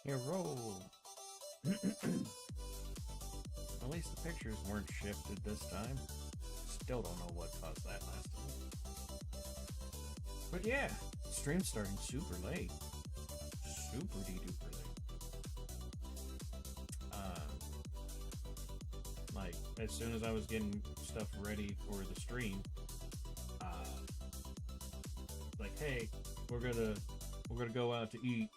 Hero. At least the pictures weren't shifted this time. Still don't know what caused that last time. But yeah, stream's starting super late. Super duper late. Like, as soon as I was getting stuff ready for the stream, uh, like, hey, we're gonna go out to eat.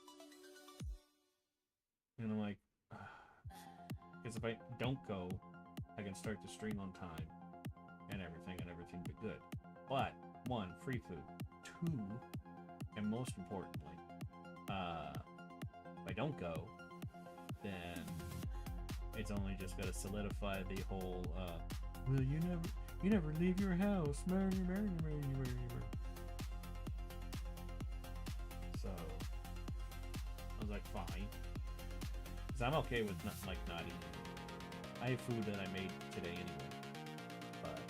And I'm like, because if I don't go, I can start the stream on time and everything be good. But one, free food. Two, and most importantly, if I don't go, then it's only just gonna solidify the whole well, you never leave your house. So I was like, fine. Because I'm okay with not eating. I have food that I made today anyway, but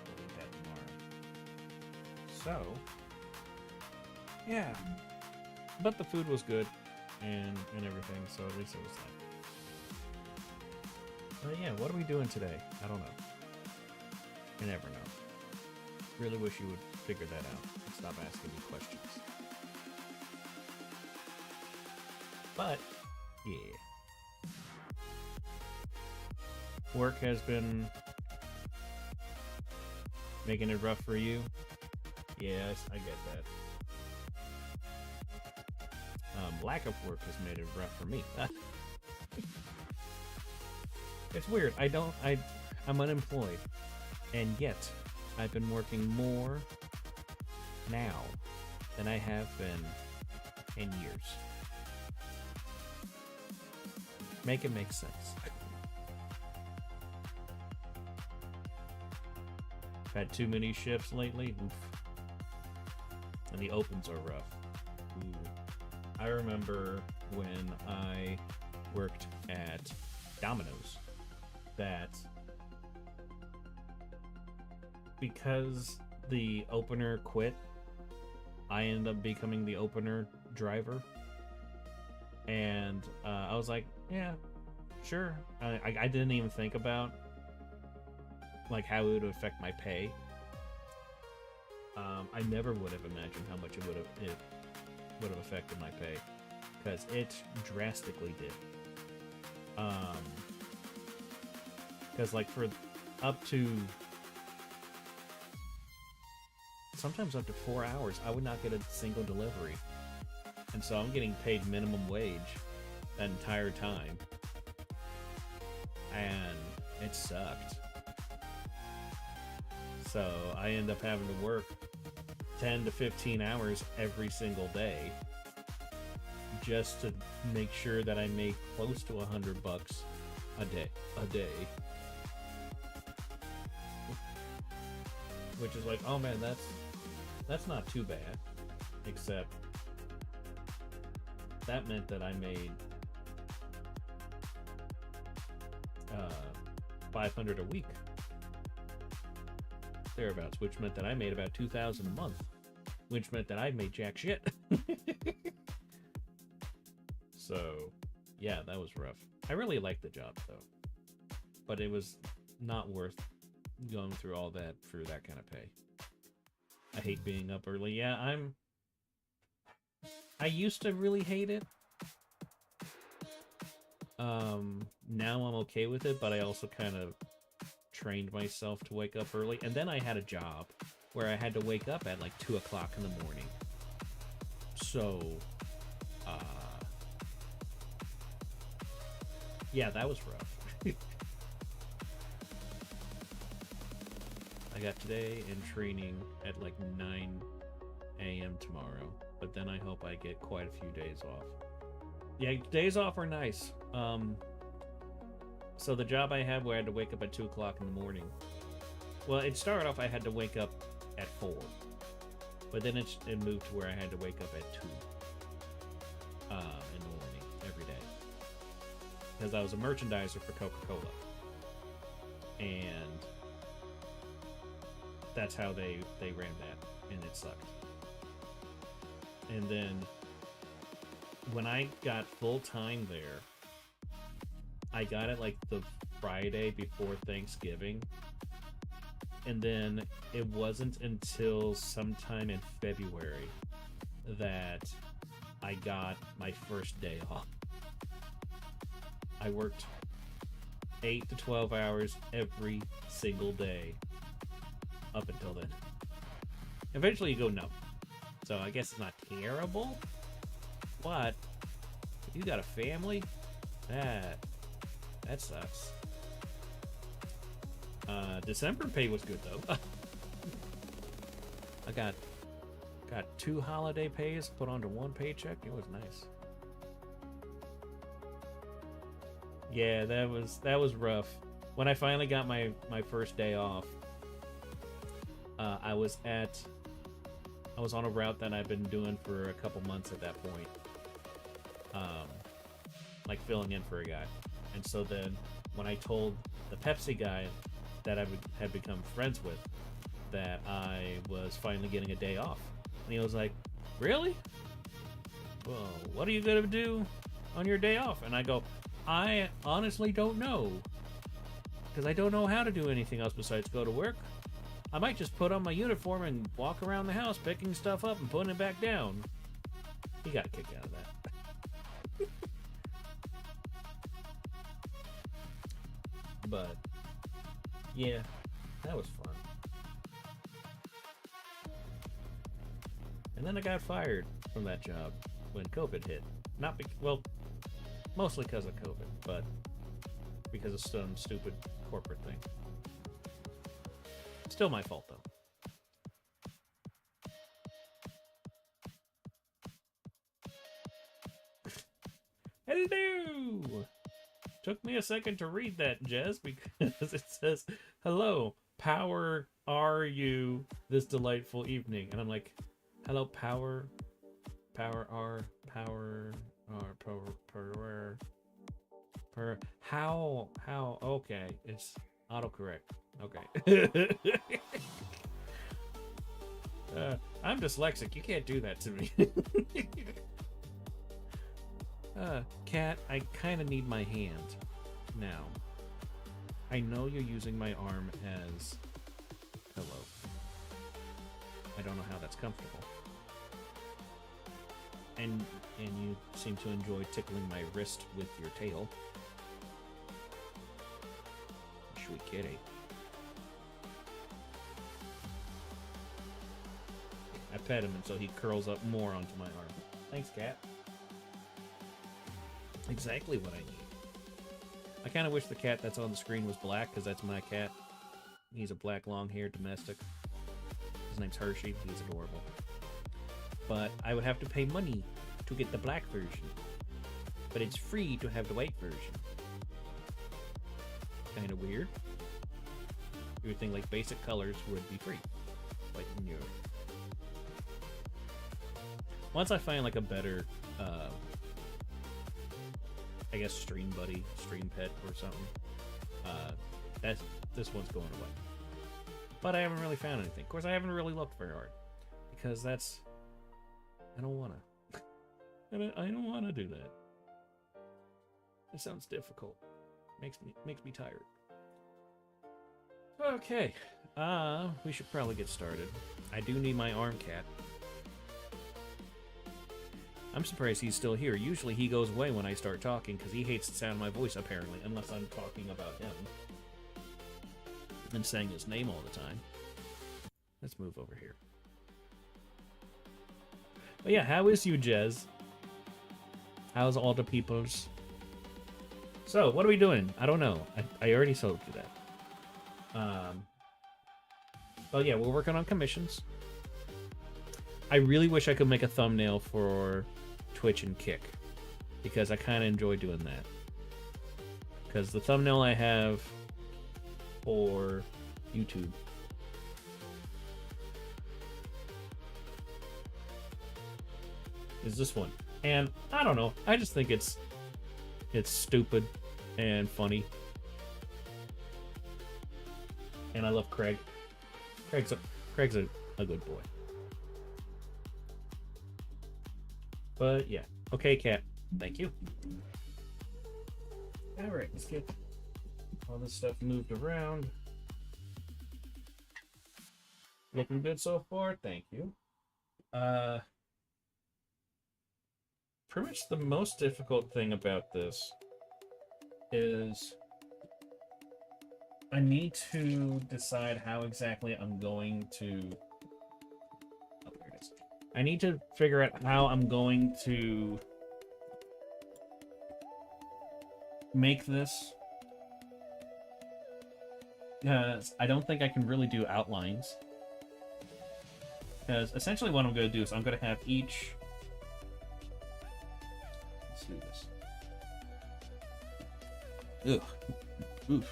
we'll eat that tomorrow. So, yeah. But the food was good and everything, so at least it was like. But yeah, what are we doing today? I don't know. You never know. Really wish you would figure that out and stop asking me questions. But, yeah. Work has been making it rough for you. Yes, I get that. Lack of work has made it rough for me. It's weird. I'm unemployed, and yet I've been working more now than I have been in years. Make it make sense. Had too many shifts lately. Oof. And the opens are rough. Ooh. I remember when I worked at Domino's that because the opener quit, I ended up becoming the opener driver. And I was like, yeah, sure. I didn't even think about like how it would affect my pay. I never would have imagined how much it would have affected my pay, because it drastically did. Because like for up to sometimes up to 4 hours, I would not get a single delivery, and so I'm getting paid minimum wage that entire time, and it sucked. So I end up having to work 10 to 15 hours every single day just to make sure that I make close to $100 a day. Which is like, oh man, that's not too bad. Except that meant that I made $500 a week. Thereabouts, which meant that I made about $2,000 a month, which meant that I made jack shit. So, yeah, that was rough. I really liked the job though, but it was not worth going through all that for that kind of pay. I hate being up early. Yeah, I used to really hate it. Now I'm okay with it, but I also kind of trained myself to wake up early, and then I had a job where I had to wake up at like 2 o'clock in the morning. So, yeah, that was rough. I got today in training at like 9 a.m. tomorrow, but then I hope I get quite a few days off. Yeah, days off are nice. So the job I had where I had to wake up at 2 o'clock in the morning, well, it started off I had to wake up at 4, but then it moved to where I had to wake up at 2 in the morning every day, because I was a merchandiser for Coca-Cola, and that's how they ran that, and it sucked. And then when I got full time there, I got it like the Friday before Thanksgiving. And then it wasn't until sometime in February that I got my first day off. I worked 8 to 12 hours every single day up until then. Eventually you go numb. So I guess it's not terrible. But if you got a family, that sucks. December pay was good though. I got 2 holiday pays put onto one paycheck. It was nice. Yeah, that was rough. When I finally got my first day off, I was on a route that I've been doing for a couple months at that point. Like filling in for a guy. And so then when I told the Pepsi guy that I had become friends with that I was finally getting a day off, and he was like, "Really? Well, what are you gonna do on your day off?" And I go, "I honestly don't know, because I don't know how to do anything else besides go to work. I might just put on my uniform and walk around the house picking stuff up and putting it back down." He got a kick out of that. But yeah, that was fun. And then I got fired from that job when COVID hit. Mostly because of COVID, but because of some stupid corporate thing. Still my fault though. Hello! Took me a second to read that, Jez, because it says, "Hello, power are you this delightful evening?" And I'm like, "Hello, power how, okay, it's autocorrect. Okay." I'm dyslexic, you can't do that to me. Cat, I kind of need my hand now. I know you're using my arm as pillow. I don't know how that's comfortable. And you seem to enjoy tickling my wrist with your tail. Sweet kitty. I pet him, and so he curls up more onto my arm. Thanks, cat. Exactly what I need. I kind of wish the cat that's on the screen was black, because that's my cat. He's a black, long-haired domestic. His name's Hershey. He's adorable. But I would have to pay money to get the black version. But it's free to have the white version. Kind of weird. You would think like basic colors would be free. Like, no. Once I find like a better, I guess stream buddy, stream pet or something, this one's going away. But I haven't really found anything. Of course, I haven't really looked very hard, because I don't wanna. I don't wanna do that. It sounds difficult. Makes me tired. Okay, we should probably get started. I do need my arm cat. I'm surprised he's still here. Usually he goes away when I start talking, because he hates the sound of my voice, apparently, unless I'm talking about him and saying his name all the time. Let's move over here. But yeah, how is you, Jez? How's all the peoples? So, what are we doing? I don't know. I already told you that. But yeah, we're working on commissions. I really wish I could make a thumbnail for Twitch and Kick, because I kind of enjoy doing that. Because the thumbnail I have for YouTube is this one. And I don't know, I just think it's stupid and funny. And I love Craig. Craig's a good boy. But yeah. Okay, cat. Thank you. Alright, let's get all this stuff moved around. Looking good so far, thank you. Pretty much the most difficult thing about this is I need to decide how exactly I'm going to... Oh, there it is. I need to figure out how I'm going to make this. Because I don't think I can really do outlines. Because essentially what I'm going to do is I'm going to have each... Let's do this. Ugh. Oof.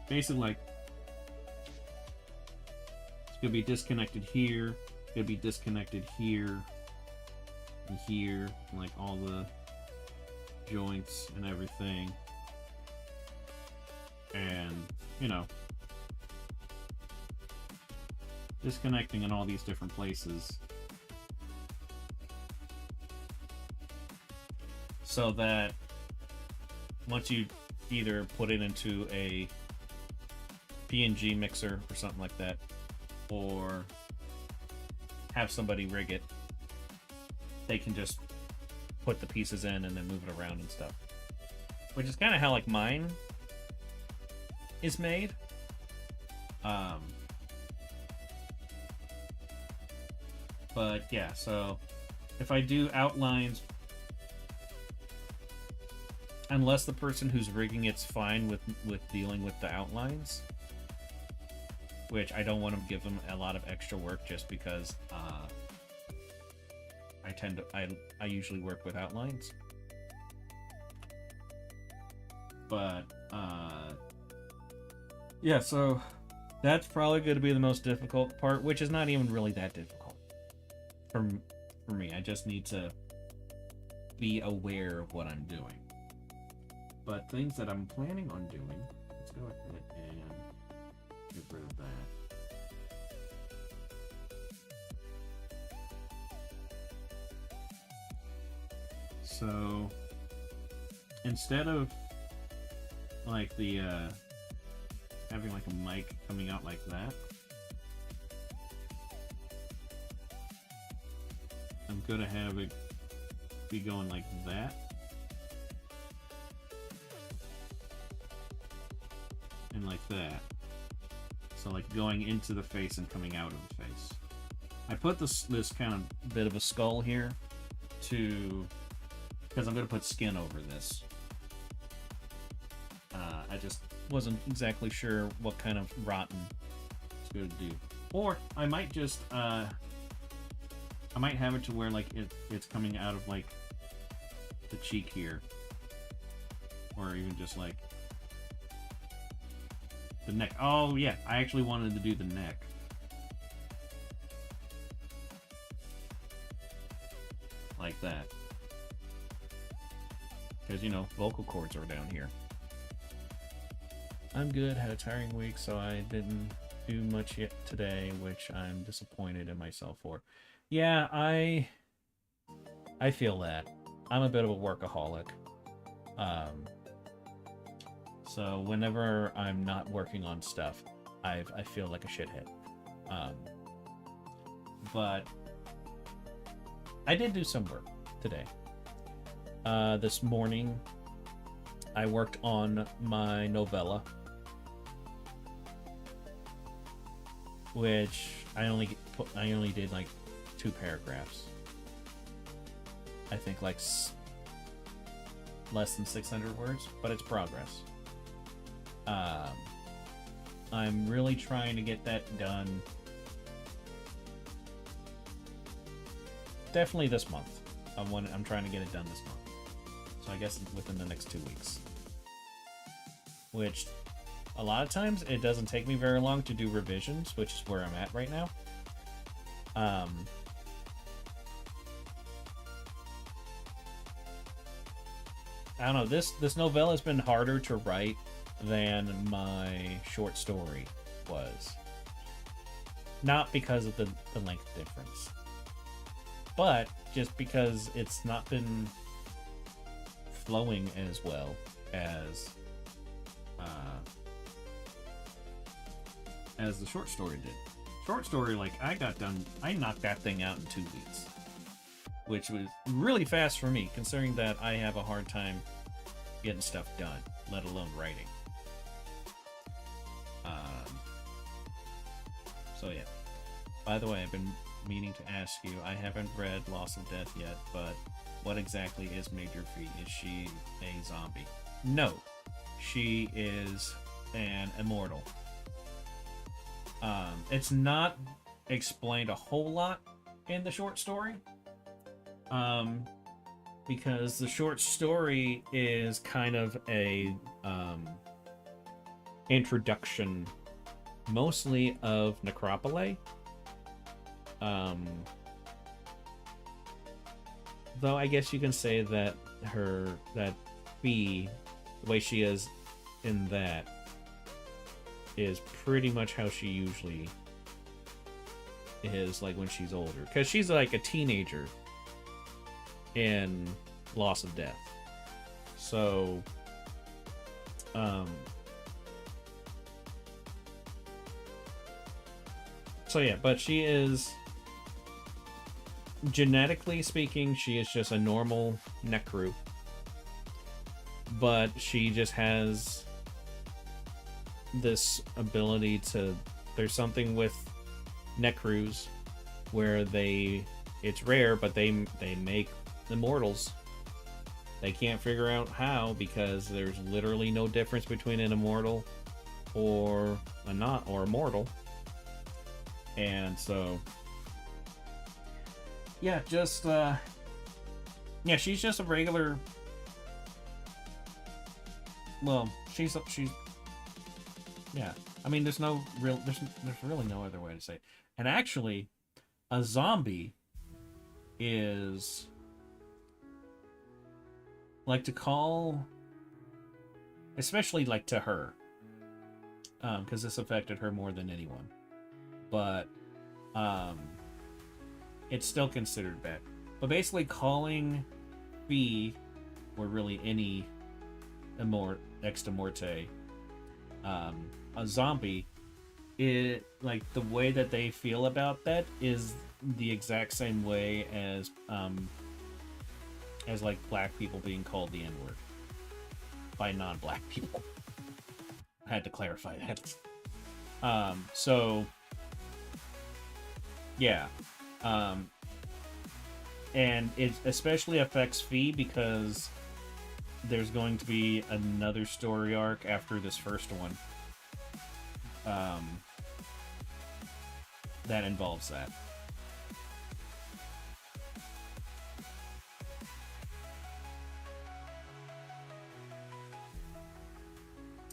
Basically, like, it's going to be disconnected here, it's going to be disconnected here, and here, and like all the joints and everything. And, you know, disconnecting in all these different places. So that once you either put it into a PNG mixer or something like that, or have somebody rig it, they can just put the pieces in and then move it around and stuff. Which is kind of how, like, mine is made. But yeah, so if I do outlines, unless the person who's rigging it's fine with dealing with the outlines, which I don't want to give them a lot of extra work just because I usually work with outlines. But yeah, so that's probably going to be the most difficult part, which is not even really that difficult for me. I just need to be aware of what I'm doing. But things that I'm planning on doing, let's go ahead and get rid of that. So instead of like the having like a mic coming out like that, I'm gonna have it be going like that. And like that. So like going into the face and coming out of the face. I put this kind of bit of a skull here because I'm going to put skin over this. I just wasn't exactly sure what kind of rotten it's going to do. Or I might just I might have it to where like it's coming out of like the cheek here, or even just like the neck. Oh yeah, I actually wanted to do the neck. Like that. Because, you know, vocal cords are down here. I'm good, had a tiring week, so I didn't do much yet today, which I'm disappointed in myself for. Yeah, I feel that. I'm a bit of a workaholic. So whenever I'm not working on stuff, I feel like a shithead. But I did do some work today. This morning, I worked on my novella, which I only did like 2 paragraphs. I think like less than 600 words, but it's progress. I'm really trying to get that done. Definitely this month. I'm trying to get it done this month. So I guess within the next 2 weeks. Which, a lot of times, it doesn't take me very long to do revisions, which is where I'm at right now. I don't know, this novella has been harder to write than my short story was. Not because of the length difference. but just because it's not been flowing as well as the short story did. Short story, like, I knocked that thing out in 2 weeks, which was really fast for me, considering that I have a hard time getting stuff done, let alone writing. So yeah. By the way, I've been meaning to ask you, I haven't read Loss of Death yet, but what exactly is Major Phee? Is she a zombie? No. She is an immortal. It's not explained a whole lot in the short story. Because the short story is kind of a introduction mostly of Necropole. Though I guess you can say that that Phee, the way she is in that, is pretty much how she usually is, like, when she's older. Because she's like a teenager in Loss of Death. So, so yeah, but she is, genetically speaking, she is just a normal Necru. But she just has this ability to, there's something with Necrus where it's rare, but they make immortals. They can't figure out how, because there's literally no difference between an immortal or a mortal. And so, yeah, just yeah, she's just a regular. Well, she's yeah. I mean, there's really no other way to say it. And actually, a zombie is, like, to call, especially like to her, because this affected her more than anyone. But it's still considered bad. But basically, calling Phee, or really any ex de morte, a zombie, it, like, the way that they feel about that is the exact same way as like black people being called the N-word by non-black people. I had to clarify that. So yeah, and it especially affects Phee because there's going to be another story arc after this first one that involves that.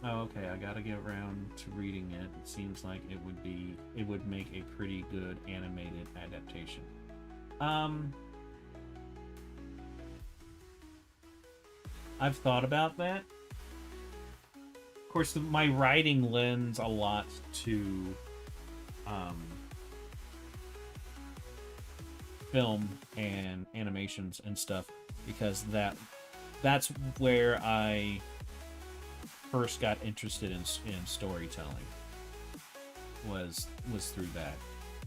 Oh, okay, I gotta get around to reading it. It seems like it would make a pretty good animated adaptation. I've thought about that. Of course, my writing lends a lot to film and animations and stuff, because that's where I first got interested in storytelling, was through that.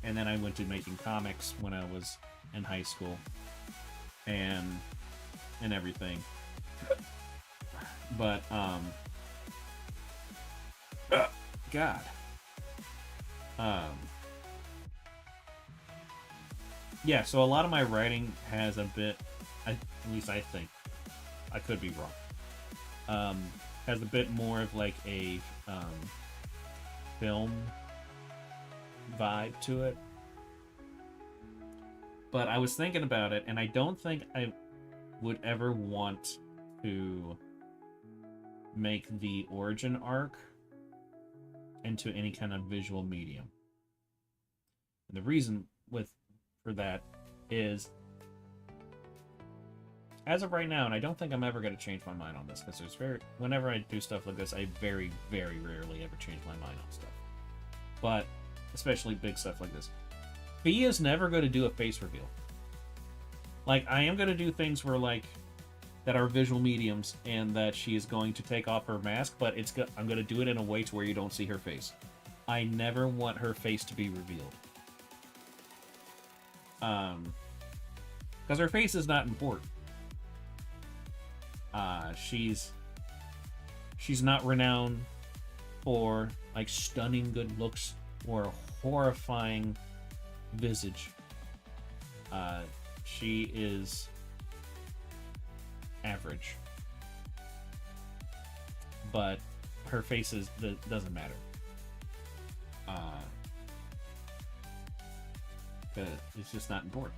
And then I went to making comics when I was in high school and everything. But God, yeah, so a lot of my writing has a bit, at least I think, I could be wrong, has a bit more of like a film vibe to it. But I was thinking about it, and I don't think I would ever want to make the origin arc into any kind of visual medium. And the reason for that is, as of right now, and I don't think I'm ever going to change my mind on this, because whenever I do stuff like this, I very, very rarely ever change my mind on stuff. But especially big stuff like this, Phee is never going to do a face reveal. Like, I am going to do things where, like, that are visual mediums, and that she is going to take off her mask, but I'm going to do it in a way to where you don't see her face. I never want her face to be revealed. Because her face is not important. She's not renowned for, like, stunning good looks or a horrifying visage. She is average, but her face doesn't matter. It's just not important.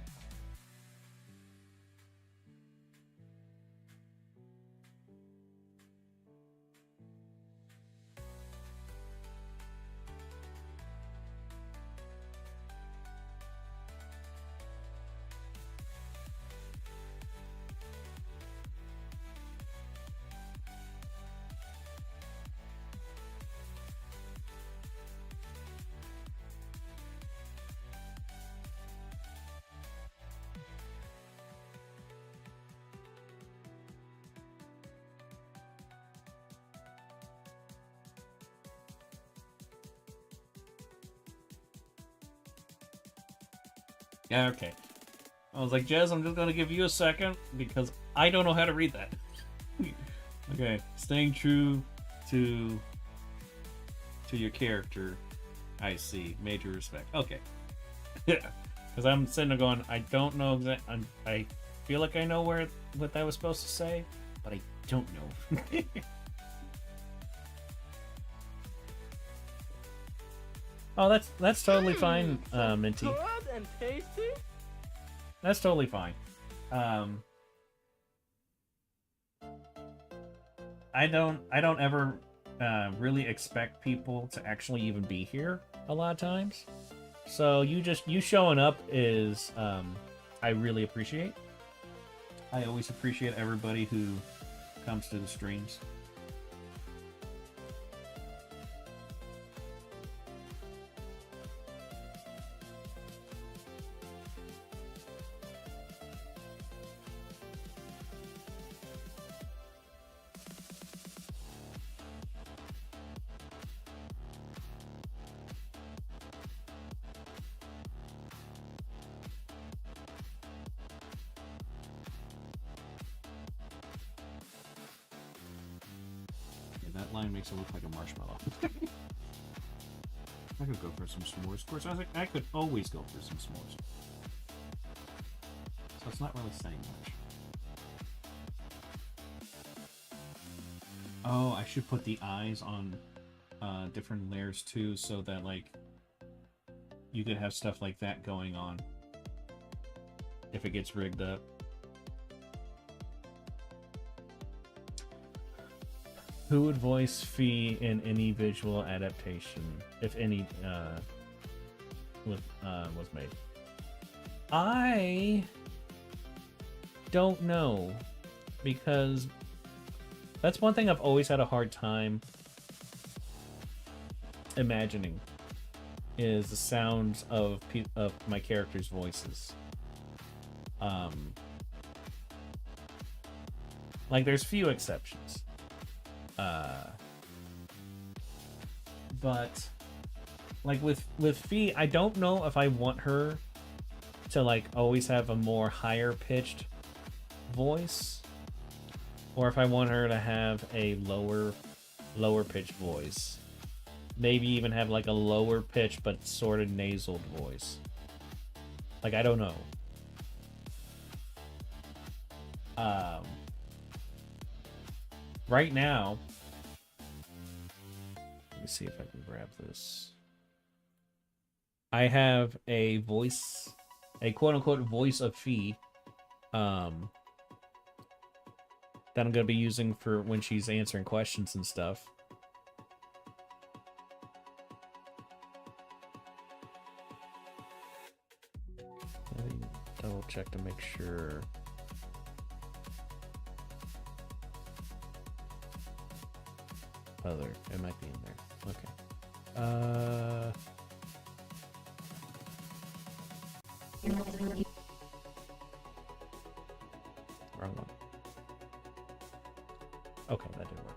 Yeah, okay. I was like, Jez, I'm just gonna give you a second because I don't know how to read that. Okay, staying true to your character. I see. Major respect. Okay. Because I'm sitting there going, I don't know exactly. I feel like I know what that was supposed to say, but I don't know. Oh, that's totally fine, Minty. Good and tasty. That's totally fine. I don't ever really expect people to actually even be here a lot of times. So you showing up is I really appreciate. I always appreciate everybody who comes to the streams. That line makes it look like a marshmallow. I could go for some s'mores. Of course, I was like, I could always go for some s'mores. So it's not really saying much. Oh, I should put the eyes on different layers too, so that, like, you could have stuff like that going on if it gets rigged up. Who would voice Phee in any visual adaptation, if any, was made? I don't know, because that's one thing I've always had a hard time imagining, is the sounds of my characters' voices. Like, there's few exceptions. But like with Phee, I don't know if I want her to, like, always have a more higher pitched voice, or if I want her to have a lower pitched voice. Maybe even have, like, a lower pitch but sort of nasal voice. Like, I don't know. Right now, let me see if I can grab this. I have a voice, a quote-unquote voice of Phee, that I'm going to be using for when she's answering questions and stuff. Let me double check to make sure. Other, it might be in there. Okay. Wrong one. Okay, that didn't work.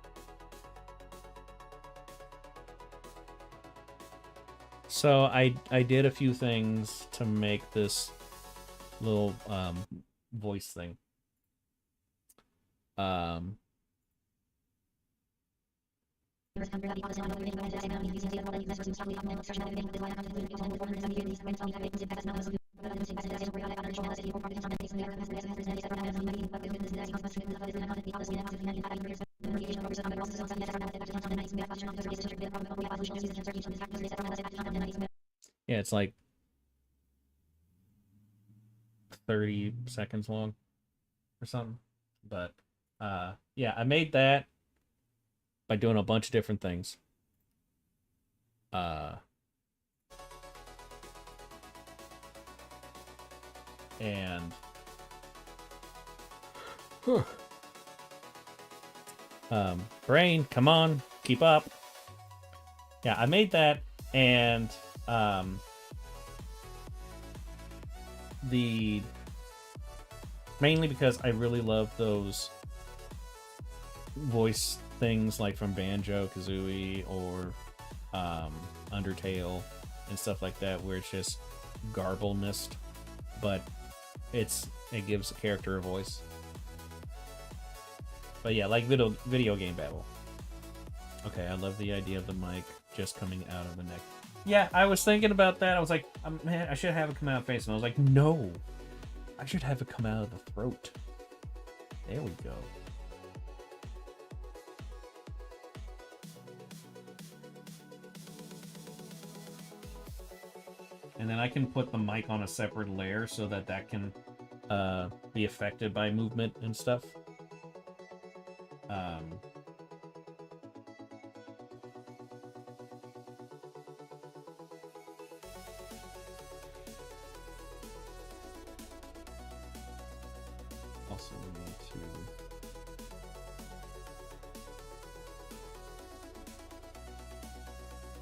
So I did a few things to make this little voice thing. Yeah, it's like 30 seconds long or something. But yeah, I made that by doing a bunch of different things. And brain, come on, keep up. Yeah, I made that, and mainly because I really love those voice things like from Banjo-Kazooie or Undertale and stuff like that, where it's just garbleness, but it gives a character a voice. But yeah, like video game battle. Okay, I love the idea of the mic just coming out of the neck. Yeah, I was thinking about that. I was like, man, I should have it come out of the face. And I was like, no, I should have it come out of the throat. There we go. And then I can put the mic on a separate layer so that can be affected by movement and stuff. Also need to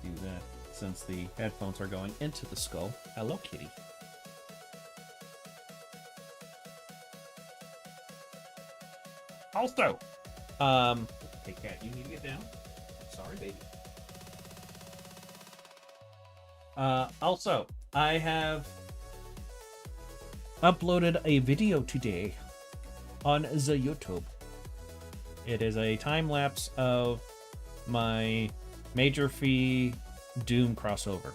do that since the headphones are going into the skull. Hello, kitty. Also, hey cat, you need to get down. Sorry, baby. Also, I have uploaded a video today on the YouTube. It is a time lapse of my Major Phee Doom crossover.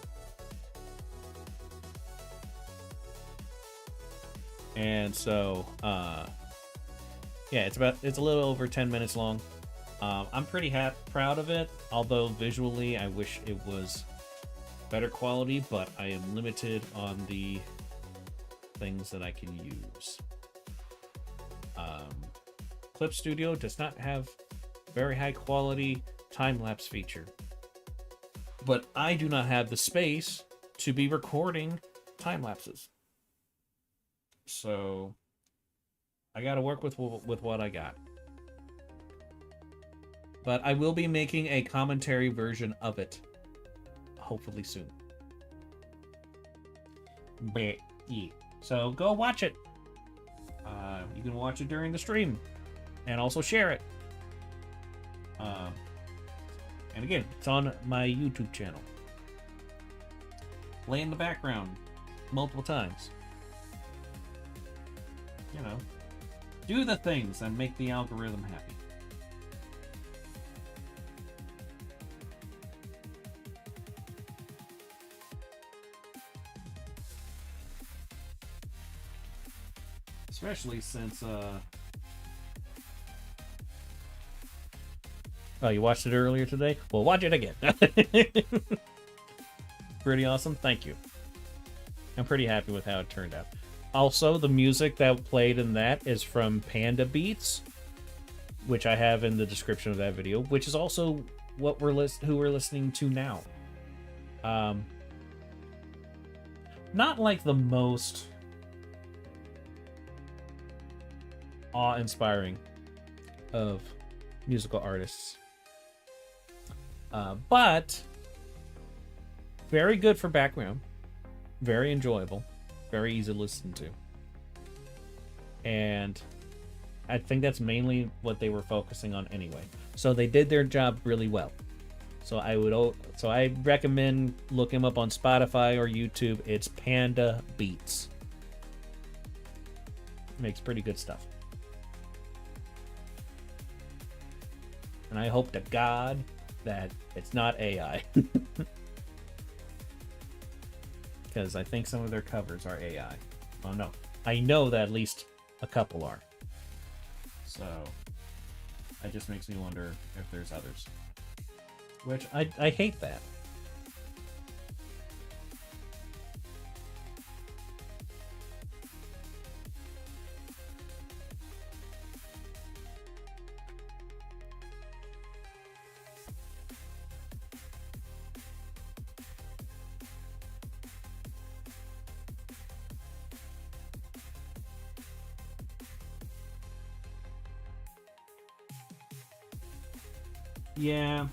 And so, yeah, it's a little over 10 minutes long. I'm pretty proud of it, although visually I wish it was better quality, but I am limited on the things that I can use. Clip Studio does not have very high quality time-lapse feature, but I do not have the space to be recording time lapses, so I got to work with what I got. But I will be making a commentary version of it, hopefully soon. But yeah, so go watch it. You can watch it during the stream, and also share it. And again, it's on my YouTube channel. Play in the background multiple times. You know, do the things that make the algorithm happy. Especially since, oh, you watched it earlier today? Well, watch it again. Pretty awesome. Thank you. I'm pretty happy with how it turned out. Also, the music that played in that is from Panda Beats, which I have in the description of that video, which is also what we're listening to now. Not like the most awe-inspiring of musical artists, but very good for background, very enjoyable, very easy to listen to, and I think that's mainly what they were focusing on anyway. So they did their job really well. So I recommend looking him up on Spotify or YouTube. It's Panda Beats. Makes pretty good stuff. And I hope to God that it's not AI. Because I think some of their covers are AI. Oh no. I know that at least a couple are. So it just makes me wonder if there's others. Which I hate that. Yeah.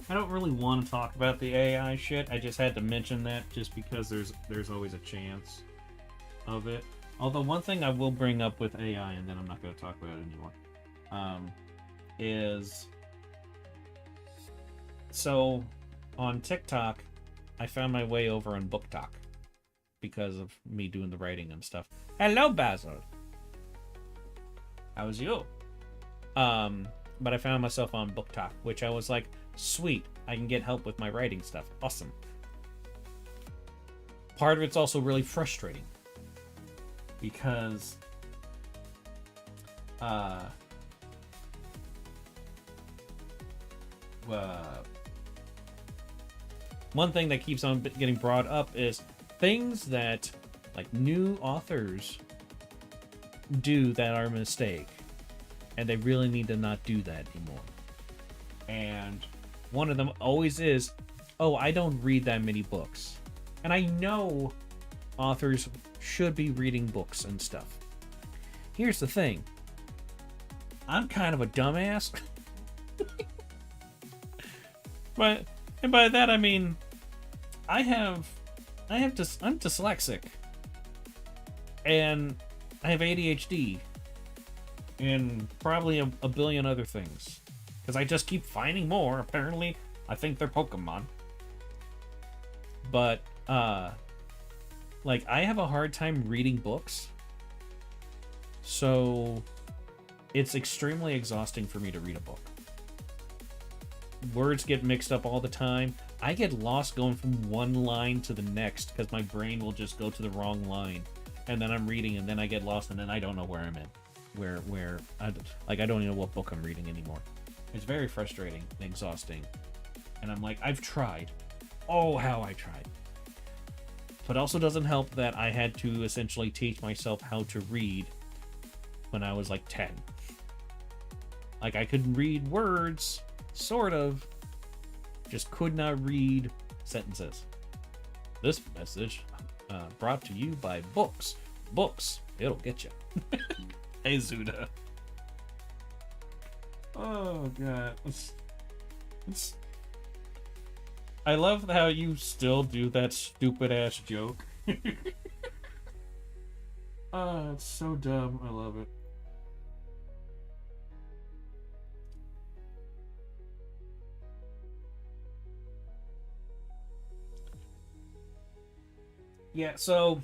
I don't really want to talk about the AI shit. I just had to mention that just because there's always a chance of it. Although one thing I will bring up with AI, and then I'm not going to talk about it anymore, is so on TikTok, I found my way over on Book Talk because of me doing the writing and stuff. Hello, Basil. How's you? But I found myself on Book Talk, which I was like, sweet, I can get help with my writing stuff. Awesome. Part of it's also really frustrating because one thing that keeps on getting brought up is things that like new authors do that are a mistake, and they really need to not do that anymore. And one of them always is, oh, I don't read that many books. And I know authors should be reading books and stuff. Here's the thing. I'm kind of a dumbass. And by that I mean I'm dyslexic. And I have ADHD. And probably a billion other things. Because I just keep finding more. Apparently, I think they're Pokemon. But, like, I have a hard time reading books. So, it's extremely exhausting for me to read a book. Words get mixed up all the time. I get lost going from one line to the next because my brain will just go to the wrong line. And then I'm reading, and then I get lost, and then I don't know where I'm in. I don't even know what book I'm reading anymore. It's very frustrating and exhausting. And I'm like, I've tried. Oh, how I tried. But also doesn't help that I had to essentially teach myself how to read when I was like 10. Like, I could read words, sort of, just could not read sentences. This message brought to you by books. Books, it'll get you. Hey, Zuda. Oh, God. I love how you still do that stupid-ass joke. Oh, it's so dumb. I love it. Yeah, so...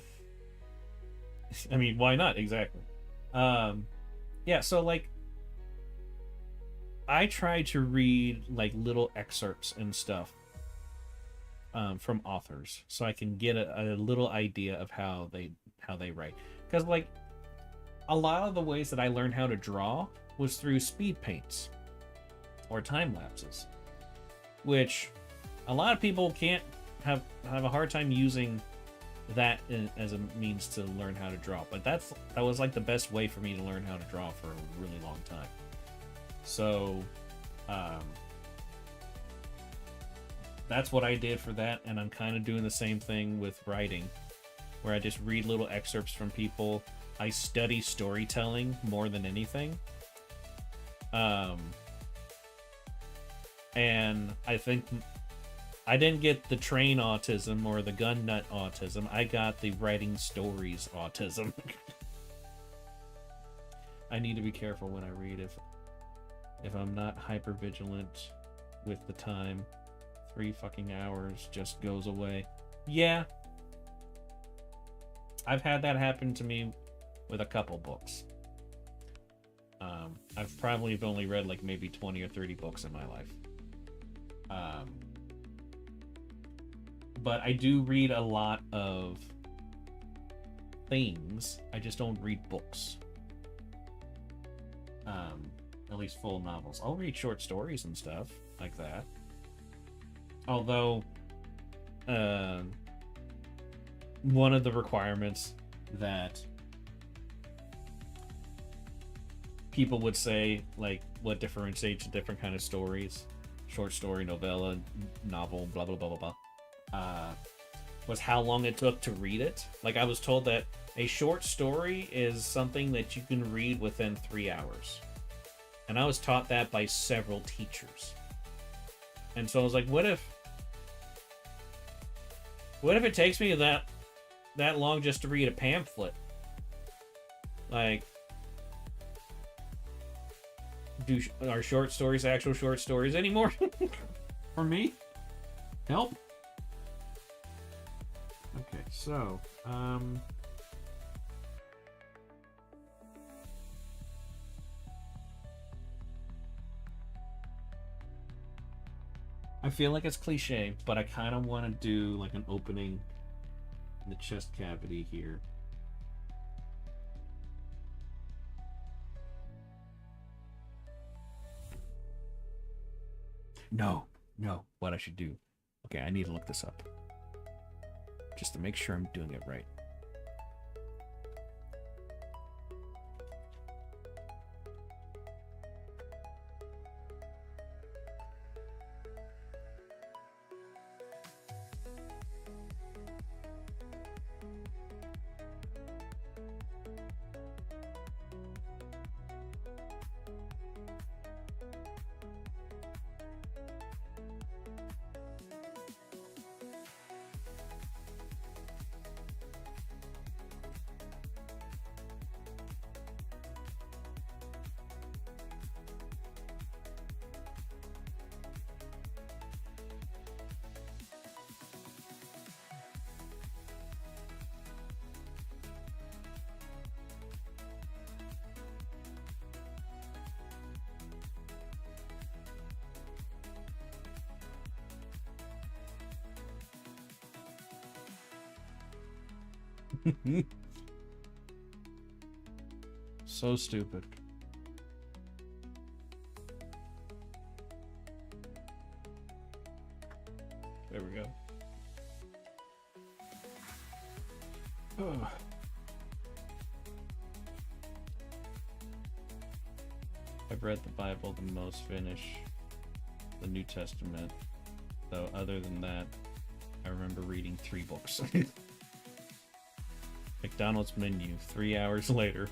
I mean, why not? Exactly. Yeah, so, like... I try to read, like, little excerpts and stuff from authors, so I can get a little idea of how they write. Because, like, a lot of the ways that I learned how to draw was through speed paints or time lapses, which a lot of people can't have a hard time using that as a means to learn how to draw. But that was like the best way for me to learn how to draw for a really long time. So, that's what I did for that, and I'm kind of doing the same thing with writing, where I just read little excerpts from people. I study storytelling more than anything. And I think I didn't get the train autism or the gun nut autism. I got the writing stories autism. I need to be careful when I read. If I'm not hyper vigilant with the time, 3 fucking hours just goes away. Yeah. I've had that happen to me with a couple books. I've probably only read like maybe 20 or 30 books in my life. But I do read a lot of things. I just don't read books. At least full novels. I'll read short stories and stuff like that. Although, one of the requirements that people would say, like, what differentiates different kind of stories, short story, novella, novel, blah, blah, blah, blah, blah, was how long it took to read it. Like, I was told that a short story is something that you can read within 3 hours. And I was taught that by several teachers. And so I was like, what if it takes me that long just to read a pamphlet? Like, are short stories actual short stories anymore? For me? Help? Okay, so, I feel like it's cliche, but I kind of want to do like an opening in the chest cavity here. No. What I should do. Okay, I need to look this up. Just to make sure I'm doing it right. So stupid. There we go. Oh. I've read the Bible the most, finish the New Testament. Though other than that, I remember reading 3 books. McDonald's menu, 3 hours later.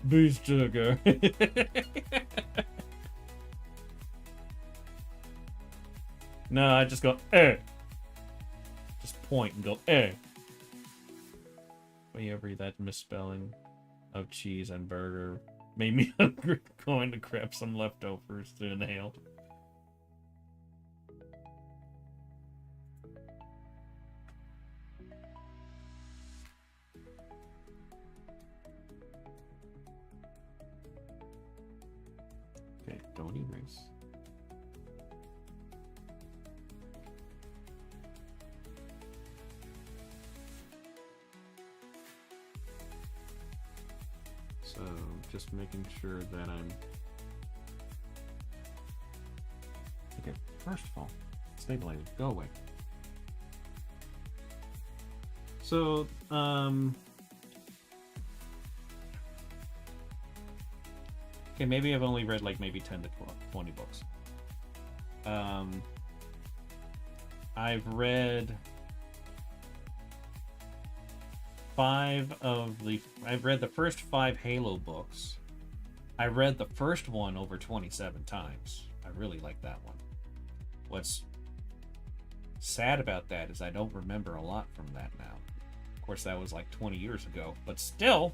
Beef sugar. No, I just go, eh. Just point and go, eh. Whenever that misspelling of cheese and burger made me hungry, going to grab some leftovers to inhale. Okay, don't erase. So, just making sure that I'm... Okay, first of all, stabilizer, go away. So, okay, maybe I've only read like maybe 10 to 20 books. I've read I've read the first 5 Halo books. I read the first one over 27 times. I really like that one. What's sad about that is I don't remember a lot from that now. Of course, that was like 20 years ago, but still,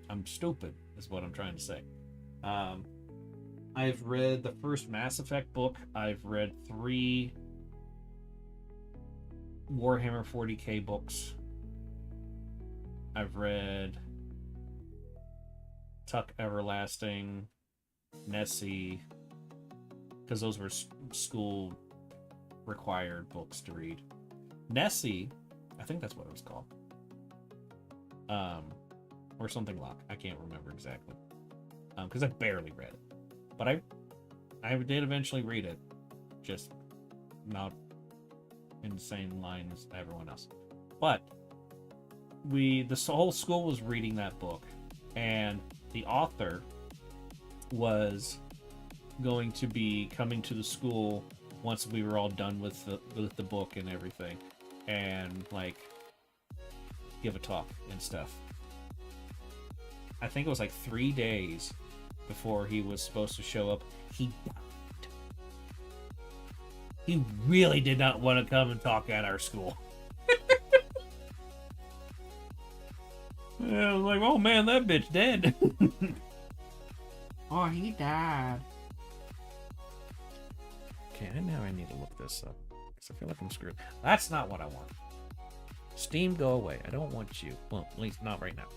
I'm stupid, is what I'm trying to say. I've read the first Mass Effect book. I've read 3 Warhammer 40k books. I've read Tuck Everlasting, Nessie, because those were school required books to read. Nessie, I think that's what it was called. Or something like, I can't remember exactly. Because I barely read it. But I did eventually read it. Just not in the same line as everyone else. But the whole school was reading that book, and the author was going to be coming to the school once we were all done with the book and everything, and like give a talk and stuff. I think it was like 3 days before he was supposed to show up. He died. He really did not want to come and talk at our school. Yeah, I was like, oh man, that bitch dead. Oh, he died. Okay, now I need to look this up, because I feel like I'm screwed. That's not what I want. Steam, go away. I don't want you. Well, at least not right now.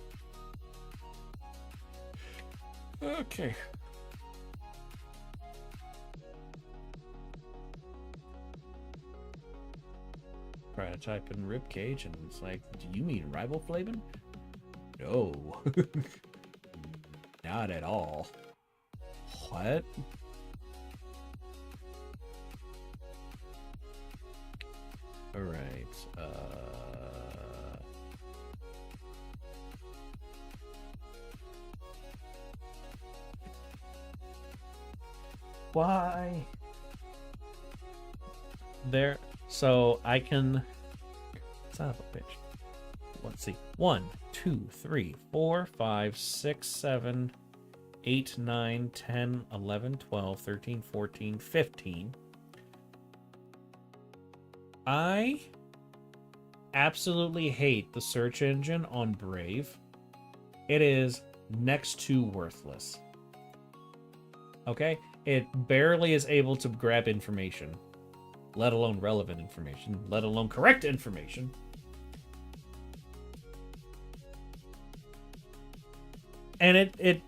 Okay. Try to type in ribcage, and it's like, do you mean riboflavin? No. Not at all. What? Alright, why? There, so I can... Son of a bitch. Let's see. 1, 2, 3, 4, 5, 6, 7, 8, 9, 10, 11, 12, 13, 14, 15. I absolutely hate the search engine on Brave. It is next to worthless. Okay? It barely is able to grab information, let alone relevant information, let alone correct information. And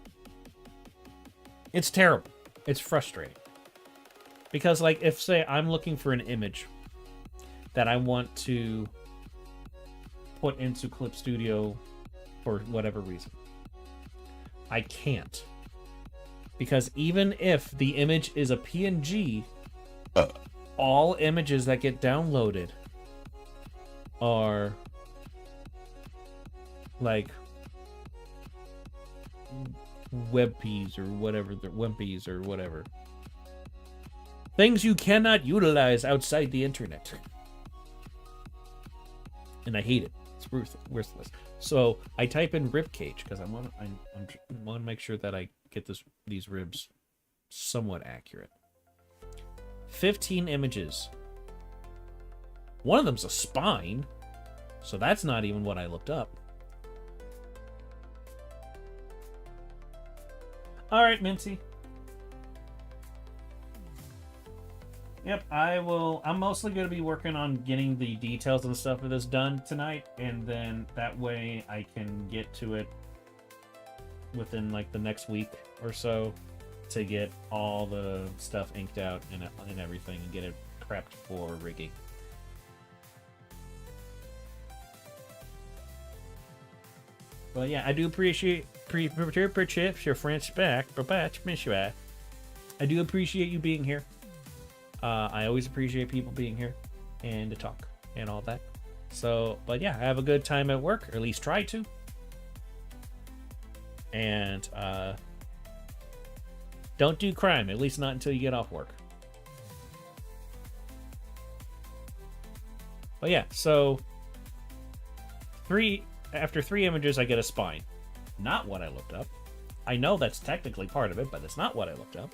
it's terrible. It's frustrating. Because, like, if, say, I'm looking for an image that I want to put into Clip Studio for whatever reason, I can't. Because even if the image is a PNG, all images that get downloaded are like WebPs or whatever, WebPs or whatever. Things you cannot utilize outside the internet. And I hate it. It's worthless. So I type in ribcage because I want to make sure that I get these ribs somewhat accurate. 15 images. One of them's a spine, so that's not even what I looked up. All right, Mincy. Yep, I'm mostly going to be working on getting the details and stuff of this done tonight, and then that way I can get to it within like the next week or so to get all the stuff inked out and everything and get it prepped for rigging. Well, yeah, I do appreciate your French back. I do appreciate you being here. I always appreciate people being here and to talk and all that. So, but yeah, have a good time at work, or at least try to. And don't do crime, at least not until you get off work. But yeah, so after 3 images, I get a spine. Not what I looked up. I know that's technically part of it, but it's not what I looked up.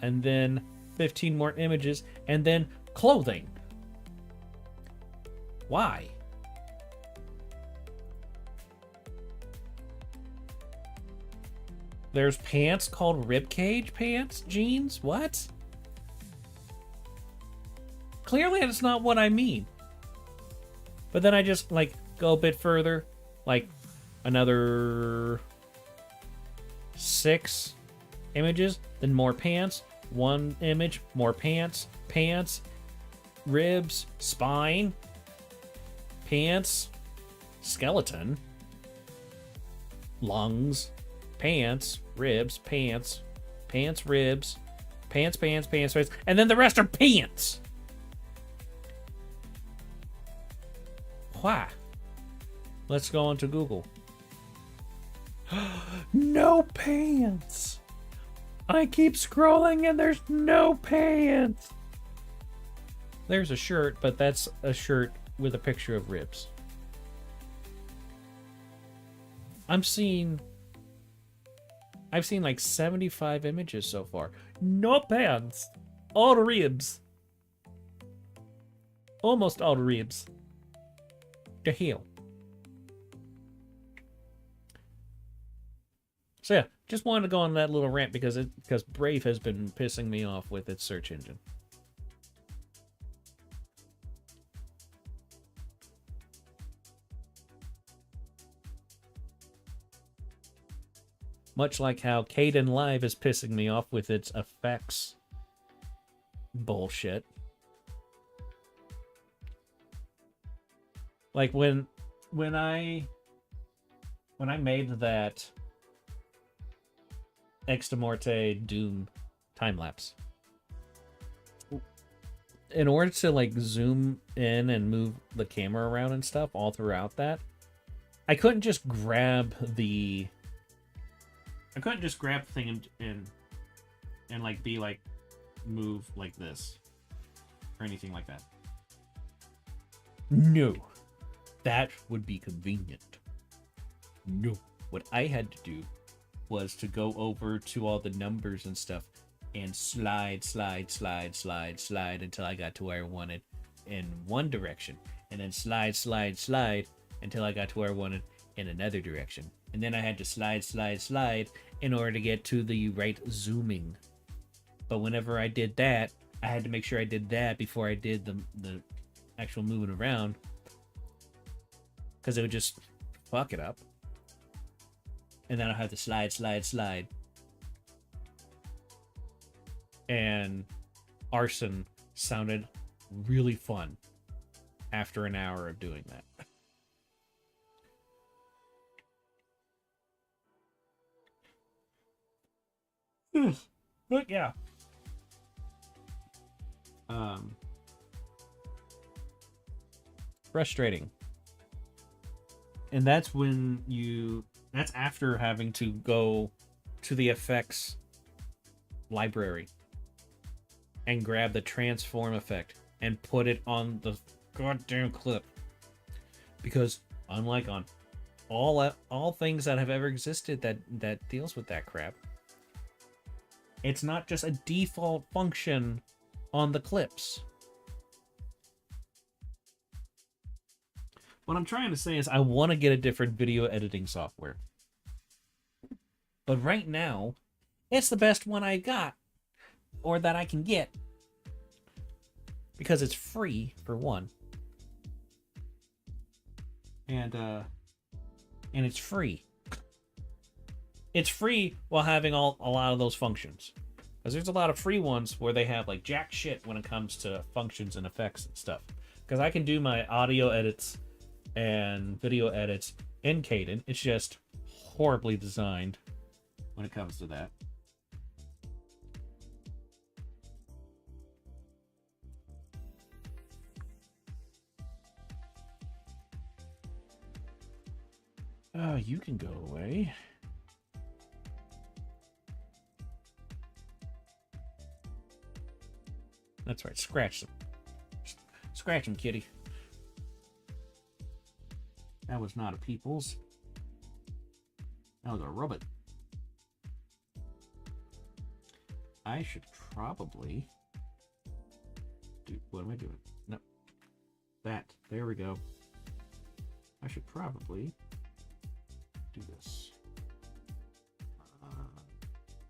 And then 15 more images, and then clothing. Why? There's pants called ribcage pants? Jeans? What? Clearly that's not what I mean. But then I just, like, go a bit further. Like, another 6 images, then more pants, 1 image, more pants, pants, ribs, spine, pants, skeleton, lungs, pants, ribs, pants, pants, ribs, pants, pants, pants, pants, and then the rest are pants. Why? Let's go onto Google. No pants. I keep scrolling and there's no pants. There's a shirt, but that's a shirt with a picture of ribs. I've seen like 75 images so far. No pants. All ribs. Almost all ribs. The hell. So yeah, just wanted to go on that little rant because Brave has been pissing me off with its search engine. Much like how Caden Live is pissing me off with its effects bullshit. Like when I made that Extamorte Doom time lapse, in order to like zoom in and move the camera around and stuff all throughout that, I couldn't just grab the thing and like be like move like this or anything like that. No. That would be convenient. No. What I had to do was to go over to all the numbers and stuff and slide until I got to where I wanted in one direction. And then slide until I got to where I wanted in another direction. And then I had to slide in order to get to the right zooming. But whenever I did that, I had to make sure I did that before I did the actual moving around. Because it would just fuck it up. And then I had to slide. And Arson sounded really fun after an hour of doing that. But yeah. Frustrating. And that's that's after having to go to the effects library and grab the transform effect and put it on the goddamn clip. Because unlike on all things that have ever existed that deals with that crap, it's not just a default function on the clips. What I'm trying to say is I want to get a different video editing software. But right now, it's the best one I got. Or that I can get. Because it's free, for one. And it's free. It's free while having a lot of those functions. Because there's a lot of free ones where they have like jack shit when it comes to functions and effects and stuff. Because I can do my audio edits and video edits in Caden. It's just horribly designed when it comes to that. Oh, you can go away. That's right, scratch them. Scratch them, kitty. That was not a people's. That was a robot. I should probably Dude, what am I doing? No. That. There we go. I should probably do this.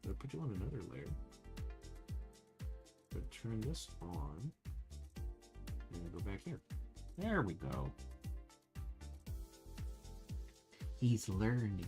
I'll put you on another layer. But turn this on. And go back here. There we go. He's learning.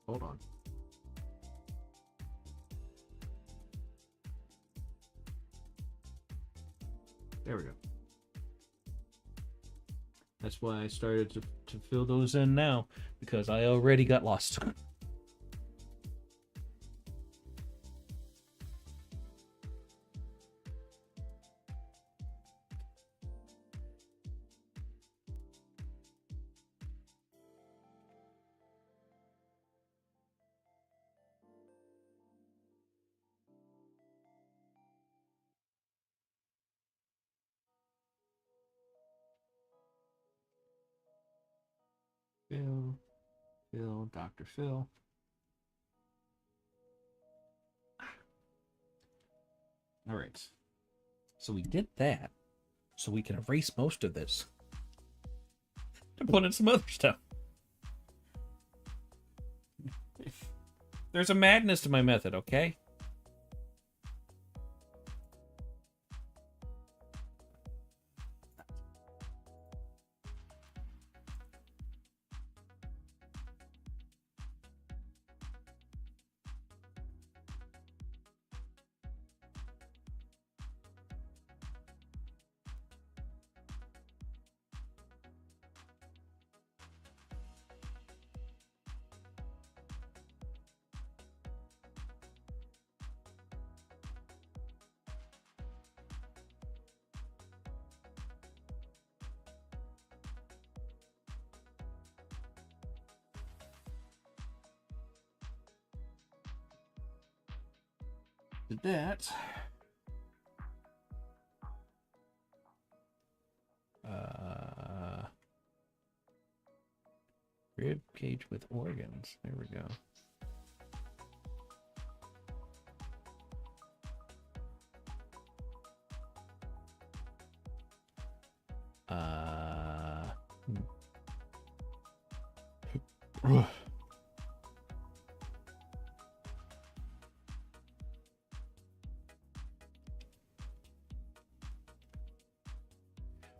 Hold on. There we go. That's why I started to fill those in now, because I already got lost. Phil, Dr. Phil. All right. So we did that, so we can erase most of this to put in some other stuff. There's a madness to my method, okay? Did that. Rib cage with organs. There we go.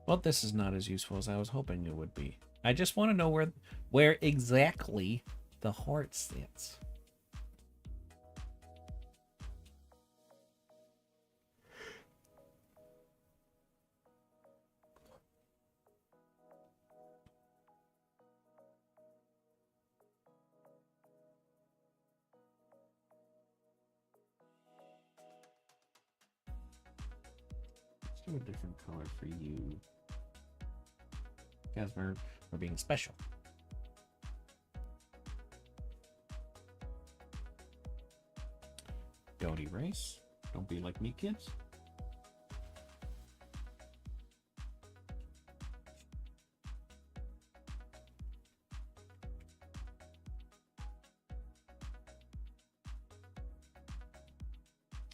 Well, this is not as useful as I was hoping it would be. I just want to know where exactly the heart sits. Let's do a different color for you. Because we're being special. Don't erase. Don't be like me, kids.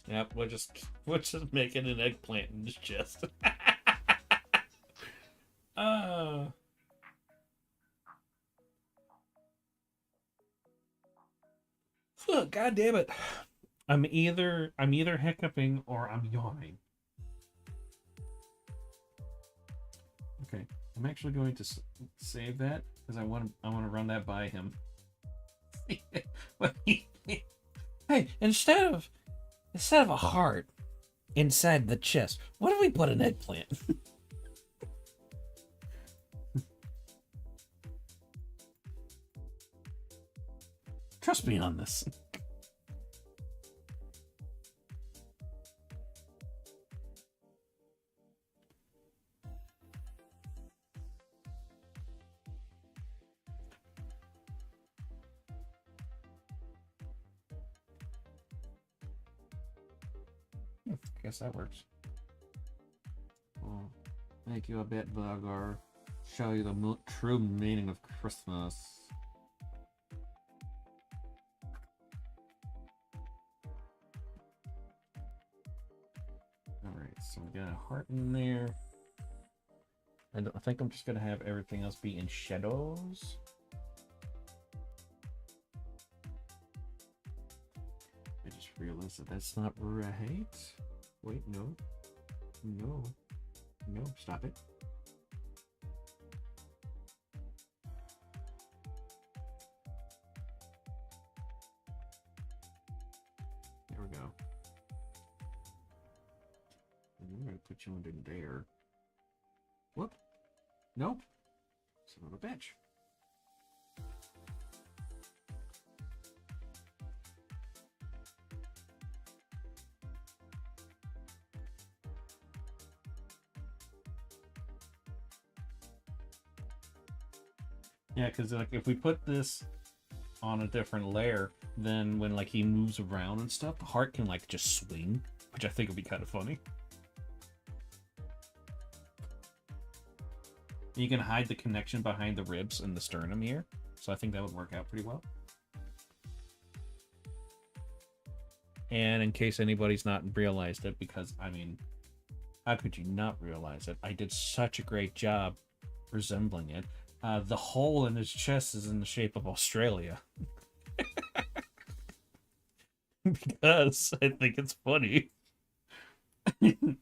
Yep, we're just making an eggplant in his chest. God damn it. I'm either hiccuping or I'm yawning. Okay, I'm actually going to save that because I want to run that by him. Hey, instead of a heart inside the chest, what if we put an eggplant? Trust me on this. I guess that works. Well, make you a bit bugger. Show you the true meaning of Christmas. Alright, so we got a heart in there. And I think I'm just going to have everything else be in shadows. I just realized that that's not right. Wait, no. No. No, stop it. There we go. And I'm going to put you under there. Whoop. Nope. Son of a bitch. Yeah, because like if we put this on a different layer, then when like he moves around and stuff, the heart can like just swing, which I think would be kind of funny. You can hide the connection behind the ribs and the sternum here, so I think that would work out pretty well. And in case anybody's not realized it, because I mean, how could you not realize it? I did such a great job resembling it. The hole in his chest is in the shape of Australia. Because I think it's funny. Okay.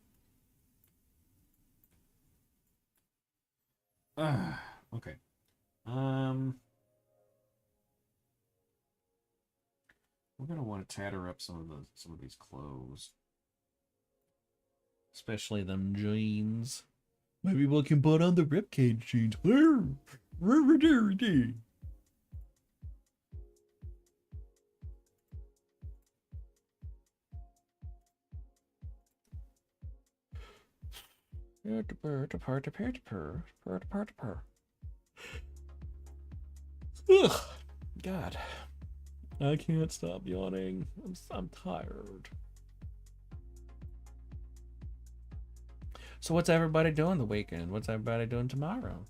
We're gonna want to tatter up some of these clothes, Especially them jeans. Maybe we can put on the ribcage jeans. Ugh, God, I can't stop yawning. I'm tired. So what's everybody doing the weekend? What's everybody doing tomorrow?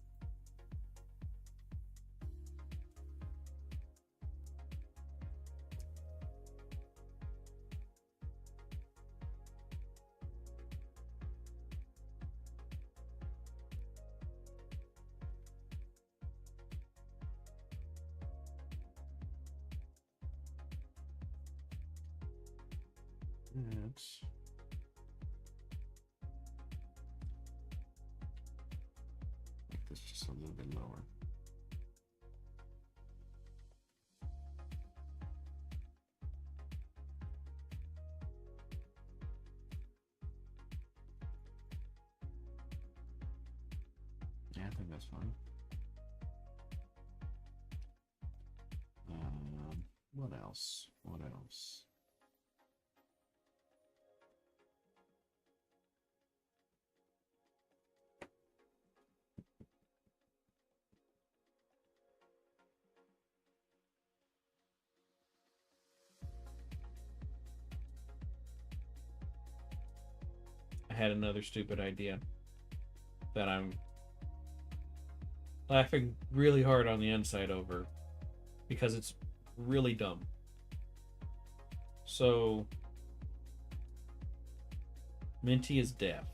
Let's make this just a little bit lower. Yeah, I think that's fine. What else? What else? I had another stupid idea that I'm laughing really hard on the inside over because it's really dumb. So, Minty is deaf.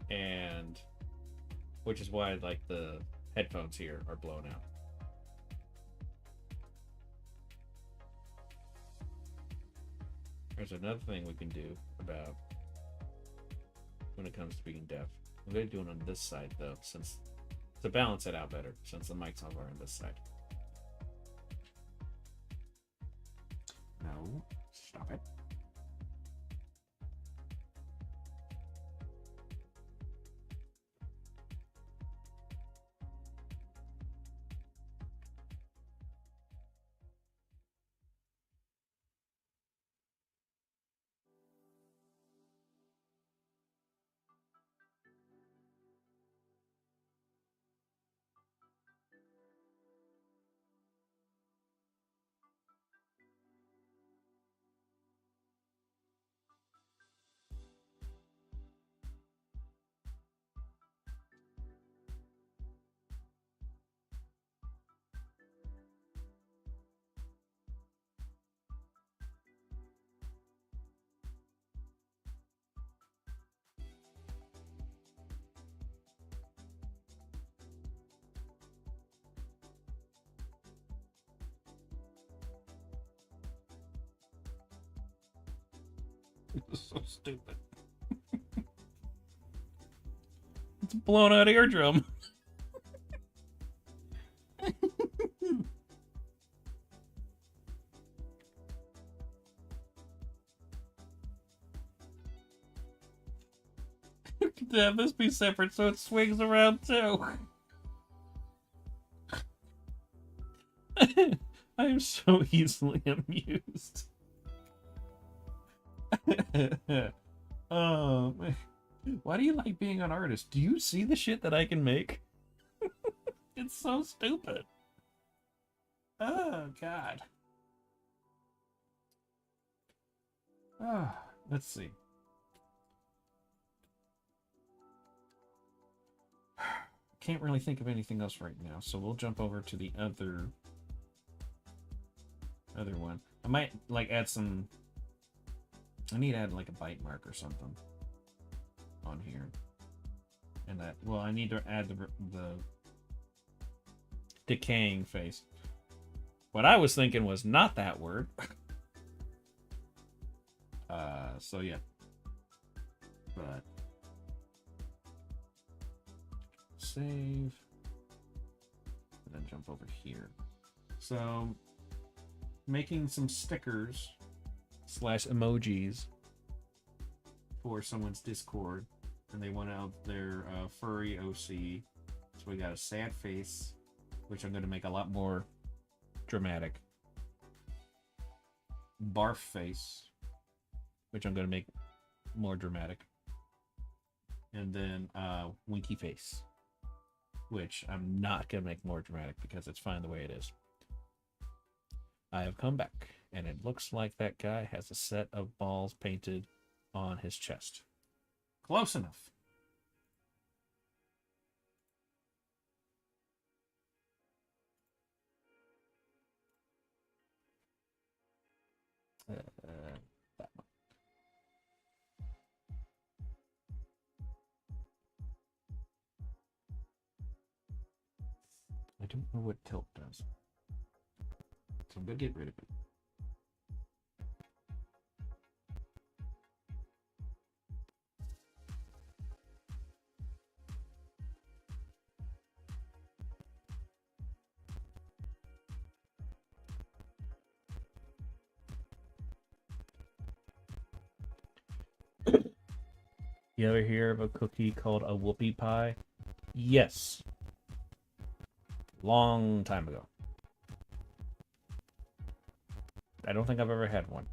And which is why like the headphones here are blown out. There's another thing we can do about when it comes to being deaf. I'm gonna do it on this side though, since to balance it out better, since the mic's over on this side. No, stop it. It's so stupid. It's a blown out eardrum. Have this be separate so it swings around too. I am so easily amused. Oh man. Why do you like being an artist? Do you see the shit that I can make? It's so stupid. Oh god. Let's see. Can't really think of anything else right now, so we'll jump over to the other one. I might like add some. I need to add like a bite mark or something on here, and that. Well, I need to add the decaying face. What I was thinking was not that word. So yeah, but save, and then jump over here. So making some stickers / emojis for someone's Discord, and they want out their furry OC. So we got a sad face, which I'm going to make a lot more dramatic. Barf face, which I'm going to make more dramatic. And then winky face, which I'm not going to make more dramatic because it's fine the way it is. I have come back, and it looks like that guy has a set of balls painted on his chest. Close enough. That one. I don't know what tilt does, so I'm gonna get rid of it. You ever hear of a cookie called a whoopie pie? Yes. Long time ago. I don't think I've ever had one.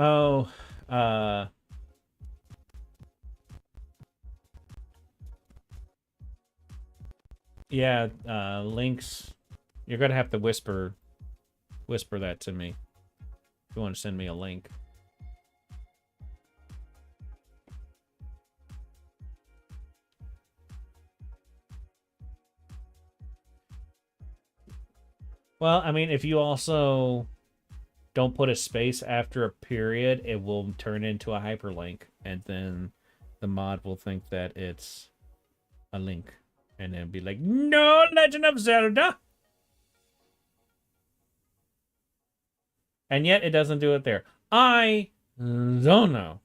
Oh, yeah, links You're gonna have to whisper that to me if you want to send me a link. Well, I mean, if you also don't put a space after a period, it will turn into a hyperlink, and then the mod will think that it's a link, and then be like, "No, Legend of Zelda," and yet it doesn't do it there. I don't know.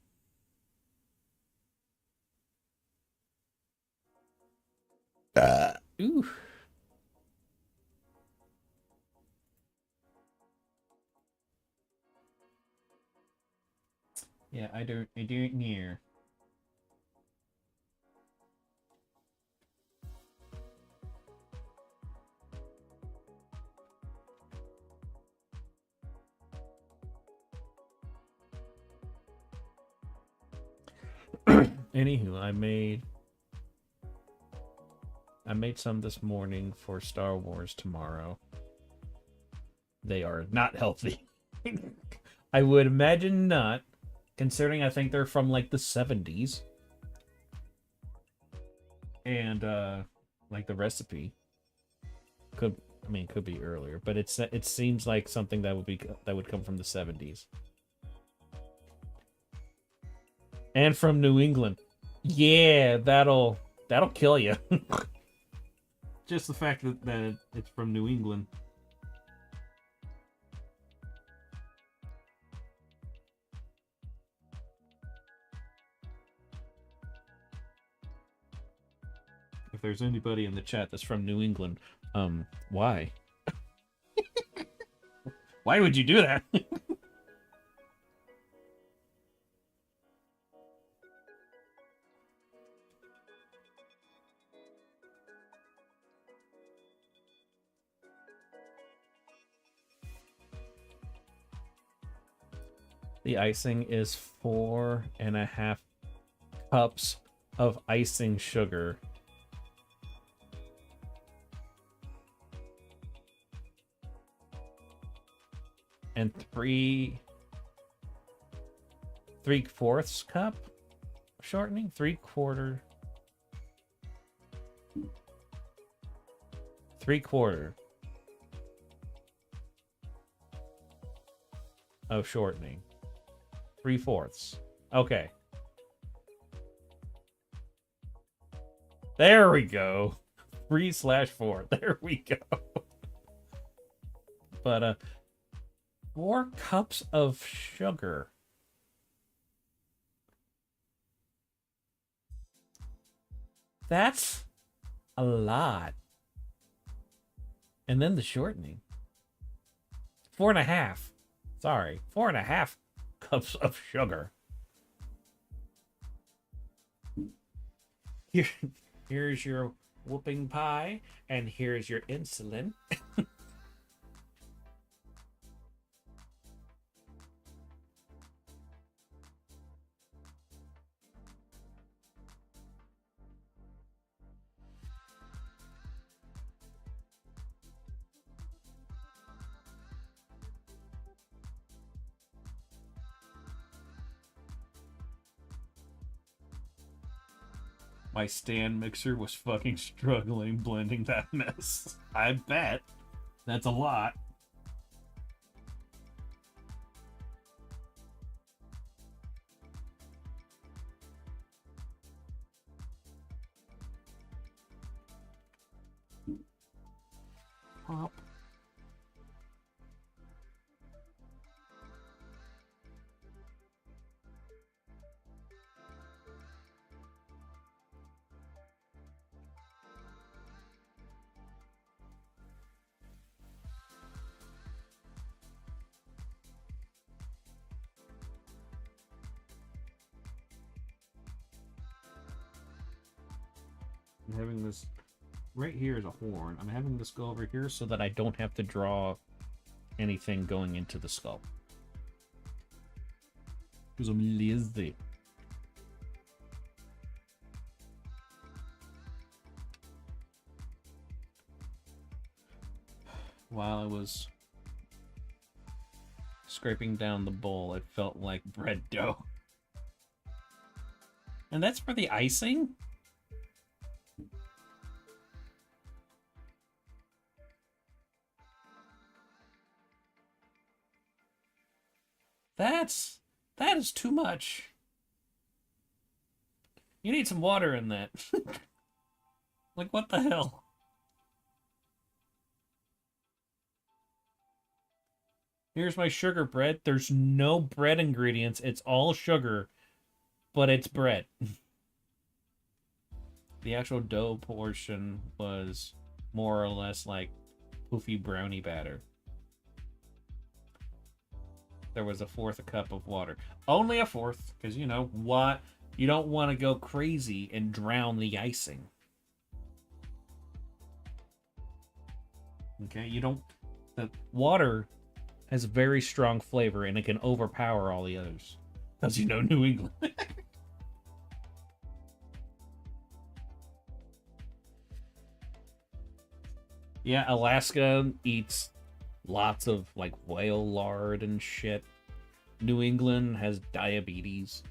Ooh. Yeah, I don't near. Anywho, I made some this morning for Star Wars tomorrow. They are not healthy. I would imagine not, considering I think they're from like the 70s. And like the recipe could be earlier, but it seems like something that would come from the 70s. And from New England. Yeah, that'll kill you. Just the fact that it's from New England. If there's anybody in the chat that's from New England, why? Why would you do that? The icing is 4.5 cups of icing sugar. And 3/4 cup shortening? 3/4. 3/4 of shortening. 3/4. Okay. There we go. 3/4. There we go. But 4 cups of sugar. That's a lot. And then the shortening. 4.5. Sorry, 4.5 cups of sugar. Here's your whooping pie, and here's your insulin. My stand mixer was fucking struggling blending that mess. I bet. That's a lot. Pop. I'm having this right here is a horn. I'm having this go over here so that I don't have to draw anything going into the skull. Because I'm lazy. while I was scraping down the bowl, it felt like bread dough. And that's for the icing? That is too much. You need some water in that. Like, what the hell? Here's my sugar bread. There's no bread ingredients. It's all sugar, but it's bread. The actual dough portion was more or less like poofy brownie batter. There was a fourth cup of water. Only a fourth, because you know what? You don't want to go crazy and drown the icing. Okay, you don't... The water has a very strong flavor, and it can overpower all the others. Because you know New England. Yeah, Alaska eats lots of, like, whale lard and shit. New England has diabetes.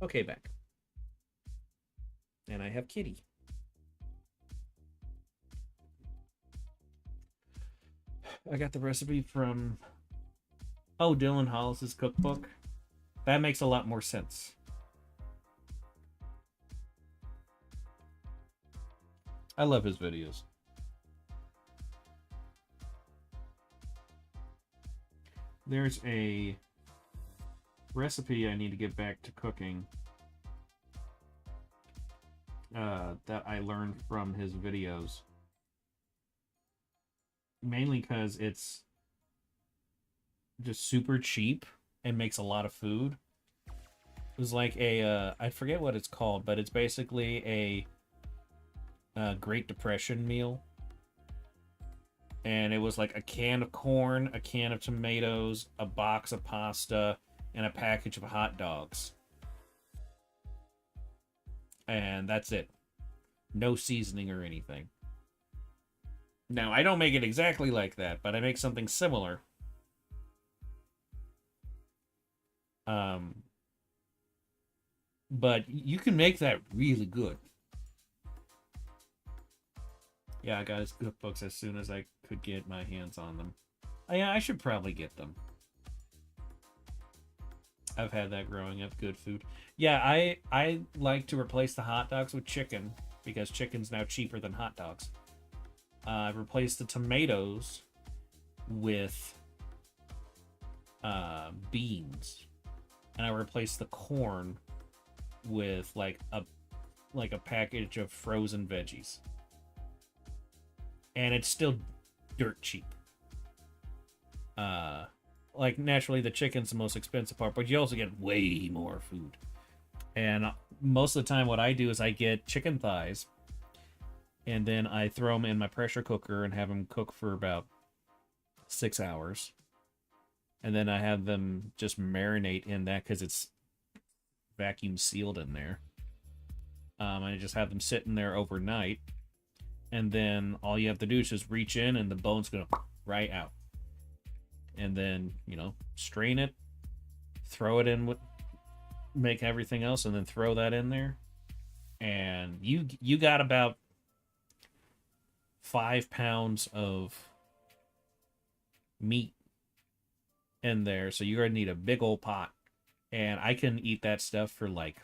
Okay, back. And I have Kitty. I got the recipe from Dylan Hollis's cookbook. That makes a lot more sense. I love his videos. There's a recipe I need to get back to cooking that I learned from his videos. Mainly because it's just super cheap and makes a lot of food. It was like a, I forget what it's called, but it's basically a Great Depression meal. And it was like a can of corn, a can of tomatoes, a box of pasta, and a package of hot dogs. And that's it. No seasoning or anything. Now, I don't make it exactly like that, but I make something similar. But you can make that really good. Yeah, I got his cookbooks as soon as I could get my hands on them. Yeah, I should probably get them. I've had that growing up, good food. Yeah, I like to replace the hot dogs with chicken, because chicken's now cheaper than hot dogs. I've replaced the tomatoes with beans. And I replaced the corn with like a package of frozen veggies. And it's still dirt cheap. Like, naturally, the chicken's the most expensive part, but you also get way more food. And most of the time, what I do is I get chicken thighs, and then I throw them in my pressure cooker and have them cook for about 6 hours. And then I have them just marinate in that because it's vacuum sealed in there. I just have them sitting there overnight, and then all you have to do is just reach in, and the bone's gonna right out. And then strain it, throw it in with, make everything else, and then throw that in there, and you got about 5 pounds of meat in there. So you're gonna need a big old pot, and I can eat that stuff for like,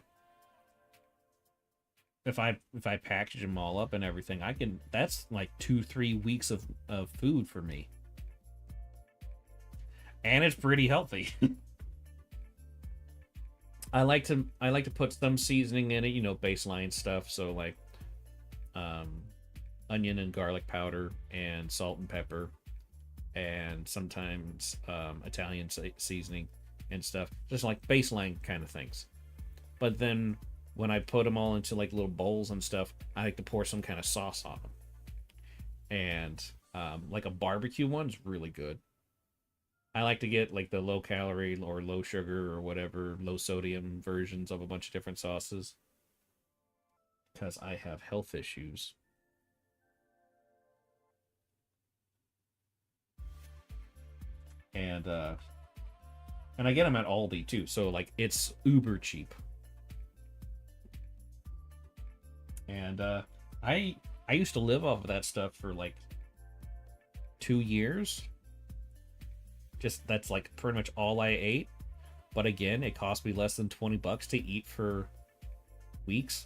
if I package them all up and everything, I can. That's like 2-3 weeks of food for me, and it's pretty healthy. I like to put some seasoning in it, baseline stuff. So like, um, onion and garlic powder and salt and pepper, and sometimes Italian seasoning and stuff, just like baseline kind of things. But then when I put them all into like little bowls and stuff, I like to pour some kind of sauce on them. And like a barbecue one's really good. I like to get like the low calorie or low sugar or whatever, low sodium versions of a bunch of different sauces because I have health issues. And I get them at Aldi too, so like it's uber cheap. And I used to live off of that stuff for like 2 years. Just that's like pretty much all I ate. But again, it cost me less than $20 to eat for weeks.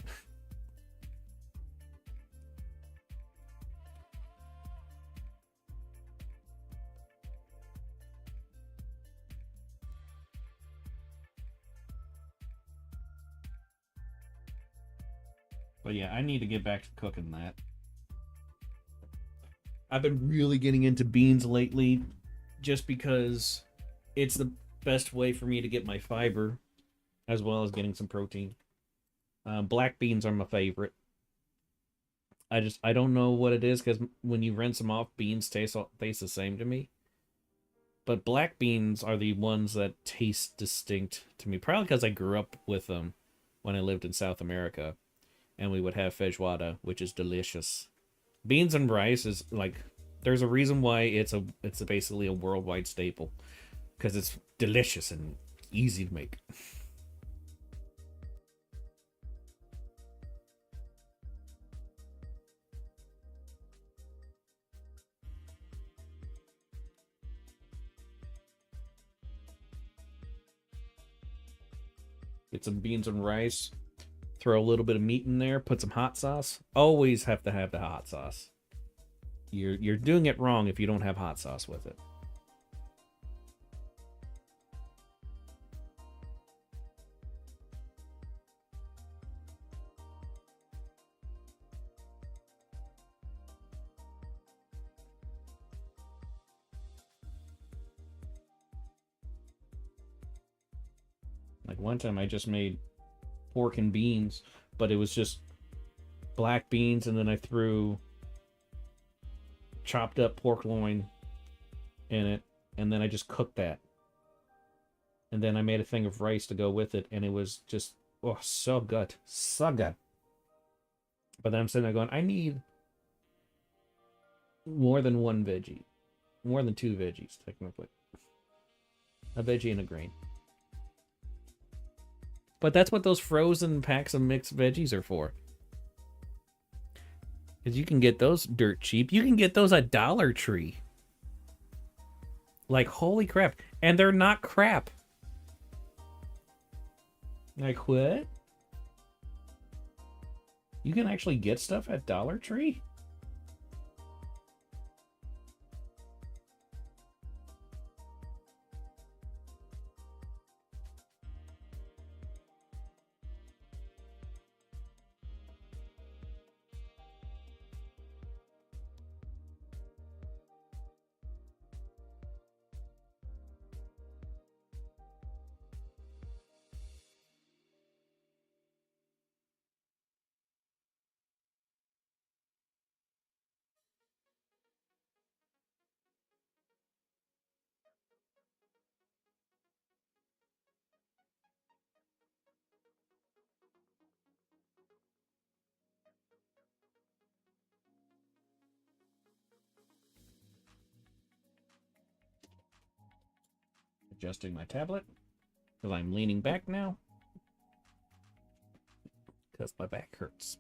But yeah, I need to get back to cooking that. I've been really getting into beans lately just because it's the best way for me to get my fiber as well as getting some protein. Black beans are my favorite. I don't know what it is because when you rinse them off, beans taste the same to me. But black beans are the ones that taste distinct to me. Probably because I grew up with them when I lived in South America, and we would have feijoada, which is delicious. Beans and rice is like, there's a reason why it's basically a worldwide staple because it's delicious and easy to make. Get some beans and rice, throw a little bit of meat in there, put some hot sauce. Always have to have the hot sauce. You're doing it wrong if you don't have hot sauce with it. Like one time I just made pork and beans, but it was just black beans, and then I threw chopped up pork loin in it, and then I just cooked that. And then I made a thing of rice to go with it, and it was just, oh, so good. So good. But then I'm sitting there going, I need more than one veggie. More than two veggies, technically. A veggie and a grain. But that's what those frozen packs of mixed veggies are for. Because you can get those dirt cheap. You can get those at Dollar Tree. Like, holy crap. And they're not crap. Like, what? You can actually get stuff at Dollar Tree? Adjusting my tablet because I'm leaning back now because my back hurts.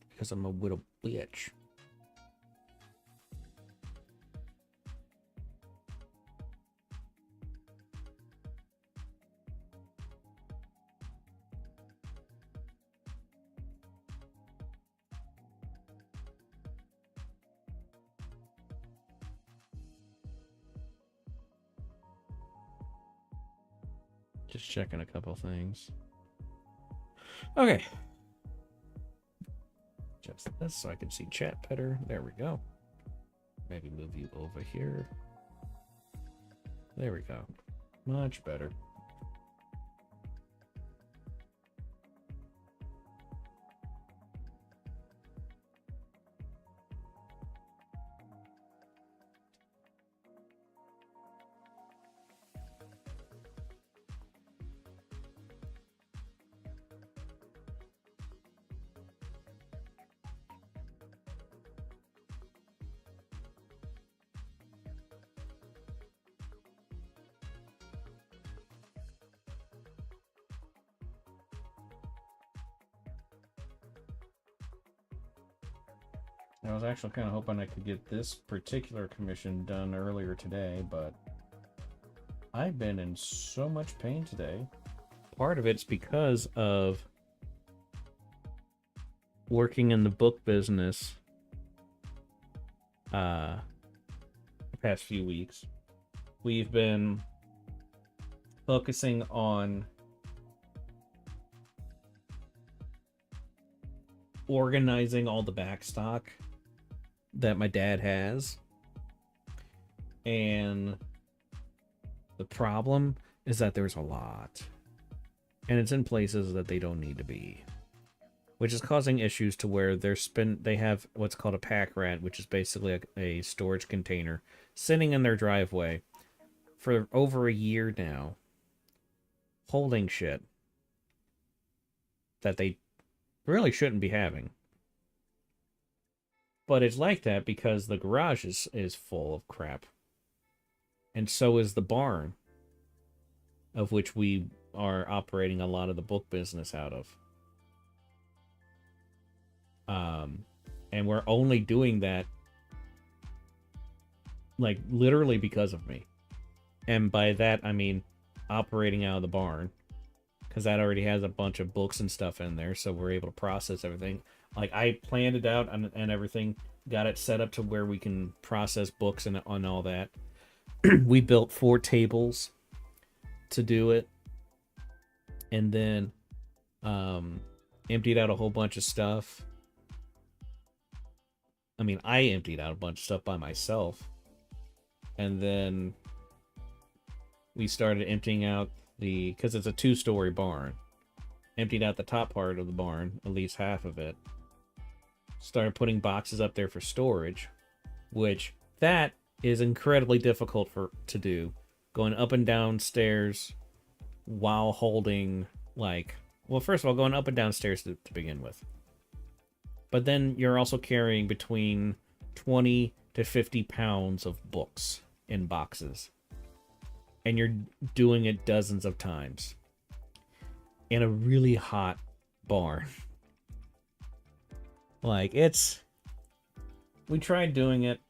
Because I'm a little bitch. Just checking a couple things. Okay. Just this so I can see chat better. There we go. Maybe move you over here. There we go. Much better. I was actually kind of hoping I could get this particular commission done earlier today, but I've been in so much pain today. Part of it's because of working in the book business the past few weeks. We've been focusing on organizing all the backstock that my dad has. And the problem is that there's a lot. And it's in places that they don't need to be. Which is causing issues to where they have what's called a pack rat, which is basically a storage container, sitting in their driveway for over a year now, holding shit that they really shouldn't be having. But it's like that because the garage is full of crap. And so is the barn, of which we are operating a lot of the book business out of. And we're only doing that, like, literally because of me. And by that, I mean operating out of the barn. Because that already has a bunch of books and stuff in there, so we're able to process everything. Like, I planned it out and everything, got it set up to where we can process books and on all that. We built 4 tables to do it. And then emptied out a whole bunch of stuff. I mean, I emptied out a bunch of stuff by myself. And then we started emptying out because it's a 2-story barn. Emptied out the top part of the barn, at least half of it. Started putting boxes up there for storage, which that is incredibly difficult to do. Going up and down stairs while holding, like, well, first of all, going up and down stairs to begin with. But then you're also carrying between 20 to 50 pounds of books in boxes. And you're doing it dozens of times. In a really hot barn. Like, we tried doing it,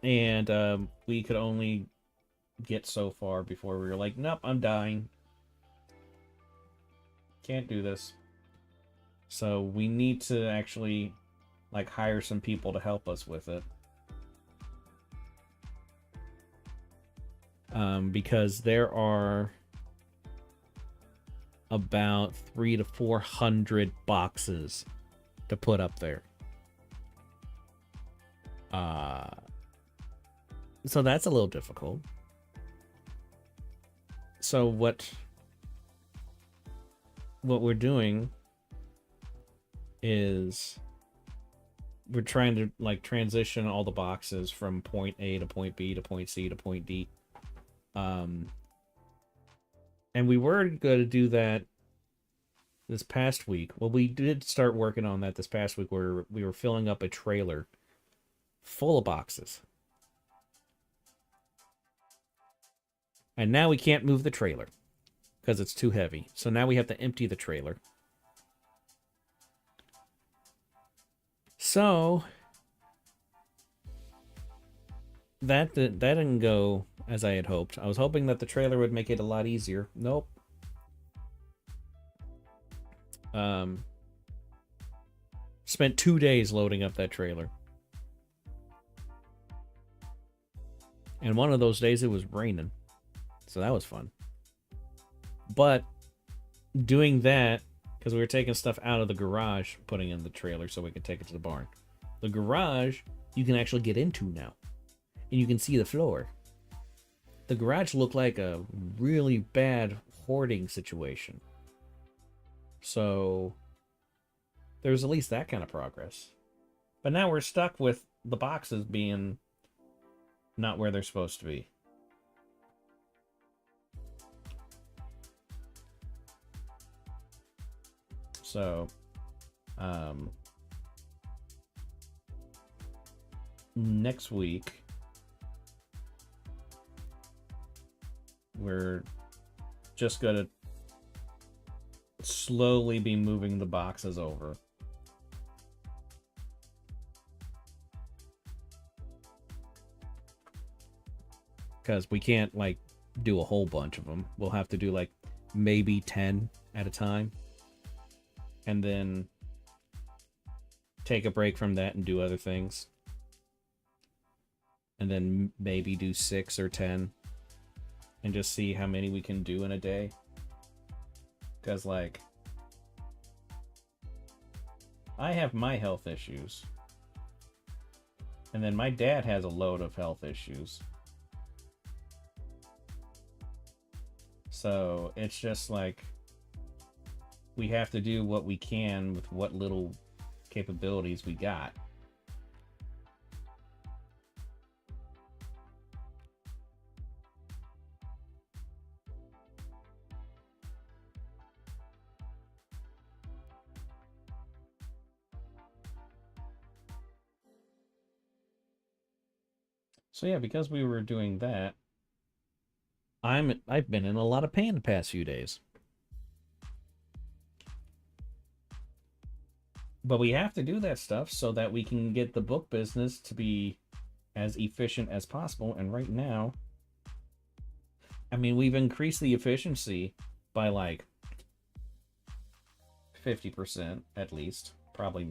and we could only get so far before we were like, nope, I'm dying. Can't do this. So we need to actually, like, hire some people to help us with it. Because there are about 300 to 400 boxes to put up there. So that's a little difficult. So what we're doing is we're trying to, like, transition all the boxes from point A to point B to point C to point D. And we were going to do that this past week. Well, we did start working on that this past week where we were filling up a trailer full of boxes. And now we can't move the trailer because it's too heavy. So now we have to empty the trailer. So that didn't go as I had hoped. I was hoping that the trailer would make it a lot easier. Nope. Spent 2 days loading up that trailer. And one of those days it was raining. So that was fun. But doing that, because we were taking stuff out of the garage, putting in the trailer so we could take it to the barn. The garage, you can actually get into now. And you can see the floor. The garage looked like a really bad hoarding situation. So there's at least that kind of progress. But now we're stuck with the boxes being not where they're supposed to be. So, next week, we're just gonna slowly be moving the boxes over. Because we can't, like, do a whole bunch of them. We'll have to do, like, maybe 10 at a time. And then take a break from that and do other things. And then maybe do 6 or 10. And just see how many we can do in a day. Because, like, I have my health issues. And then my dad has a load of health issues. So it's just like we have to do what we can with what little capabilities we got. So yeah, because we were doing that, I've been in a lot of pain the past few days. But we have to do that stuff so that we can get the book business to be as efficient as possible. And right now, I mean, we've increased the efficiency by like 50% at least. Probably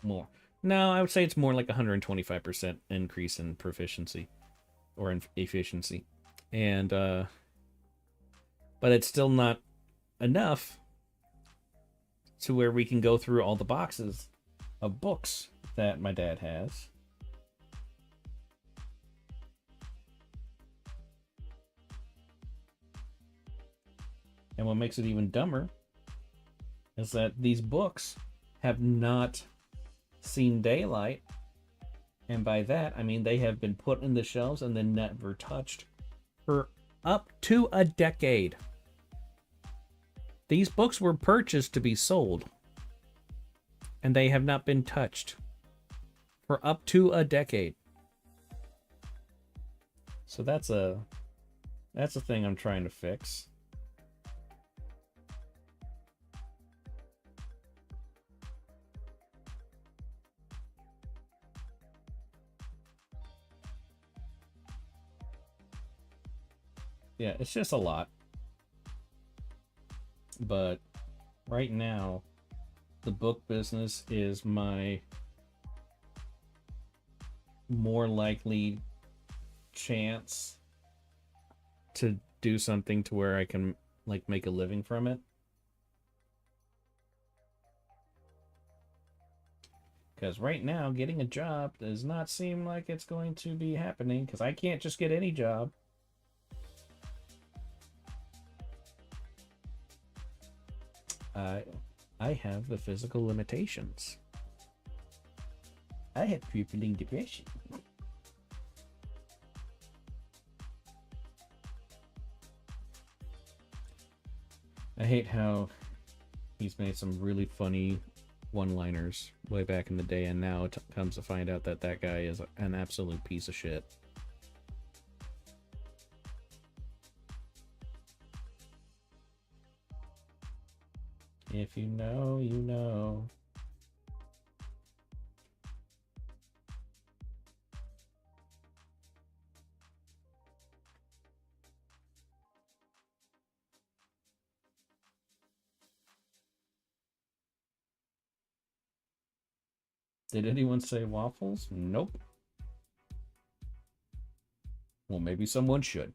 more. No, I would say it's more like 125% increase in proficiency or in efficiency. And but it's still not enough to where we can go through all the boxes of books that my dad has. And what makes it even dumber is that these books have not seen daylight. And by that, I mean they have been put in the shelves and then never touched for up to a decade. These books were purchased to be sold, and they have not been touched for up to a decade. So that's a thing I'm trying to fix. Yeah, it's just a lot. But right now, the book business is my more likely chance to do something to where I can like make a living from it. Because right now, getting a job does not seem like it's going to be happening because I can't just get any job. I have the physical limitations. I have crippling depression. I hate how he's made some really funny one-liners way back in the day, and now it comes to find out that that guy is an absolute piece of shit. If you know, you know. Did anyone say waffles? Nope. Well, maybe someone should.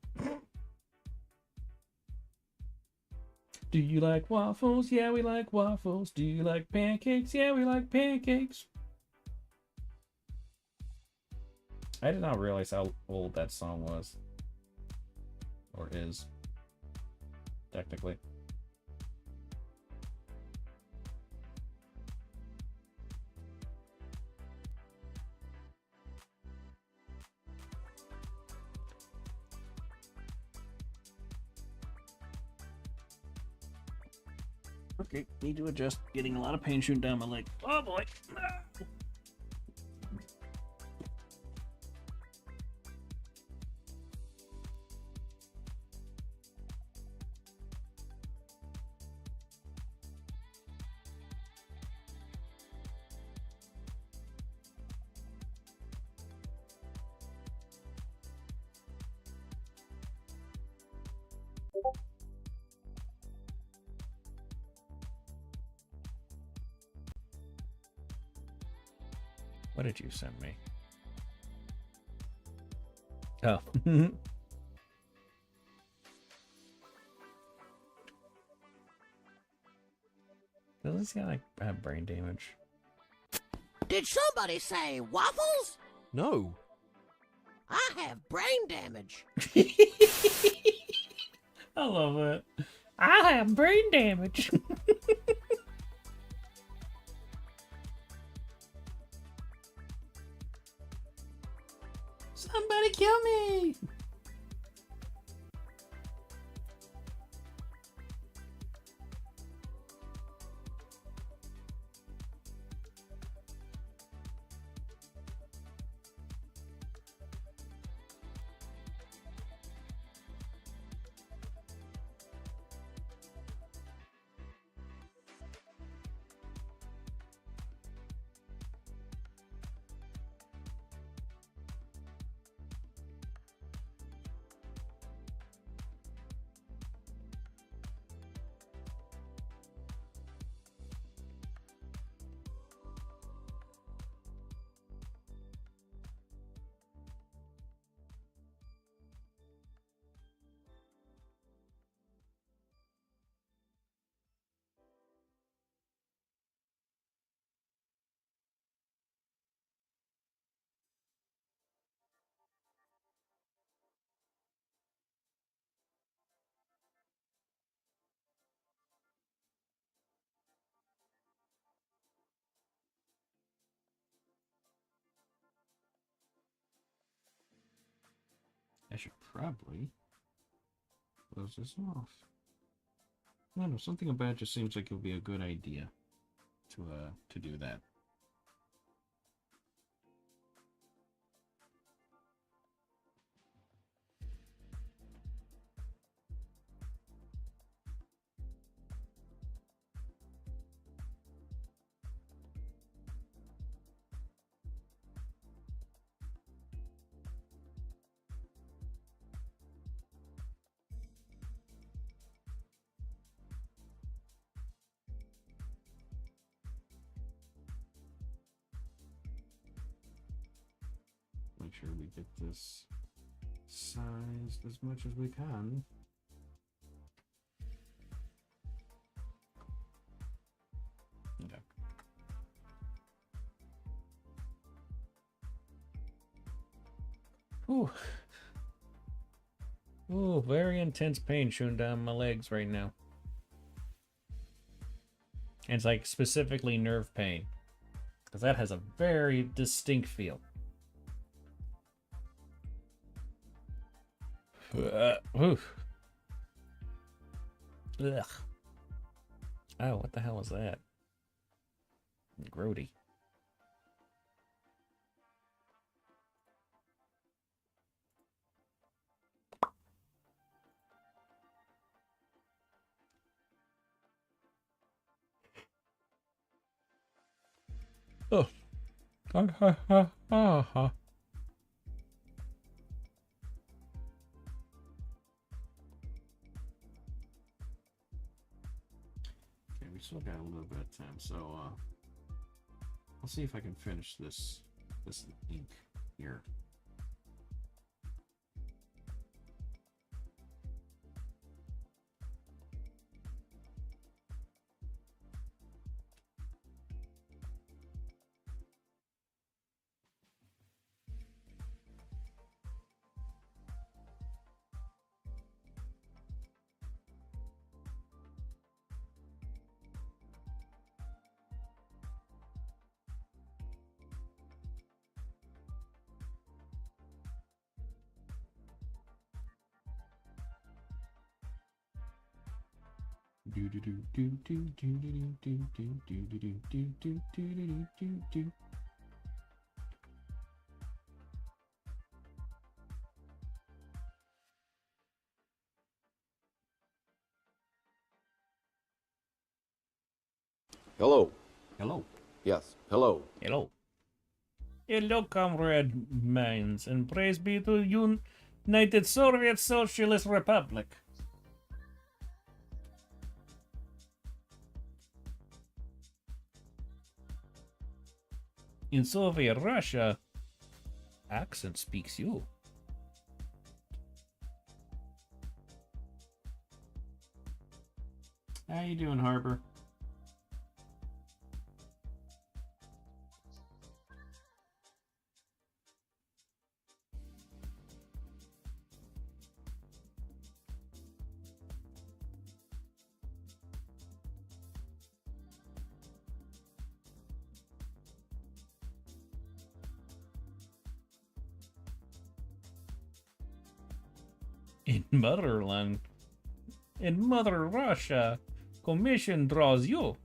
Do you like waffles? Yeah, we like waffles. Do you like pancakes? Yeah, we like pancakes. I did not realize how old that song was. Or is. Technically. Okay, need to adjust. Getting a lot of pain shooting down my leg. Oh boy. What did you send me? Oh. Doesn't this guy like have brain damage? Did somebody say waffles? No. I have brain damage. I love it. I have brain damage. Somebody kill me. I should probably close this off. I don't know, something about it just seems like it would be a good idea to do that. Make sure we get this sized as much as we can. Okay. Ooh. Ooh, very intense pain shooting down my legs right now. And it's like specifically nerve pain. Because that has a very distinct feel. Oof. Ugh. Oh, what the hell was that? Grody. Oh. Ha ha ha ha ha. Okay, we still got a little bit of time, so I'll see if I can finish this ink here. Do do do do do do do do do do do do do do do do do. Hello. Hello. Yes, hello. Hello. Hello, comrade mines, and praise be to United Soviet Socialist Republic. In Soviet Russia, accent speaks you. How you doing, Harbor? In motherland, in Mother Russia, commission draws you.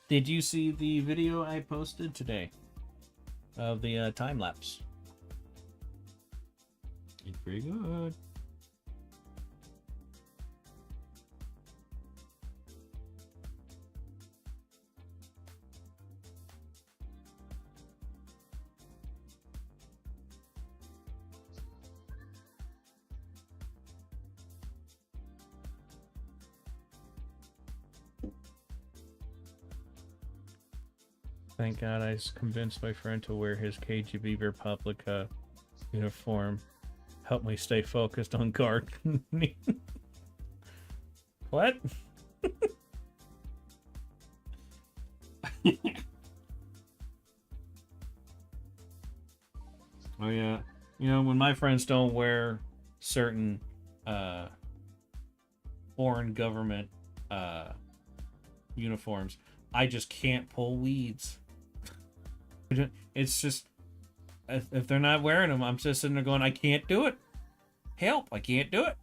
Did you see the video I posted today of the time lapse? It's pretty good. Thank God I convinced my friend to wear his KGB Republica uniform. Help me stay focused on gardening. What? Oh yeah. You know, when my friends don't wear certain foreign government uniforms, I just can't pull weeds. It's just, if they're not wearing them, I'm just sitting there going, I can't do it. Help, I can't do it.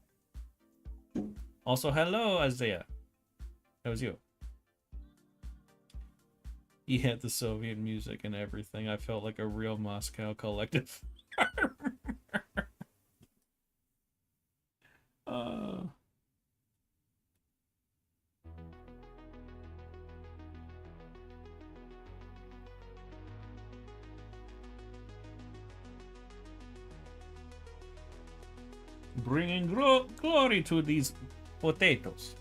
Also, hello, Isaiah. That was you. He had the Soviet music and everything. I felt like a real Moscow collective. Bringing glory to these potatoes.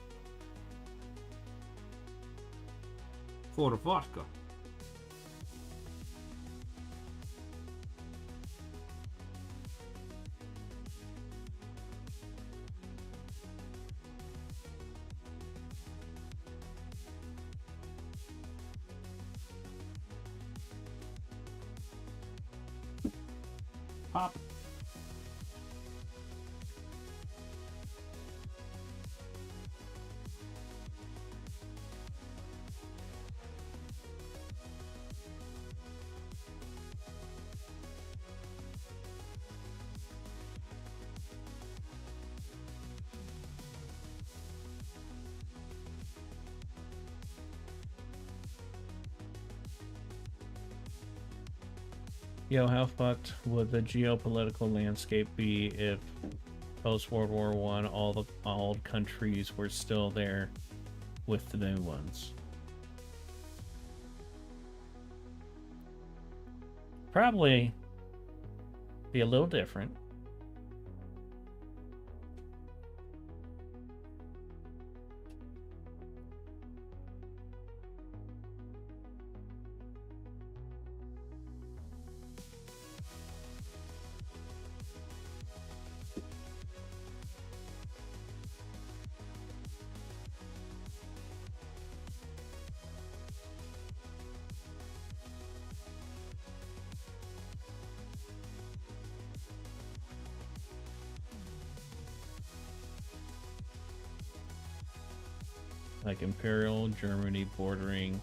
For vodka. Pop. Yo, how fucked would the geopolitical landscape be if post World War One all the old countries were still there with the new ones? Probably be a little different. Like Imperial Germany bordering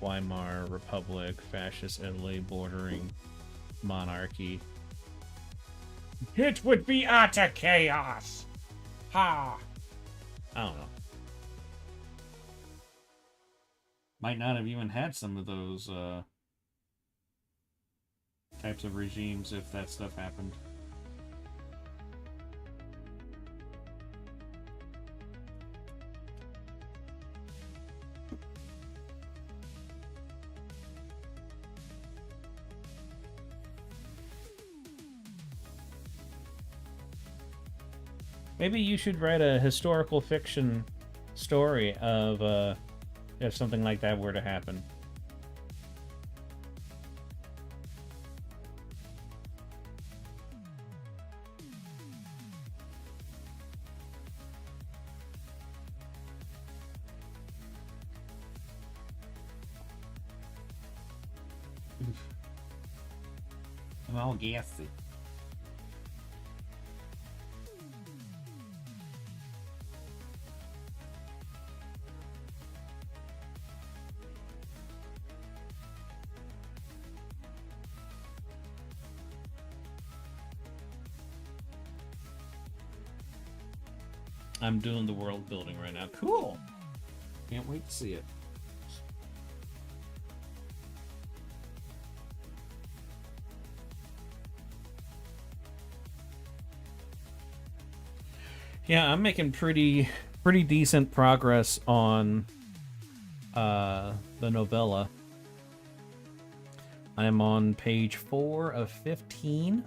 Weimar Republic, Fascist Italy bordering monarchy. It would be utter chaos! Ha! I don't know. Might not have even had some of those types of regimes if that stuff happened. Maybe you should write a historical fiction story of if something like that were to happen. I'm all gassy. I'm doing the world building right now. Cool. Can't wait to see it. Yeah, I'm making pretty decent progress on the novella. I'm on page 4 of 15.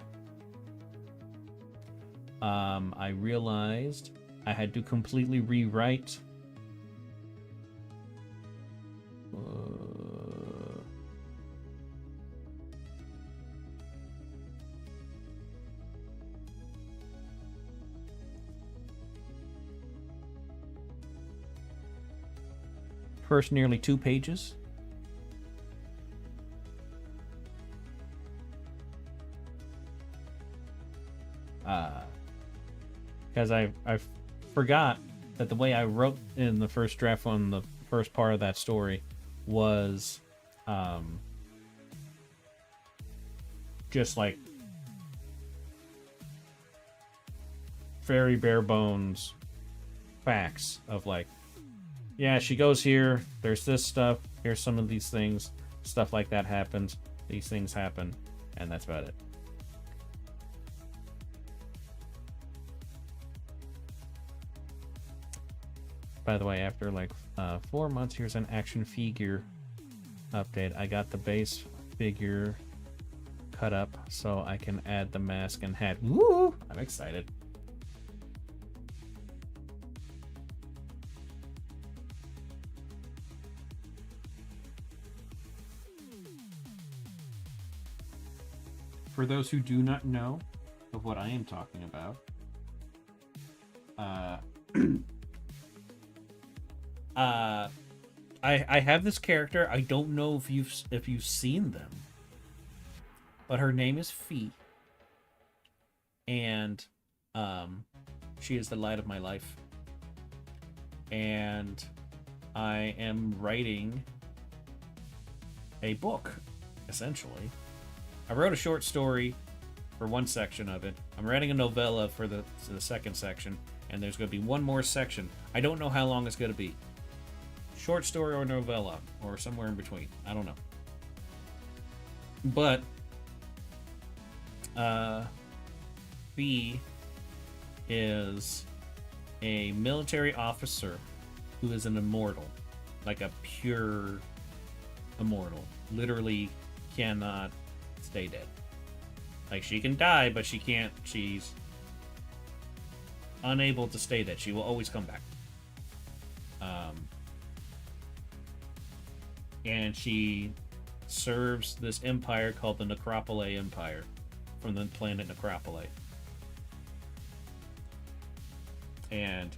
I realized I had to completely rewrite first nearly 2 pages. Because I forgot that the way I wrote in the first draft on the first part of that story was just like very bare bones facts of like, yeah, she goes here, there's this stuff, here's some of these things, stuff like that happens, these things happen, and that's about it. By the way, after like 4 months, here's an action figure update. I got the base figure cut up so I can add the mask and hat. Woo! I'm excited. For those who do not know of what I am talking about, I have this character. I don't know if you've seen them, but her name is Phee, and she is the light of my life. And I am writing a book, essentially. I wrote a short story for one section of it. I'm writing a novella for the second section, and there's going to be one more section. I don't know how long it's going to be. Short story or novella, or somewhere in between. I don't know. But Phee is a military officer who is an immortal, like a pure immortal. Literally cannot stay dead. Like, she can die, but she can't. She's unable to stay dead. She will always come back. And she serves this empire called the Necropole Empire from the planet Necropole. And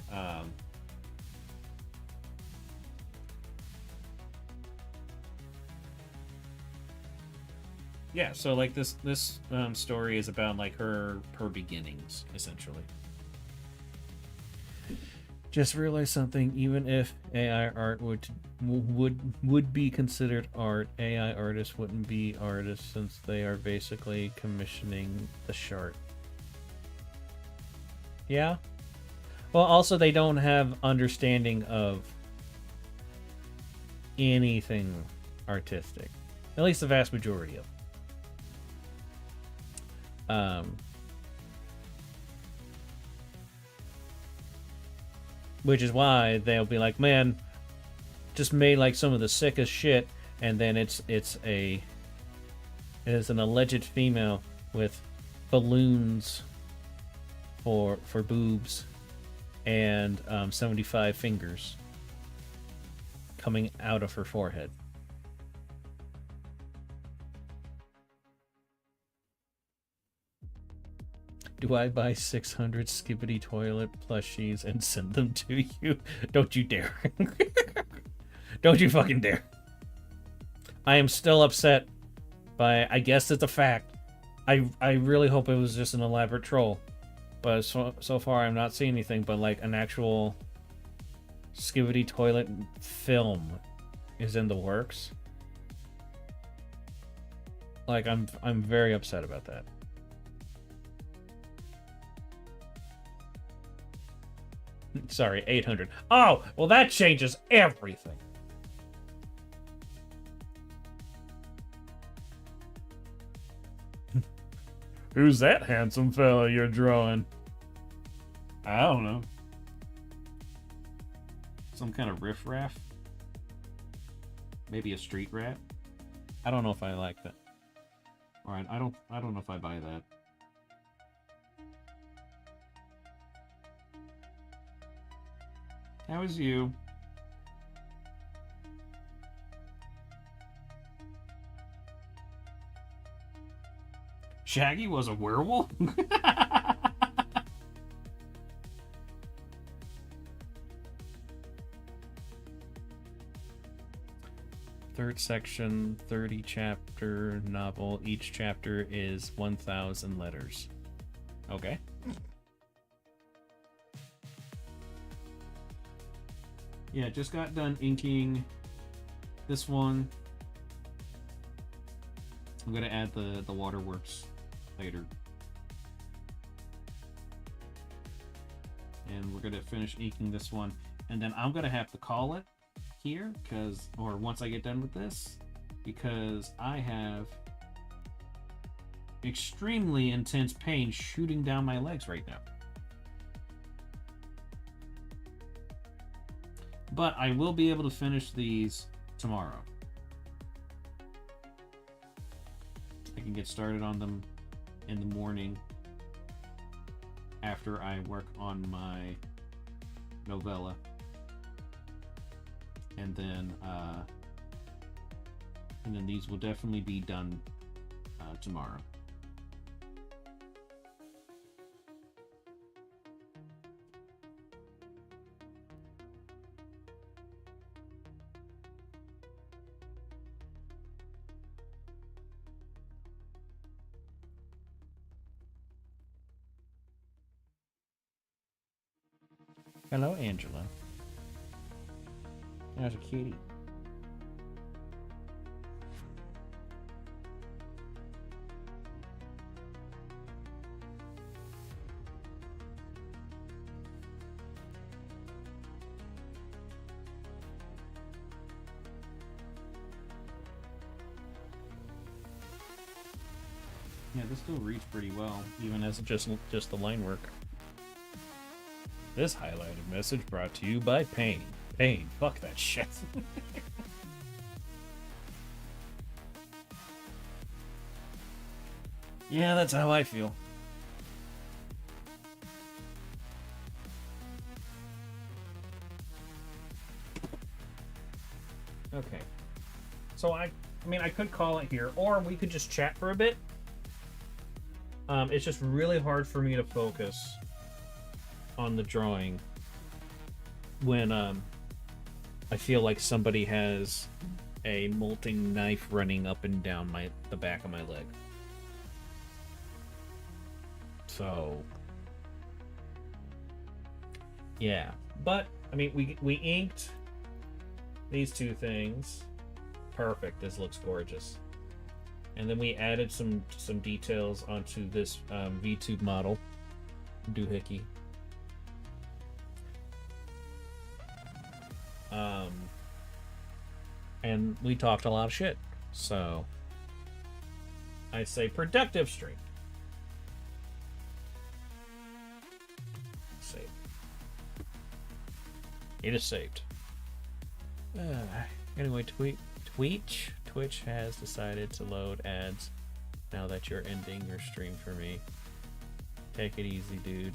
yeah, so like this story is about like her beginnings, essentially. Just realized something. Even if AI art would be considered art, AI artists wouldn't be artists since they are basically commissioning the chart. Yeah. Well, also they don't have understanding of anything artistic. At least the vast majority of them. Which is why they'll be like, man, just made like some of the sickest shit, and then it is an alleged female with balloons for boobs and 75 fingers coming out of her forehead. Do I buy 600 Skibbity toilet plushies and send them to you? Don't you dare. Don't you fucking dare. I am still upset by, I guess it's a fact. I really hope it was just an elaborate troll. But so far I'm not seeing anything but like an actual Skibbity toilet film is in the works. Like I'm very upset about that. Sorry, 800. Oh, well that changes everything. Who's that handsome fella you're drawing? I don't know. Some kind of riffraff? Maybe a street rat? I don't know if I like that. Alright, I don't know if I buy that. How is you? Shaggy was a werewolf? Third section, 30 chapter novel. Each chapter is 1,000 letters. Okay. Yeah, just got done inking this one. I'm gonna add the waterworks later. And we're gonna finish inking this one. And then I'm gonna have to call it here, or once I get done with this, because I have extremely intense pain shooting down my legs right now. But I will be able to finish these tomorrow. I can get started on them in the morning after I work on my novella. And then these will definitely be done tomorrow. Hello, Angela. There's a kitty. Yeah, this still reads pretty well. even as just the line work. This highlighted message brought to you by Pain. Pain, fuck that shit. Yeah, that's how I feel. Okay. So I mean, I could call it here, or we could just chat for a bit. It's just really hard for me to focus on the drawing when I feel like somebody has a molting knife running up and down the back of my leg. So yeah, but I mean, we inked these two things. Perfect. This looks gorgeous. And then we added some details onto this VTube model doohickey. And we talked a lot of shit. So I say productive stream. Save. It is saved. Anyway, Twitch has decided to load ads now that you're ending your stream for me. Take it easy, dude.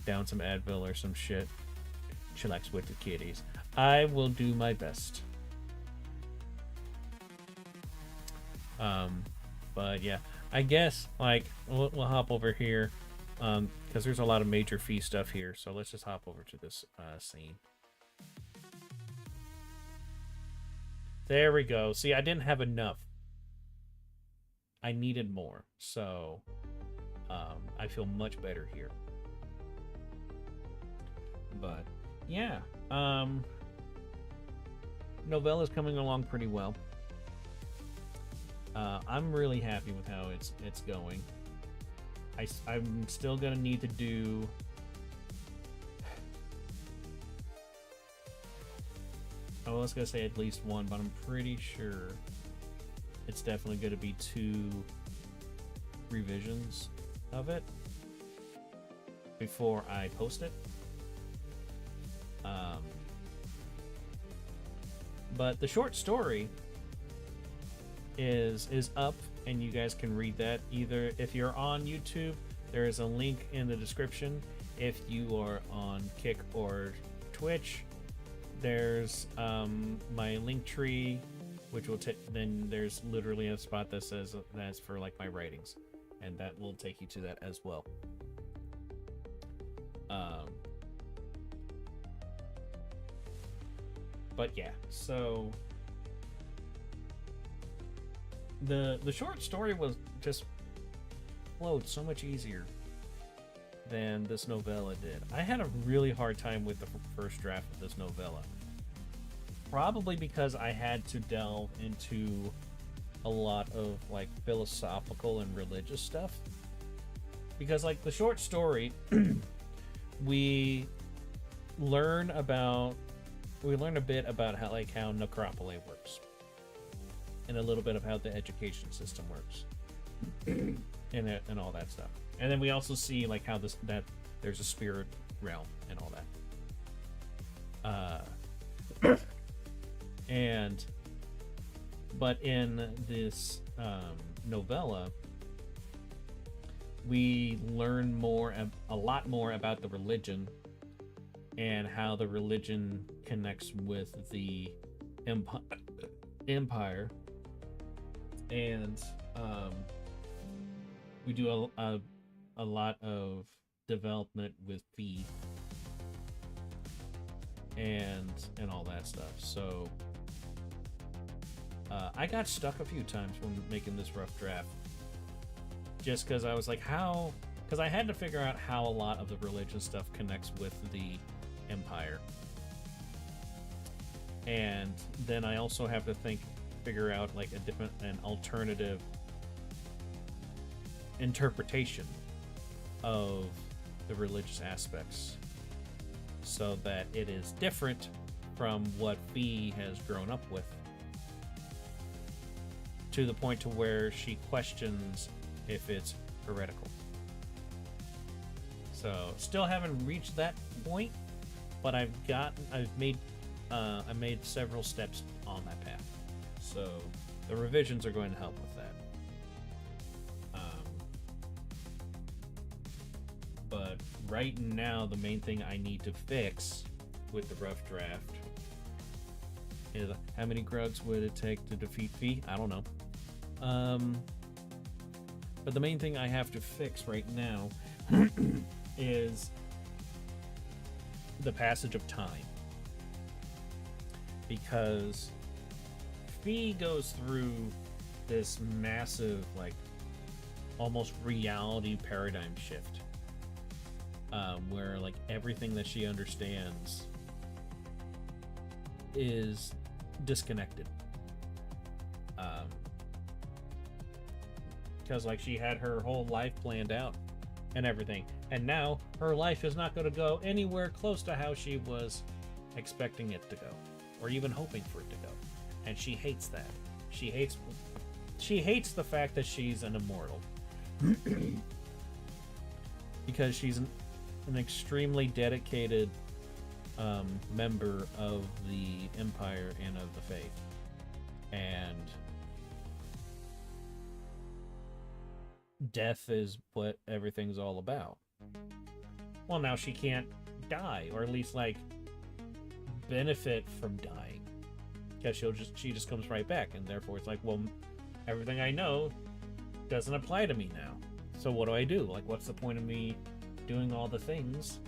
Down some Advil or some shit. Chillax with the kitties. I will do my best. But yeah, I guess like we'll hop over here because there's a lot of Major Phee stuff here. So let's just hop over to this scene. There we go. See, I didn't have enough. I needed more. So I feel much better here. But yeah, novella's coming along pretty well. I'm really happy with how it's going. I'm still gonna need to do I was gonna say at least one, but I'm pretty sure it's definitely gonna be 2 revisions of it before I post it. But the short story is up, and you guys can read that either if you're on YouTube. There is a link in the description. If you are on Kick or Twitch, there's my link tree, which will then there's literally a spot that says that's for like my writings, and that will take you to that as well. But yeah, so the short story was just flowed so much easier than this novella did. I had a really hard time with the first draft of this novella. Probably because I had to delve into a lot of like philosophical and religious stuff. Because like the short story, we learn a bit about how necropoli works. And a little bit of how the education system works. and all that stuff. And then we also see like how that there's a spirit realm and all that. But in this novella, we learn a lot more about the religion and how the religion connects with the empire. And we do a lot of development with Phee and all that stuff. So I got stuck a few times when making this rough draft, just because I was like, because I had to figure out how a lot of the religion stuff connects with the empire, and then I also have to figure out like an alternative interpretation of the religious aspects so that it is different from what Phee has grown up with, to the point to where she questions if it's heretical. So still haven't reached that point, but I made several steps on that path. So the revisions are going to help with that. But right now, the main thing I need to fix with the rough draft is how many grugs would it take to defeat Phee? I don't know. But the main thing I have to fix right now is the passage of time. Because Phee goes through this massive, like, almost reality paradigm shift. Where, like, everything that she understands is disconnected. Because, like, she had her whole life planned out and everything. And now her life is not going to go anywhere close to how she was expecting it to go. Or even hoping for it to go. And she hates that. She hates the fact that she's an immortal. Because she's an extremely dedicated member of the Empire and of the Faith. And death is what everything's all about. Well, now she can't die, or at least, like, benefit from dying. Because she just comes right back, and therefore it's like, well, everything I know doesn't apply to me now. So what do I do? Like, what's the point of me doing all the things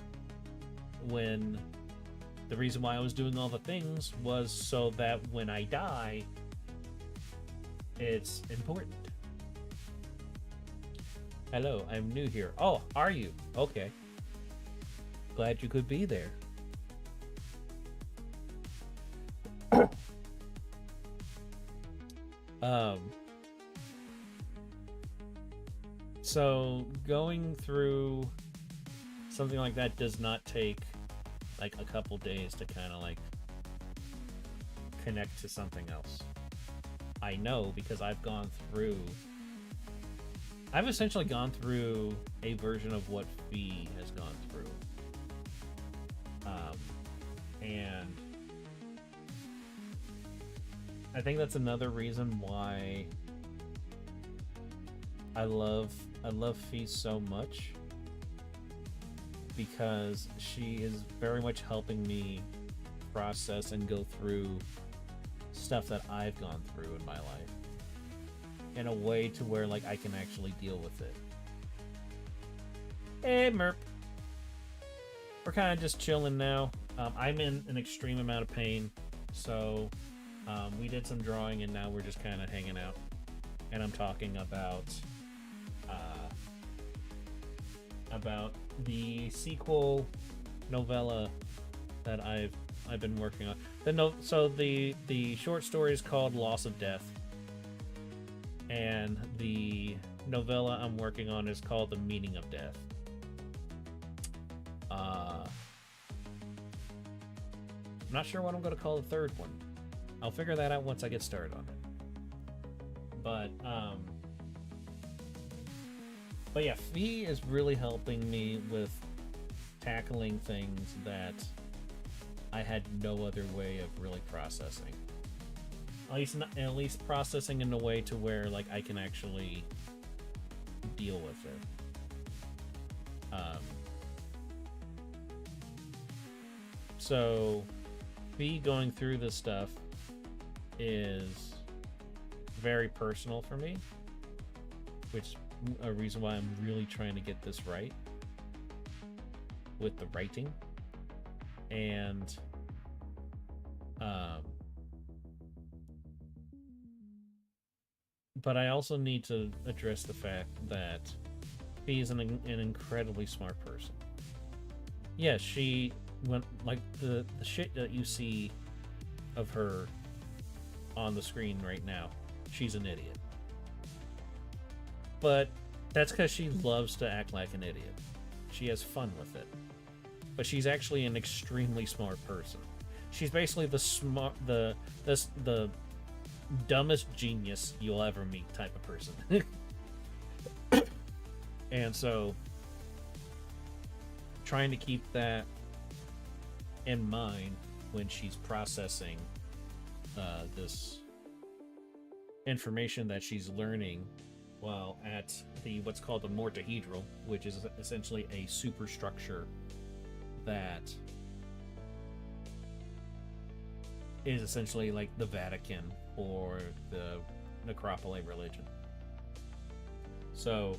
when the reason why I was doing all the things was so that when I die, it's important. Hello, I'm new here. Oh, are you? Okay. Glad you could be there. So going through something like that does not take like a couple days to kind of like connect to something else. I know because I've essentially gone through a version of what Phee has gone through. And I think that's another reason why I love Phee so much, because she is very much helping me process and go through stuff that I've gone through in my life in a way to where like I can actually deal with it. Hey, Merp. We're kind of just chilling now. I'm in an extreme amount of pain, so we did some drawing and now we're just kind of hanging out. And I'm talking about the sequel novella that I've been working on. So the short story is called Loss of Death, and the novella I'm working on is called The Meaning of Death. I'm not sure what I'm going to call the third one. I'll figure that out once I get started on it. But yeah, Phee is really helping me with tackling things that I had no other way of really processing. At least processing in a way to where like I can actually deal with it. So Phee going through this stuff is very personal for me, which is a reason why I'm really trying to get this right with the writing. And but I also need to address the fact that Phee is an incredibly smart person. Yes, she went like the shit that you see of her on the screen right now. She's an idiot. But that's because she loves to act like an idiot. She has fun with it. But she's actually an extremely smart person. She's basically the dumbest genius you'll ever meet type of person. And so, trying to keep that in mind when she's processing this information that she's learning while at the what's called the mortahedral, which is essentially a superstructure that is essentially like the Vatican or the Necropole religion. So,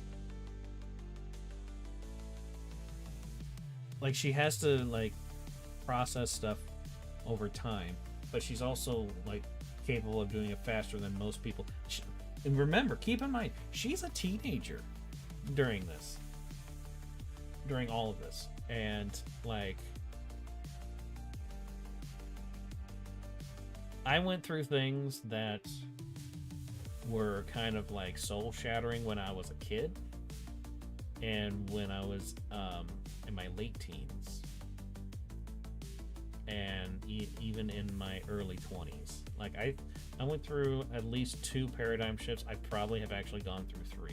like, she has to like process stuff over time, but she's also like capable of doing it faster than most people. And remember, keep in mind, she's a teenager during all of this, and like, I went through things that were kind of like soul shattering when I was a kid, and when I was in my late teens, and even in my early 20s. Like, I went through at least 2 paradigm shifts. I probably have actually gone through 3,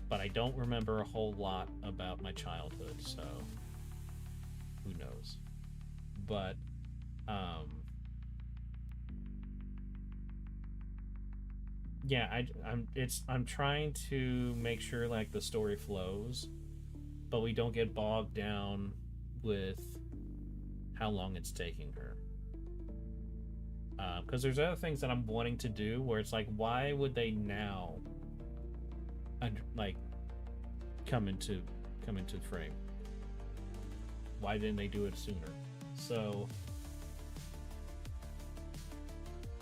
but I don't remember a whole lot about my childhood, so who knows. But yeah, I'm trying to make sure like the story flows, but we don't get bogged down with how long it's taking her. Because there's other things that I'm wanting to do where it's like, why would they now like come into frame? Why didn't they do it sooner? So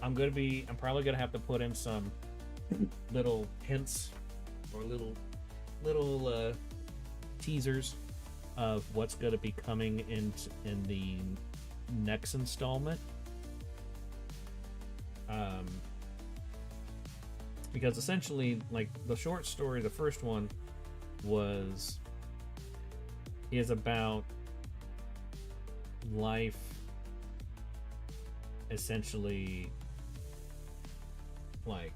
I'm probably gonna have to put in some little hints or little teasers of what's gonna be coming in the next installment. Because essentially, like, the short story, the first one is about life essentially like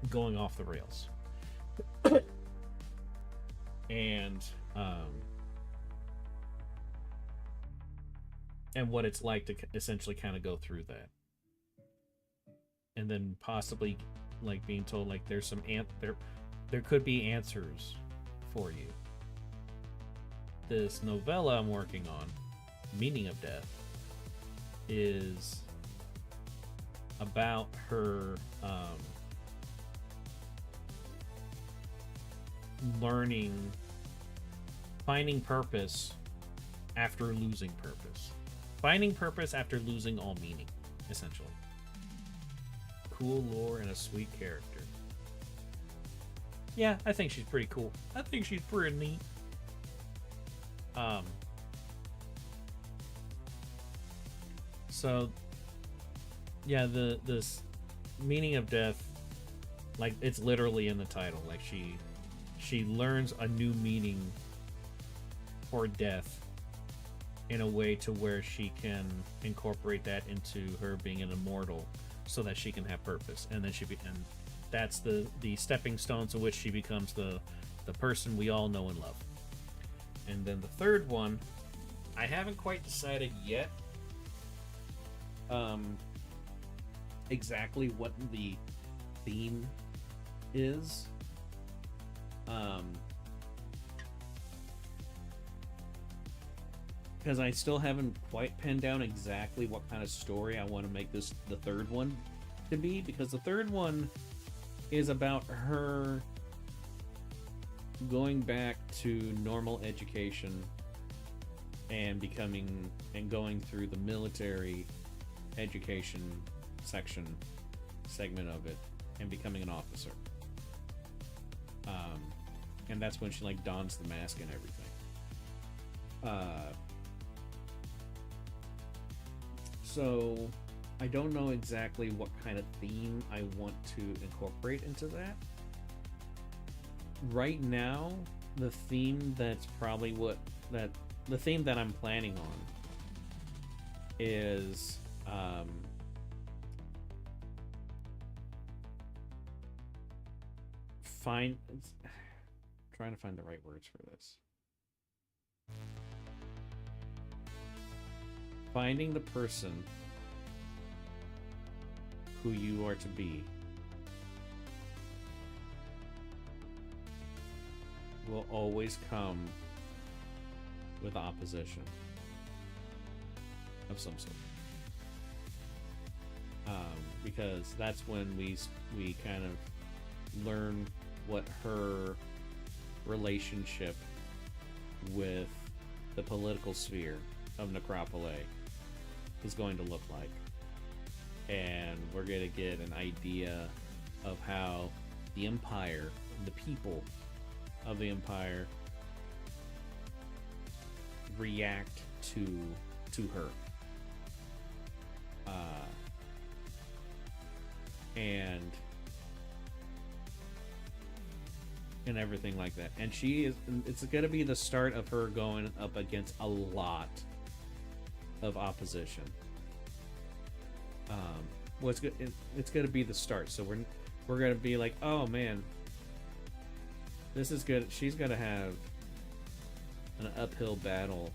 going off the rails. And what it's like to essentially kind of go through that. And then possibly like being told like there's some there could be answers for you. This novella I'm working on, Meaning of Death, is about her finding purpose after losing purpose. Finding purpose after losing all meaning, essentially. Cool lore and a sweet character. Yeah, I think she's pretty cool. I think she's pretty neat. So yeah, this Meaning of Death, like, it's literally in the title. Like, she learns a new meaning for death in a way to where she can incorporate that into her being an immortal, so that she can have purpose, and then and that's the stepping stone to which she becomes the person we all know and love. And then the third one, I haven't quite decided yet exactly what the theme is. Because I still haven't quite pinned down exactly what kind of story I want to make the third one to be, because the third one is about her going back to normal education and going through the military education segment of it and becoming an officer. And that's when she like dons the mask and everything. So I don't know exactly what kind of theme I want to incorporate into that. Right now, the theme that's probably the theme that I'm planning on is trying to find the right words for this. Finding the person who you are to be will always come with opposition of some sort. Because that's when we kind of learn what her relationship with the political sphere of Necropole is going to look like. And we're going to get an idea of how the Empire, the people of the Empire, react to her. And everything like that. And it's going to be the start of her going up against a lot of opposition. It's going to be the start. So we're going to be like, oh man, this is good. She's going to have an uphill battle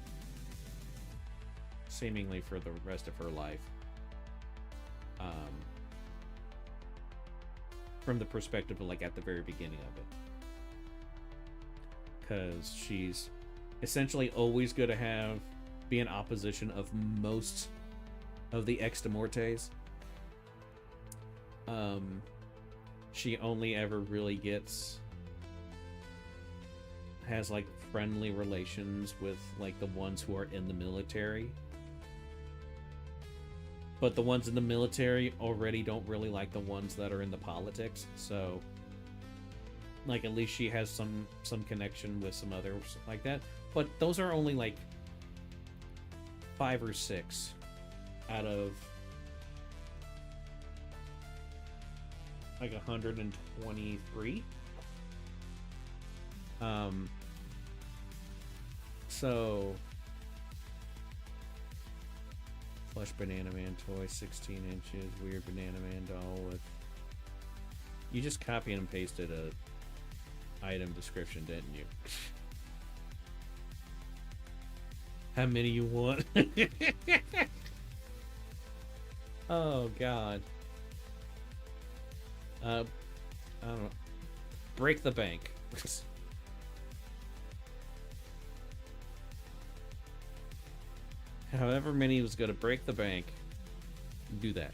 seemingly for the rest of her life. From the perspective of, like, at the very beginning of it. Because she's essentially always going to be in opposition of most of the Extemortes. She only ever really has like friendly relations with like the ones who are in the military. But the ones in the military already don't really like the ones that are in the politics, so like at least she has some connection with some others like that. But those are only like 5 or 6 out of like 123. So plush Banana Man toy, 16 inches, weird Banana Man doll with... You just copied and pasted a item description, didn't you? How many you want? Oh god. I don't know. Break the bank. However many was going to break the bank, do that.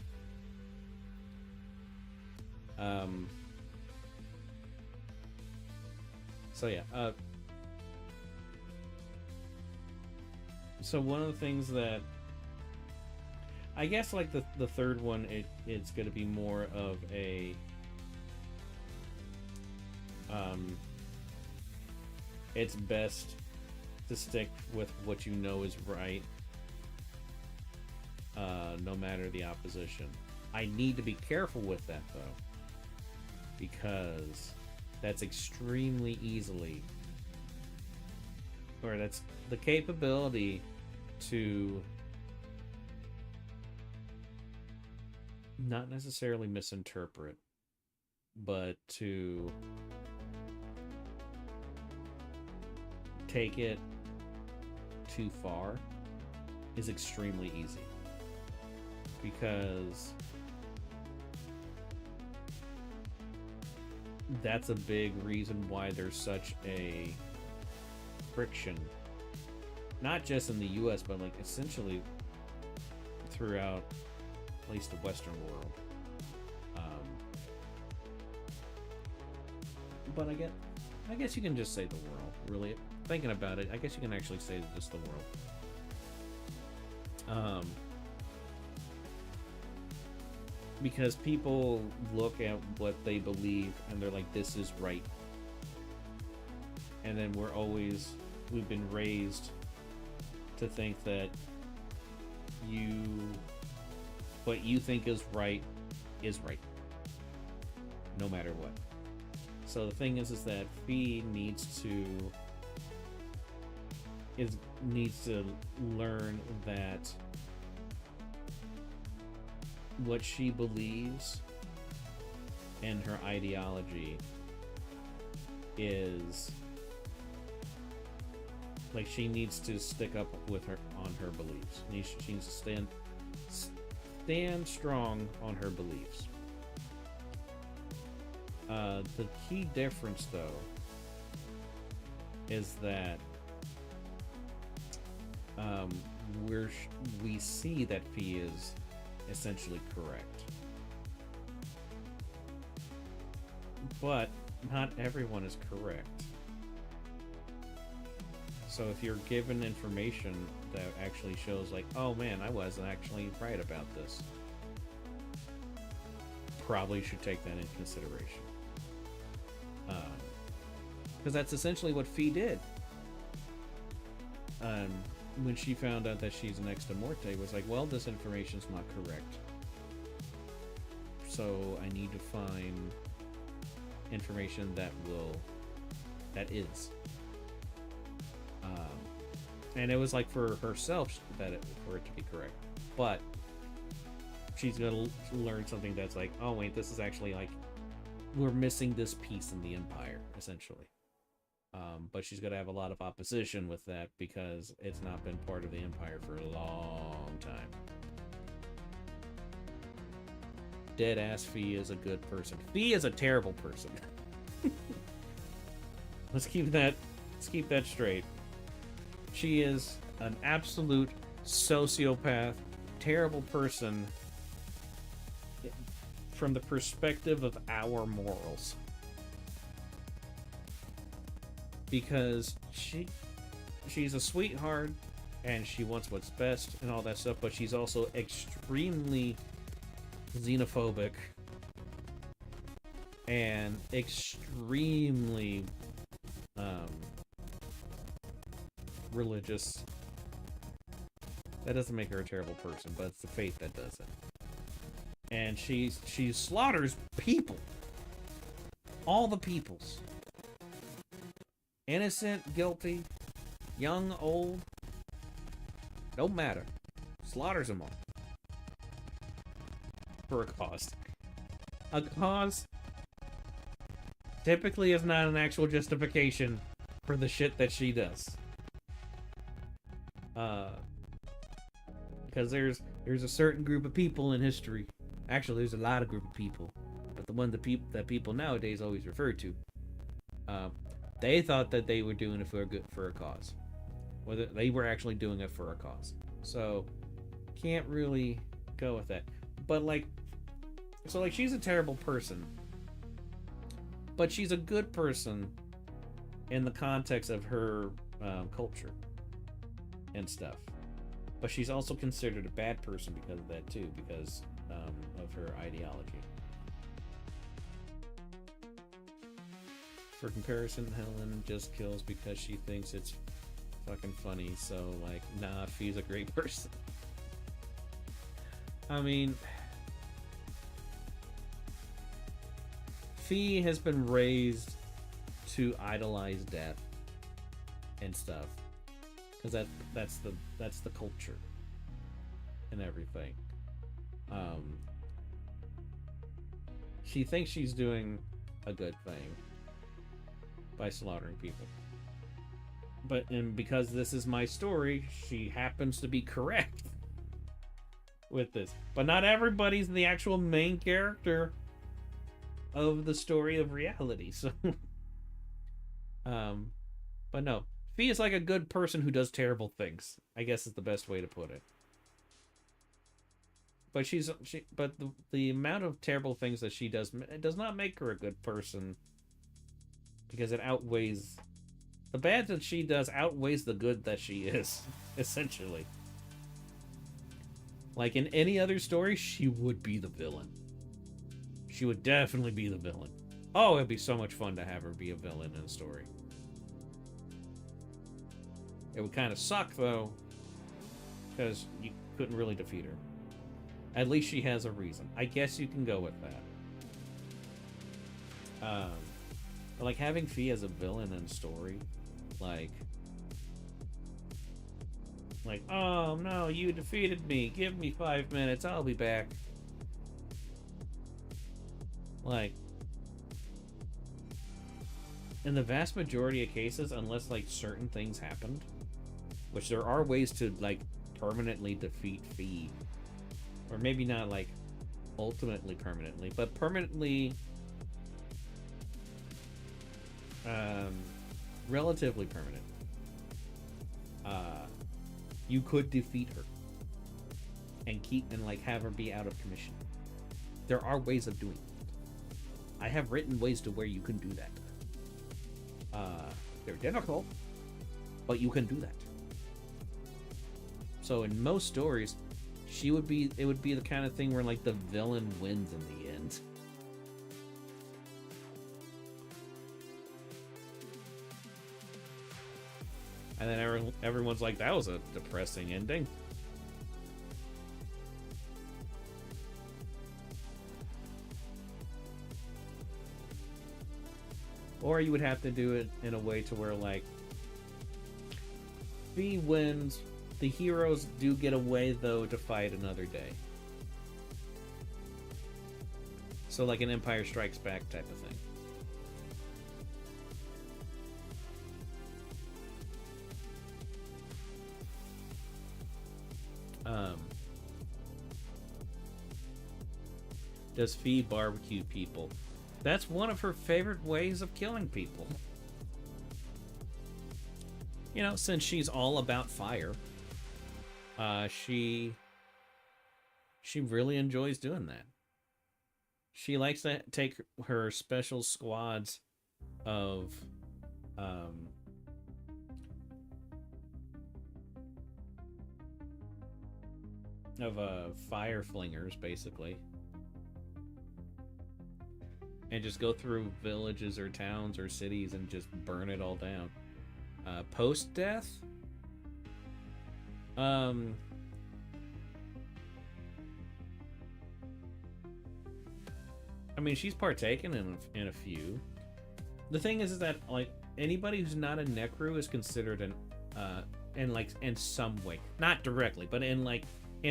So yeah. So one of the things that I guess like the third one, it's going to be more of a it's best to stick with what you know is right, no matter the opposition. I need to be careful with that though, because that's extremely easily, or that's the capability to not necessarily misinterpret, but to take it too far is extremely easy, because that's a big reason why there's such a friction, not just in the US, but like essentially throughout at least the Western world. But I guess you can just say the world, really. Thinking about it, I guess you can actually say just the world. Because people look at what they believe and they're like, this is right. And then we've been raised to think that what you think is right, no matter what. So the thing is that Phee needs to learn that what she believes and her ideology is Like, she needs to stick up with her on her beliefs. She needs to stand strong on her beliefs. The key difference, though, is that we see that Phee is essentially correct. But not everyone is correct. So if you're given information that actually shows like, oh man, I wasn't actually right about this, probably should take that into consideration. Because that's essentially what Phee did. When she found out that she's next to Morte, was like, well, this information's not correct. So I need to find information that is. And it was like for herself for it to be correct. But she's gonna learn something that's like, oh wait, this is actually like, we're missing this piece in the Empire, essentially. But she's gonna have a lot of opposition with that because it's not been part of the Empire for a long time. Deadass Phee is a good person. Phee is a terrible person. Let's keep that straight. She is an absolute sociopath, terrible person from the perspective of our morals. Because she's a sweetheart and she wants what's best and all that stuff, but she's also extremely xenophobic and extremely religious. That doesn't make her a terrible person, but it's the faith that does it. And she slaughters people. All the peoples. Innocent, guilty, young, old. Don't matter. Slaughters them all. For a cause. A cause typically is not an actual justification for the shit that she does. Because there's a certain group of people in history. Actually, there's a lot of group of people, but the one that people nowadays always refer to, they thought that they were doing it for a cause, whether they were actually doing it for a cause. So can't really go with that. But so she's a terrible person, but she's a good person in the context of her culture and stuff. But she's also considered a bad person because of that too, because of her ideology. For comparison, Helen just kills because she thinks it's fucking funny. So nah, Fee's a great person. I mean, Phee has been raised to idolize death and stuff, because that's the culture and everything. She thinks she's doing a good thing by slaughtering people, and because this is my story, she happens to be correct with this. But not everybody's the actual main character of the story of reality. So but no, Phee is like a good person who does terrible things, I guess is the best way to put it. But the amount of terrible things that she does, it does not make her a good person, because it outweighs the bad that she does outweighs the good that she is, essentially. Like in any other story, she would be the villain. She would definitely be the villain. Oh, it'd be so much fun to have her be a villain in a story. It would kind of suck, though, because you couldn't really defeat her. At least she has a reason. I guess you can go with that. But like having Phee as a villain in a story, like, oh no, you defeated me. Give me 5 minutes. I'll be back. Like, in the vast majority of cases, unless like certain things happened, which there are ways to like permanently defeat Phee, or maybe not like ultimately permanently, but permanently, relatively permanent. You could defeat her and keep and like have her be out of commission. There are ways of doing it. I have written ways to where you can do that. They're difficult, but you can do that. So in most stories, it would be the kind of thing where like the villain wins in the end. And then everyone's like, that was a depressing ending. Or you would have to do it in a way to where like Phee wins, the heroes do get away though to fight another day. So like an Empire Strikes Back type of thing. Does Phee barbecue people? That's one of her favorite ways of killing people. You know, since she's all about fire, she really enjoys doing that. She likes to take her special squads of fire flingers, basically, and just go through villages or towns or cities and just burn it all down. Post-death? I mean, she's partaken in a few. The thing is that, like, anybody who's not a Necru is considered an, in some way. Not directly, but in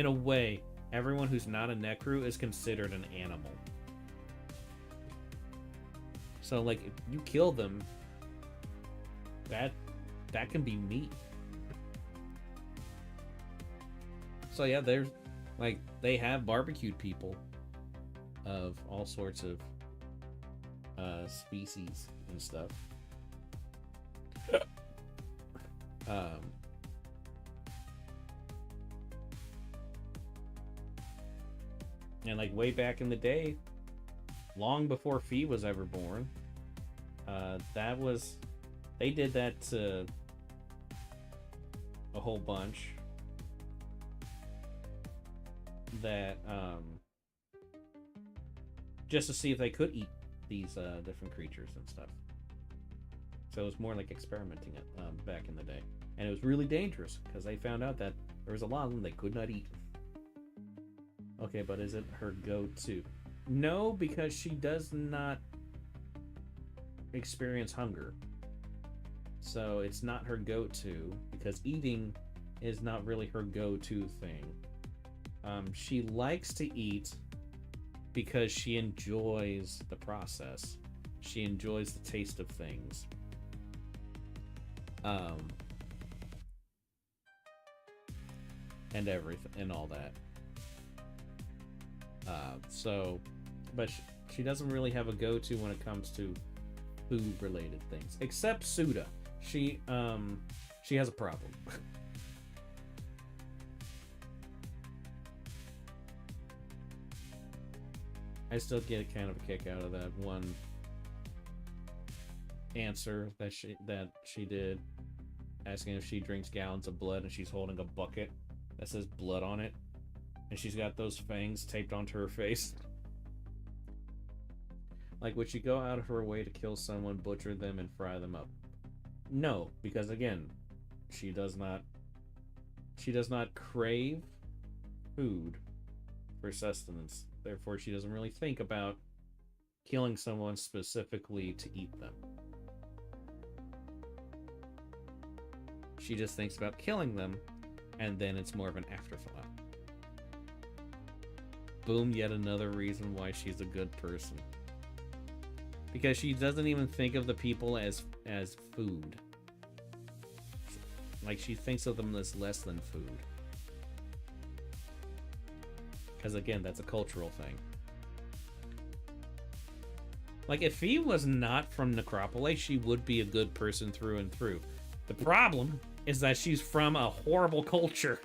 a way, everyone who's not a Necru is considered an animal. So, like, if you kill them, that can be meat. So yeah, there's like they have barbecued people of all sorts of species and stuff. And like way back in the day, long before Phee was ever born, they did that to a whole bunch. That just to see if they could eat these different creatures and stuff. So it was more like experimenting it back in the day, and it was really dangerous because they found out that there was a lot of them they could not eat. Okay, but is it her go-to? No, because she does not experience hunger. So it's not her go-to, because eating is not really her go-to thing. She likes to eat because she enjoys the process. She enjoys the taste of things. And everything and all that. But she doesn't really have a go-to when it comes to food-related things, except Suda. She has a problem. I still get kind of a kick out of that one answer that she did, asking if she drinks gallons of blood, and she's holding a bucket that says blood on it, and she's got those fangs taped onto her face. Like, would she go out of her way to kill someone, butcher them, and fry them up? No, because again, she does not crave food for sustenance. Therefore, she doesn't really think about killing someone specifically to eat them. She just thinks about killing them, and then it's more of an afterthought. Boom, yet another reason why she's a good person. Because she doesn't even think of the people as food. Like, she thinks of them as less than food. Because, again, that's a cultural thing. Like, if Phee was not from Necropolis, she would be a good person through and through. The problem is that she's from a horrible culture.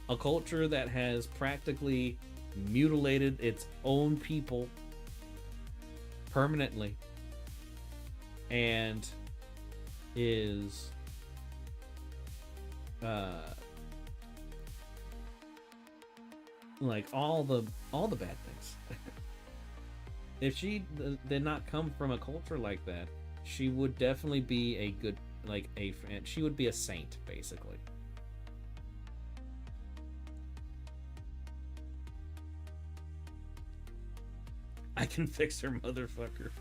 A culture that has practically mutilated its own people permanently. And is like all the bad things. If she did not come from a culture like that, she would definitely be a good, like, she would be a saint, basically. I can fix her, motherfucker.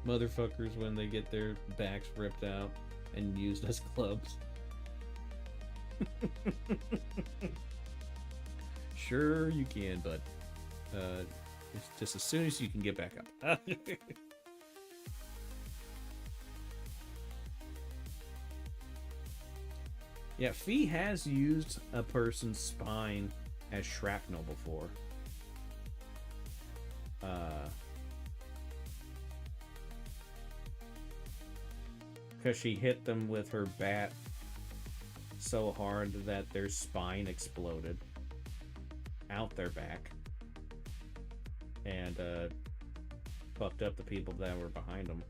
Motherfuckers when they get their backs ripped out and used as clubs. Sure you can, but it's just as soon as you can get back up. Yeah, Phee has used a person's spine as shrapnel before. Because she hit them with her bat so hard that their spine exploded out their back and fucked up the people that were behind them.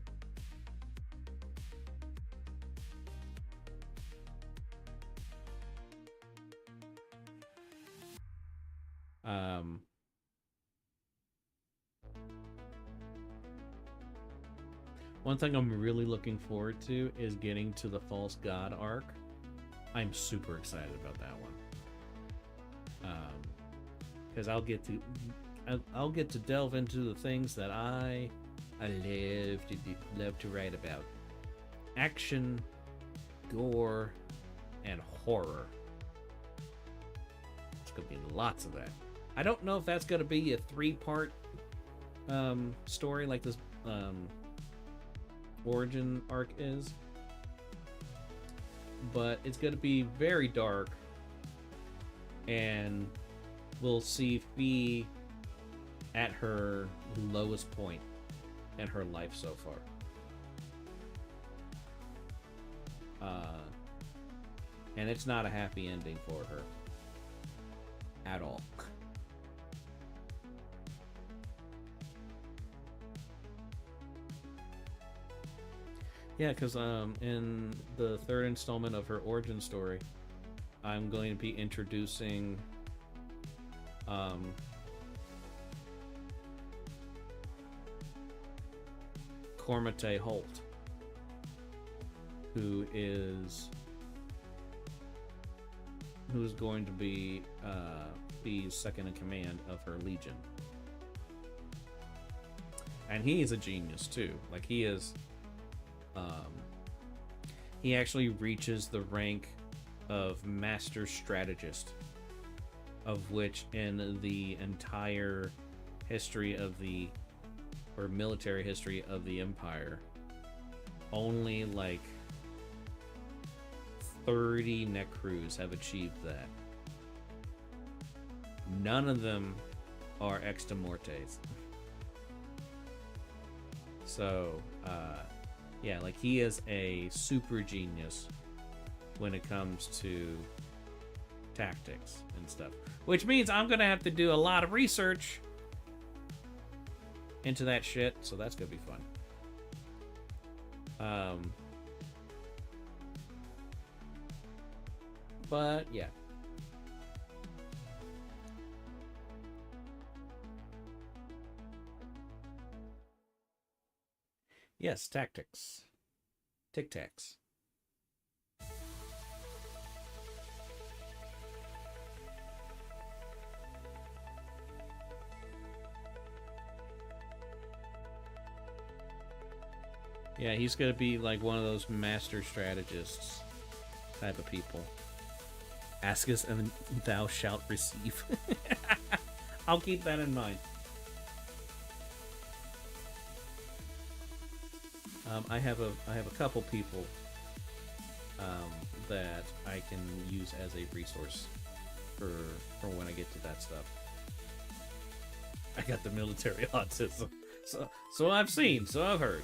One thing I'm really looking forward to is getting to the False God arc. I'm super excited about that one. Because I'll get to delve into the things that I love to write about: action, gore, and horror. It's gonna be lots of that. I don't know if that's gonna be a 3-part story like this origin arc is, but it's gonna be very dark, and we'll see Phee at her lowest point in her life so far. And it's not a happy ending for her at all. Yeah, because in the 3rd installment of her origin story, I'm going to be introducing Cormate Holt, who's going to be Phee's second in command of her legion, and he is a genius too. Like, he is. He actually reaches the rank of Master Strategist, of which in the entire history of or military history of the Empire, only like 30 Necrews have achieved that. None of them are Extemortes. So, yeah, like, he is a super genius when it comes to tactics and stuff. Which means I'm gonna have to do a lot of research into that shit, so that's gonna be fun. But, yeah. Yes, tactics. Tic-tacs. Yeah, he's gonna be like one of those master strategists type of people. Ask us and thou shalt receive. I'll keep that in mind. I have a couple people that I can use as a resource for when I get to that stuff. I got the military autism, so I've seen, so I've heard.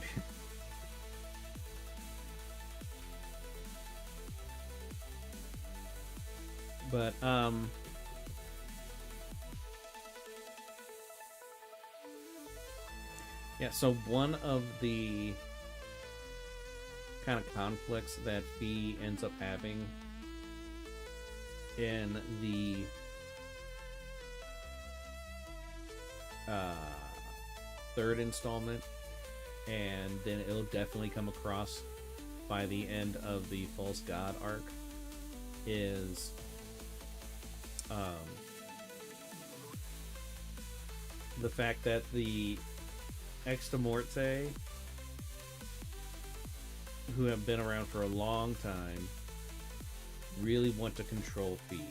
But yeah. So one of the kind of conflicts that Phee ends up having in the third installment, and then it'll definitely come across by the end of the False God arc, is the fact that the Extra-Morte, who have been around for a long time, really want to control Phee.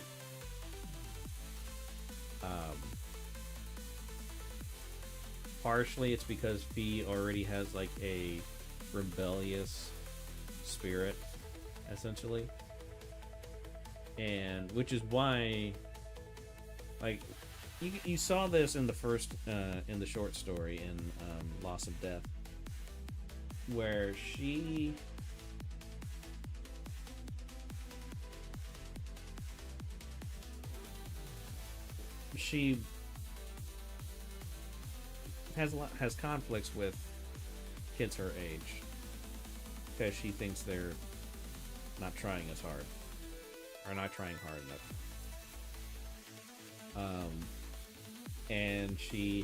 Partially it's because Phee already has like a rebellious spirit, essentially, and which is why, like, you saw this in the first in the short story in Loss of Death, where she has conflicts with kids her age because she thinks they're not trying as hard, or not trying hard enough. And she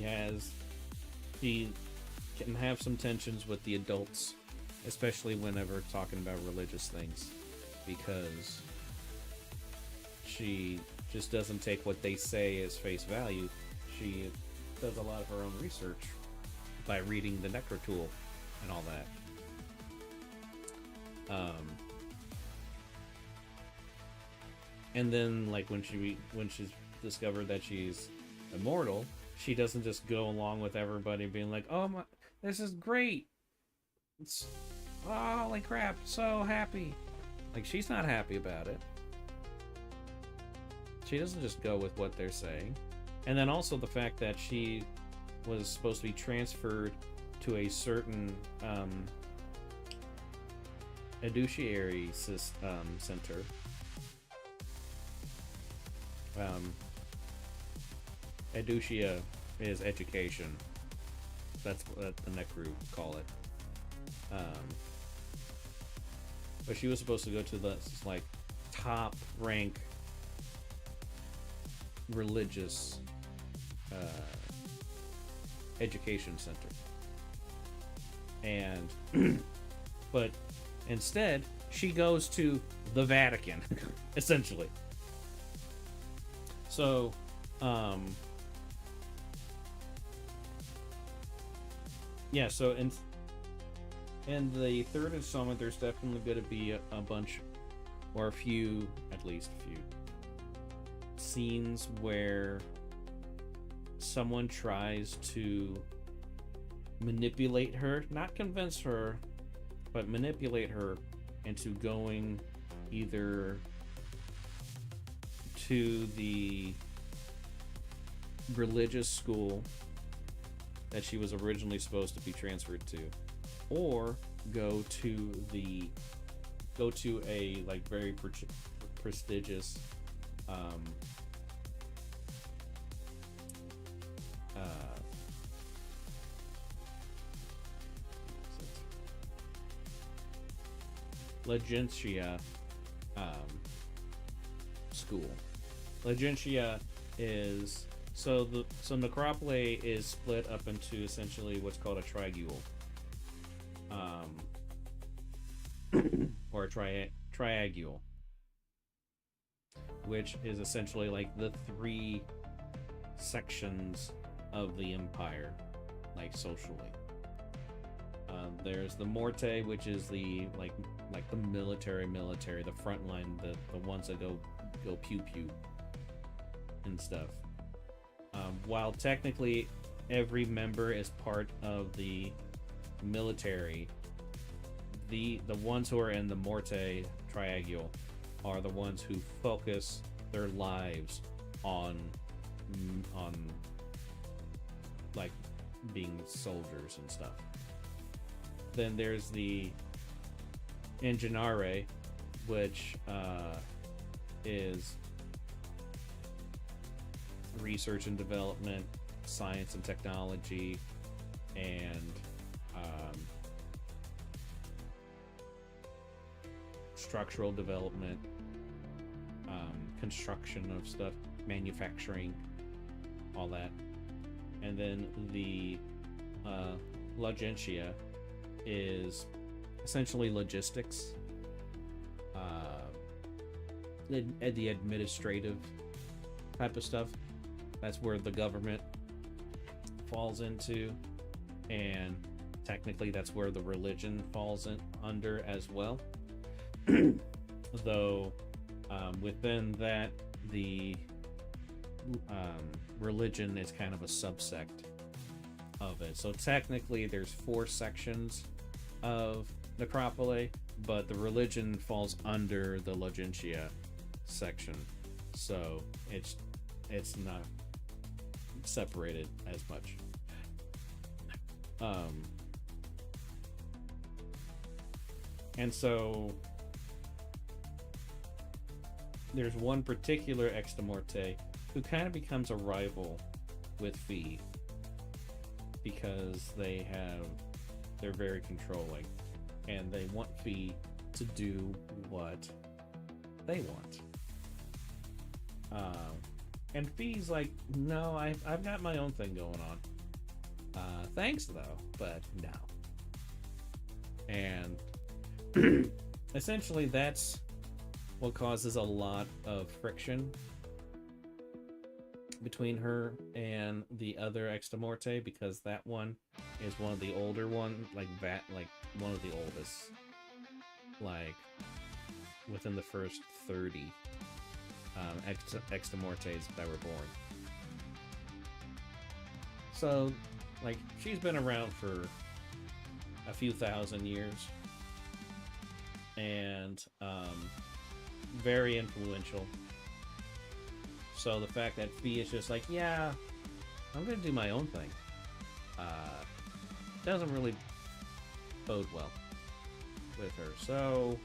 can have some tensions with the adults, especially whenever talking about religious things, because she just doesn't take what they say as face value. She does a lot of her own research by reading the Necro Tool and all that. And then, like, when she's discovered that she's immortal, she doesn't just go along with everybody being like, "Oh my, this is great! It's, oh, holy crap, so happy!" Like, she's not happy about it. She doesn't just go with what they're saying. And then also the fact that she was supposed to be transferred to a certain fiduciary center. Educia is education. That's what the Necru call it. But she was supposed to go to the like top rank religious education center, and but instead she goes to the Vatican, essentially. So yeah, so in the third installment, there's definitely going to be a bunch, or a few, at least a few scenes where someone tries to manipulate her, not convince her, but manipulate her into going either to the religious school that she was originally supposed to be transferred to, or go to a like very prestigious Legentia school. Legentia is so Necropole is split up into essentially what's called a trigule, or a triagule, which is essentially like the three sections of the empire, like socially. There's the Morte, which is the like the military, the front line, the ones that go pew pew and stuff. While technically every member is part of the military, the ones who are in the Morte Triangule are the ones who focus their lives on like being soldiers and stuff. Then there's the Enginare, which is research and development, science and technology, and structural development, construction of stuff, manufacturing, all that. And then the Logentia is essentially logistics, the administrative type of stuff. That's where the government falls into, and technically that's where the religion falls in under as well. Though within that, the religion is kind of a subsect of it. So technically there's 4 sections of Necropole, but the religion falls under the Logentia section, so it's not separated as much. And so there's one particular Extremorte who kind of becomes a rival with Phee because they're very controlling and they want Phee to do what they want. And Fee's like, no, I've got my own thing going on. Thanks though, but no. And essentially that's what causes a lot of friction between her and the other Extremorte, because that one is one of the older one, like one of the oldest, like within the first 30 Extremortes that were born. So like she's been around for a few thousand years and very influential. So the fact that Phee is just like, yeah, I'm gonna do my own thing, doesn't really bode well with her. So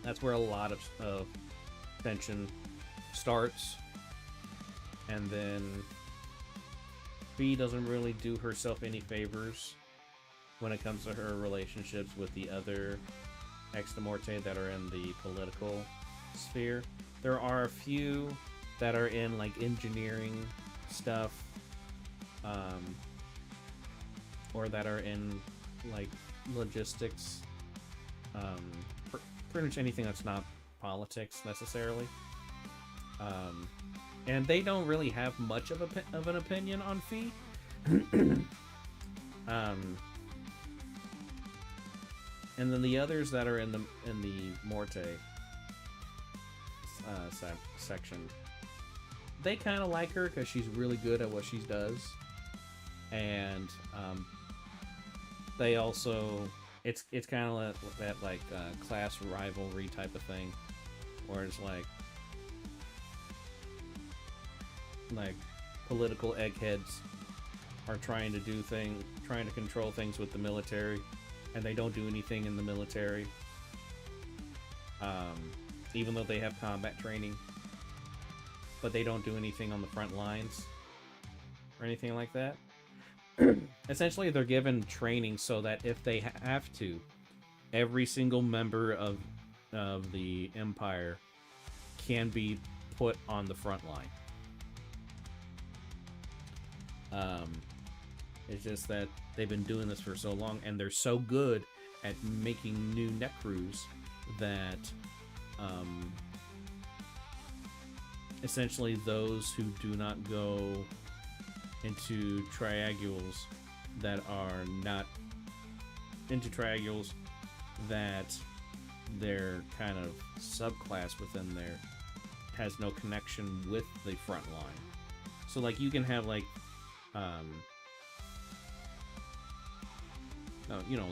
that's where a lot of tension starts. And then Phee doesn't really do herself any favors when it comes to her relationships with the other Extremorte that are in the political sphere. There are a few that are in like engineering stuff, or that are in like logistics, pretty much anything that's not politics necessarily. And they don't really have much of an opinion on Phee. And then the others that are in the Morte section, they kind of like her because she's really good at what she does, and they also it's kind of that like class rivalry type of thing, where it's like political eggheads are trying to control things with the military, and they don't do anything in the military, even though they have combat training, but they don't do anything on the front lines or anything like that. Essentially, they're given training so that if they have to, every single member of the Empire can be put on the front line. It's just that they've been doing this for so long, and they're so good at making new Necrus that essentially those who do not go into triangules that are not into triangules that their kind of subclass within there has no connection with the front line. So like you can have like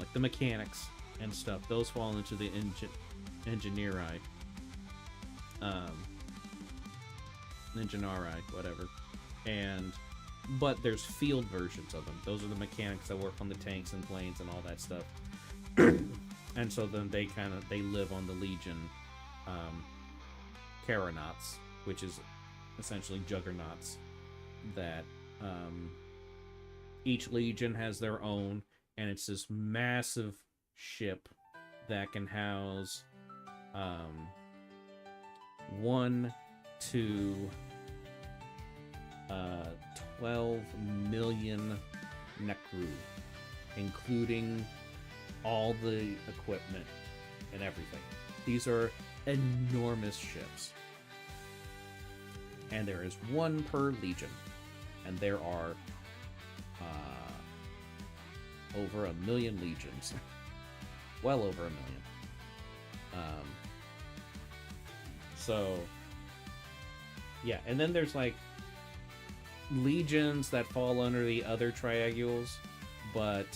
like the mechanics and stuff. Those fall into the engineeri. Engineeri, whatever. But there's field versions of them. Those are the mechanics that work on the tanks and planes and all that stuff. And so then they live on the Legion Caronauts, which is essentially juggernauts that each Legion has their own, and it's this massive ship that can house 1 to 12 million Necru, including all the equipment and everything. These are enormous ships. And there is 1 per Legion. And there are over 1 million Legions. Well over 1 million. So, yeah. And then there's like Legions that fall under the other triangules, but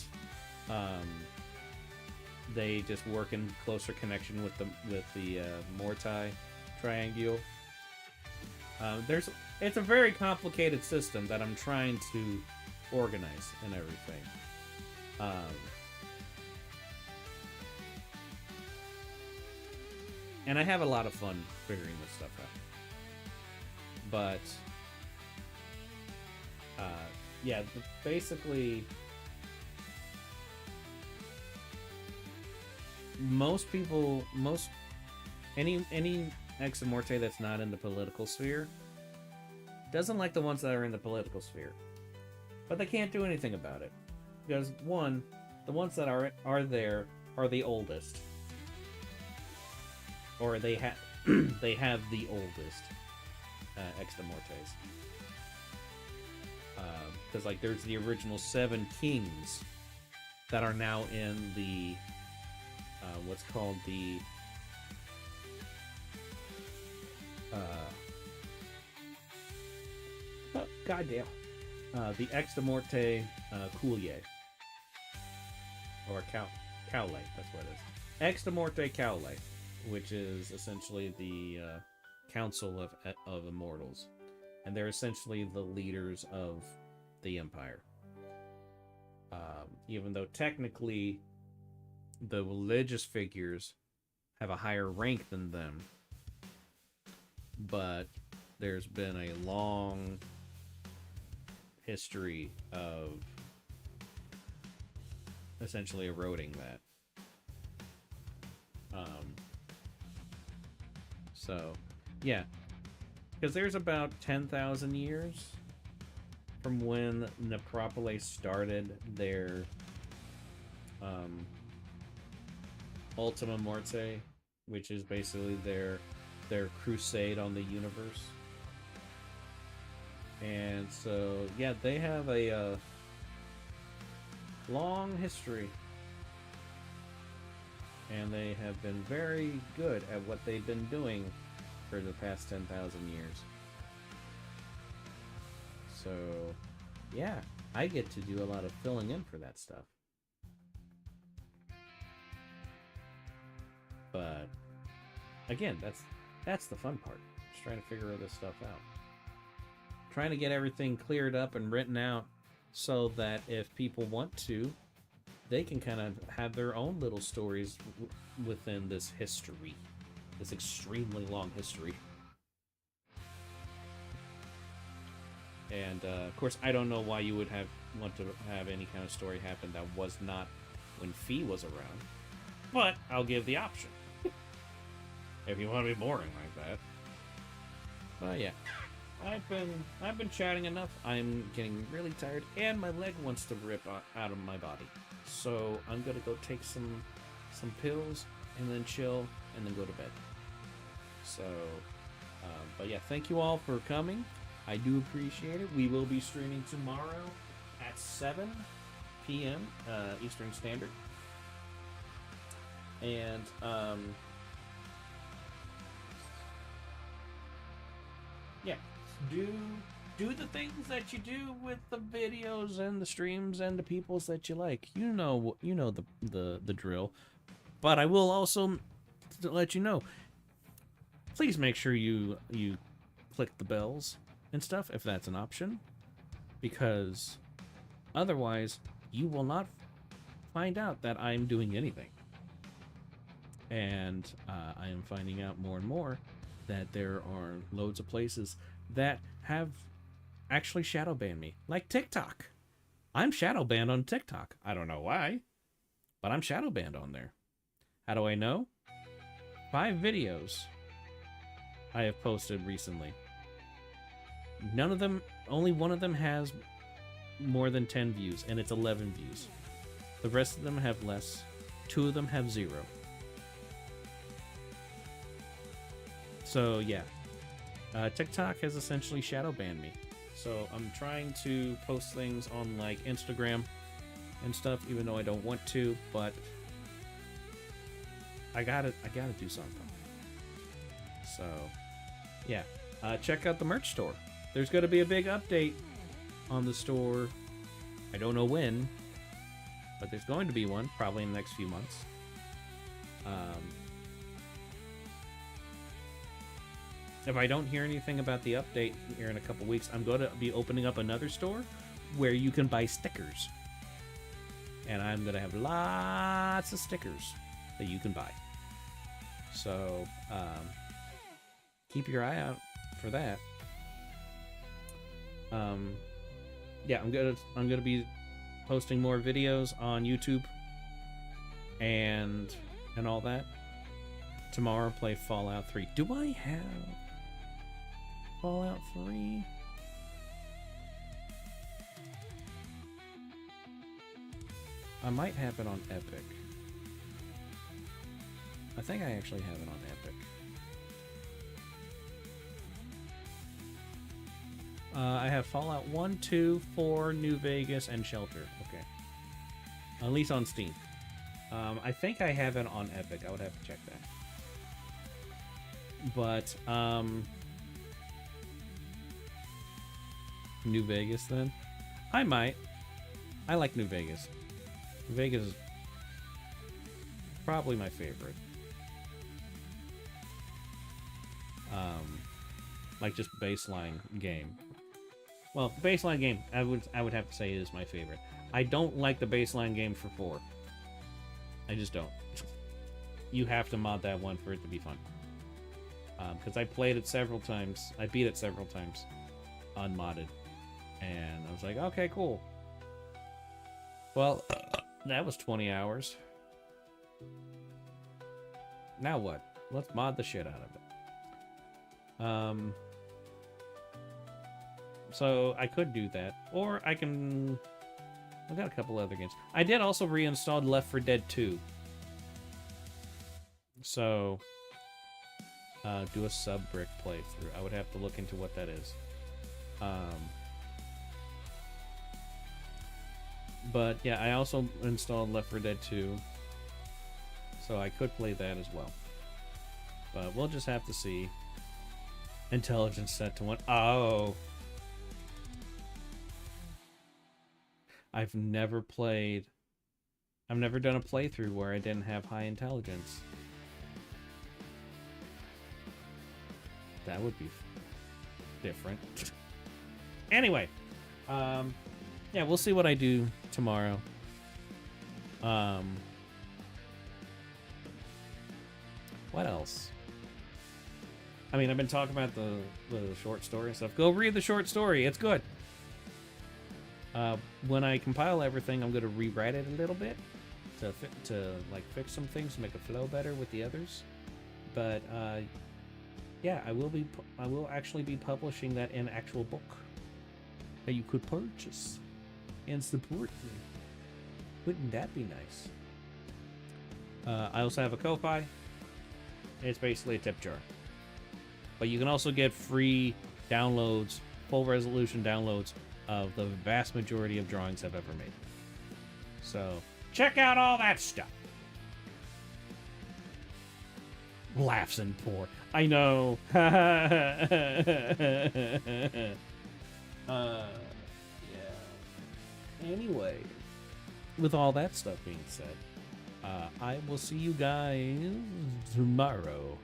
they just work in closer connection with the Mortai triangle. It's a very complicated system that I'm trying to organize and everything. And I have a lot of fun figuring this stuff out. But yeah, basically any Examorte that's not in the political sphere doesn't like the ones that are in the political sphere. But they can't do anything about it. Because one, the ones that are there are the oldest. Or they have the oldest Examortes. Because like there's the original 7 kings that are now in the what's called the goddamn the Examorte Coulier or Caule, that's what it is. Examorte Caule, which is essentially the Council of Immortals, and they're essentially the leaders of the Empire. Even though technically the religious figures have a higher rank than them, but there's been a long history of essentially eroding that. So, yeah. Because there's about 10,000 years from when Necropole started their Ultima Morte, which is basically their crusade on the universe. And so, yeah, they have a long history. And they have been very good at what they've been doing for the past 10,000 years. So, yeah, I get to do a lot of filling in for that stuff. But, again, that's the fun part. Just trying to figure all this stuff out. Trying to get everything cleared up and written out so that if people want to, they can kind of have their own little stories within this history. This extremely long history. And, of course, I don't know why you would want to have any kind of story happen that was not when Phee was around. But I'll give the option. If you want to be boring like that. But, yeah. I've been chatting enough. I'm getting really tired, and my leg wants to rip out of my body. So I'm gonna go take some pills, and then chill, and then go to bed. So, but yeah, thank you all for coming. I do appreciate it. We will be streaming tomorrow at 7 p.m. Eastern Standard. And yeah. Do the things that you do with the videos and the streams and the peoples that you like. You know the drill. But I will also let you know, please make sure you click the bells and stuff if that's an option, because otherwise you will not find out that I'm doing anything. And I am finding out more and more that there are loads of places that have actually shadow banned me, like TikTok. I'm shadow banned on TikTok. I don't know why, but I'm shadow banned on there. How do I know? 5 videos I have posted recently. None of them, only one of them has more than 10 views, and it's 11 views. The rest of them have less. 2 of them have 0. So yeah, TikTok has essentially shadow banned me. So I'm trying to post things on like Instagram and stuff, even though I don't want to, but I gotta do something. So yeah, check out the merch store. There's gonna be a big update on the store. I don't know when, but there's going to be one probably in the next few months. If I don't hear anything about the update here in a couple weeks, I'm going to be opening up another store where you can buy stickers. And I'm going to have lots of stickers that you can buy. So, keep your eye out for that. Yeah, I'm gonna be posting more videos on YouTube and all that. Tomorrow, play Fallout 3. Do I have Fallout 3? I might have it on Epic. I think I actually have it on Epic. I have Fallout 1, 2, 4, New Vegas, and Shelter. Okay. At least on Steam. I think I have it on Epic. I would have to check that. But, New Vegas then? I might. I like New Vegas. New Vegas is probably my favorite. Like just baseline game. Well, baseline game, I would have to say is my favorite. I don't like the baseline game for 4. I just don't. You have to mod that one for it to be fun. Because I played it several times. I beat it several times. Unmodded. And I was like, okay, cool. Well, that was 20 hours. Now what? Let's mod the shit out of it. So I could do that. Or I can... I've got a couple other games. I did also reinstall Left 4 Dead 2. So... do a sub-brick playthrough. I would have to look into what that is. But yeah, I also installed Left 4 Dead 2. So I could play that as well. But we'll just have to see. Intelligence set to 1. Oh! I've never done a playthrough where I didn't have high intelligence. That would be different. Anyway, yeah, we'll see what I do tomorrow. What else? I mean, I've been talking about the short story and stuff. Go read the short story. It's good. When I compile everything, I'm going to rewrite it a little bit to fix some things to make it flow better with the others. But yeah, I will actually be publishing that in actual book that you could purchase and support me. Wouldn't that be nice? I also have a Ko-Fi. It's basically a tip jar. But you can also get free downloads, full resolution downloads of the vast majority of drawings I've ever made. So check out all that stuff. Laughs and poor. I know. Yeah. Anyway, with all that stuff being said, I will see you guys tomorrow.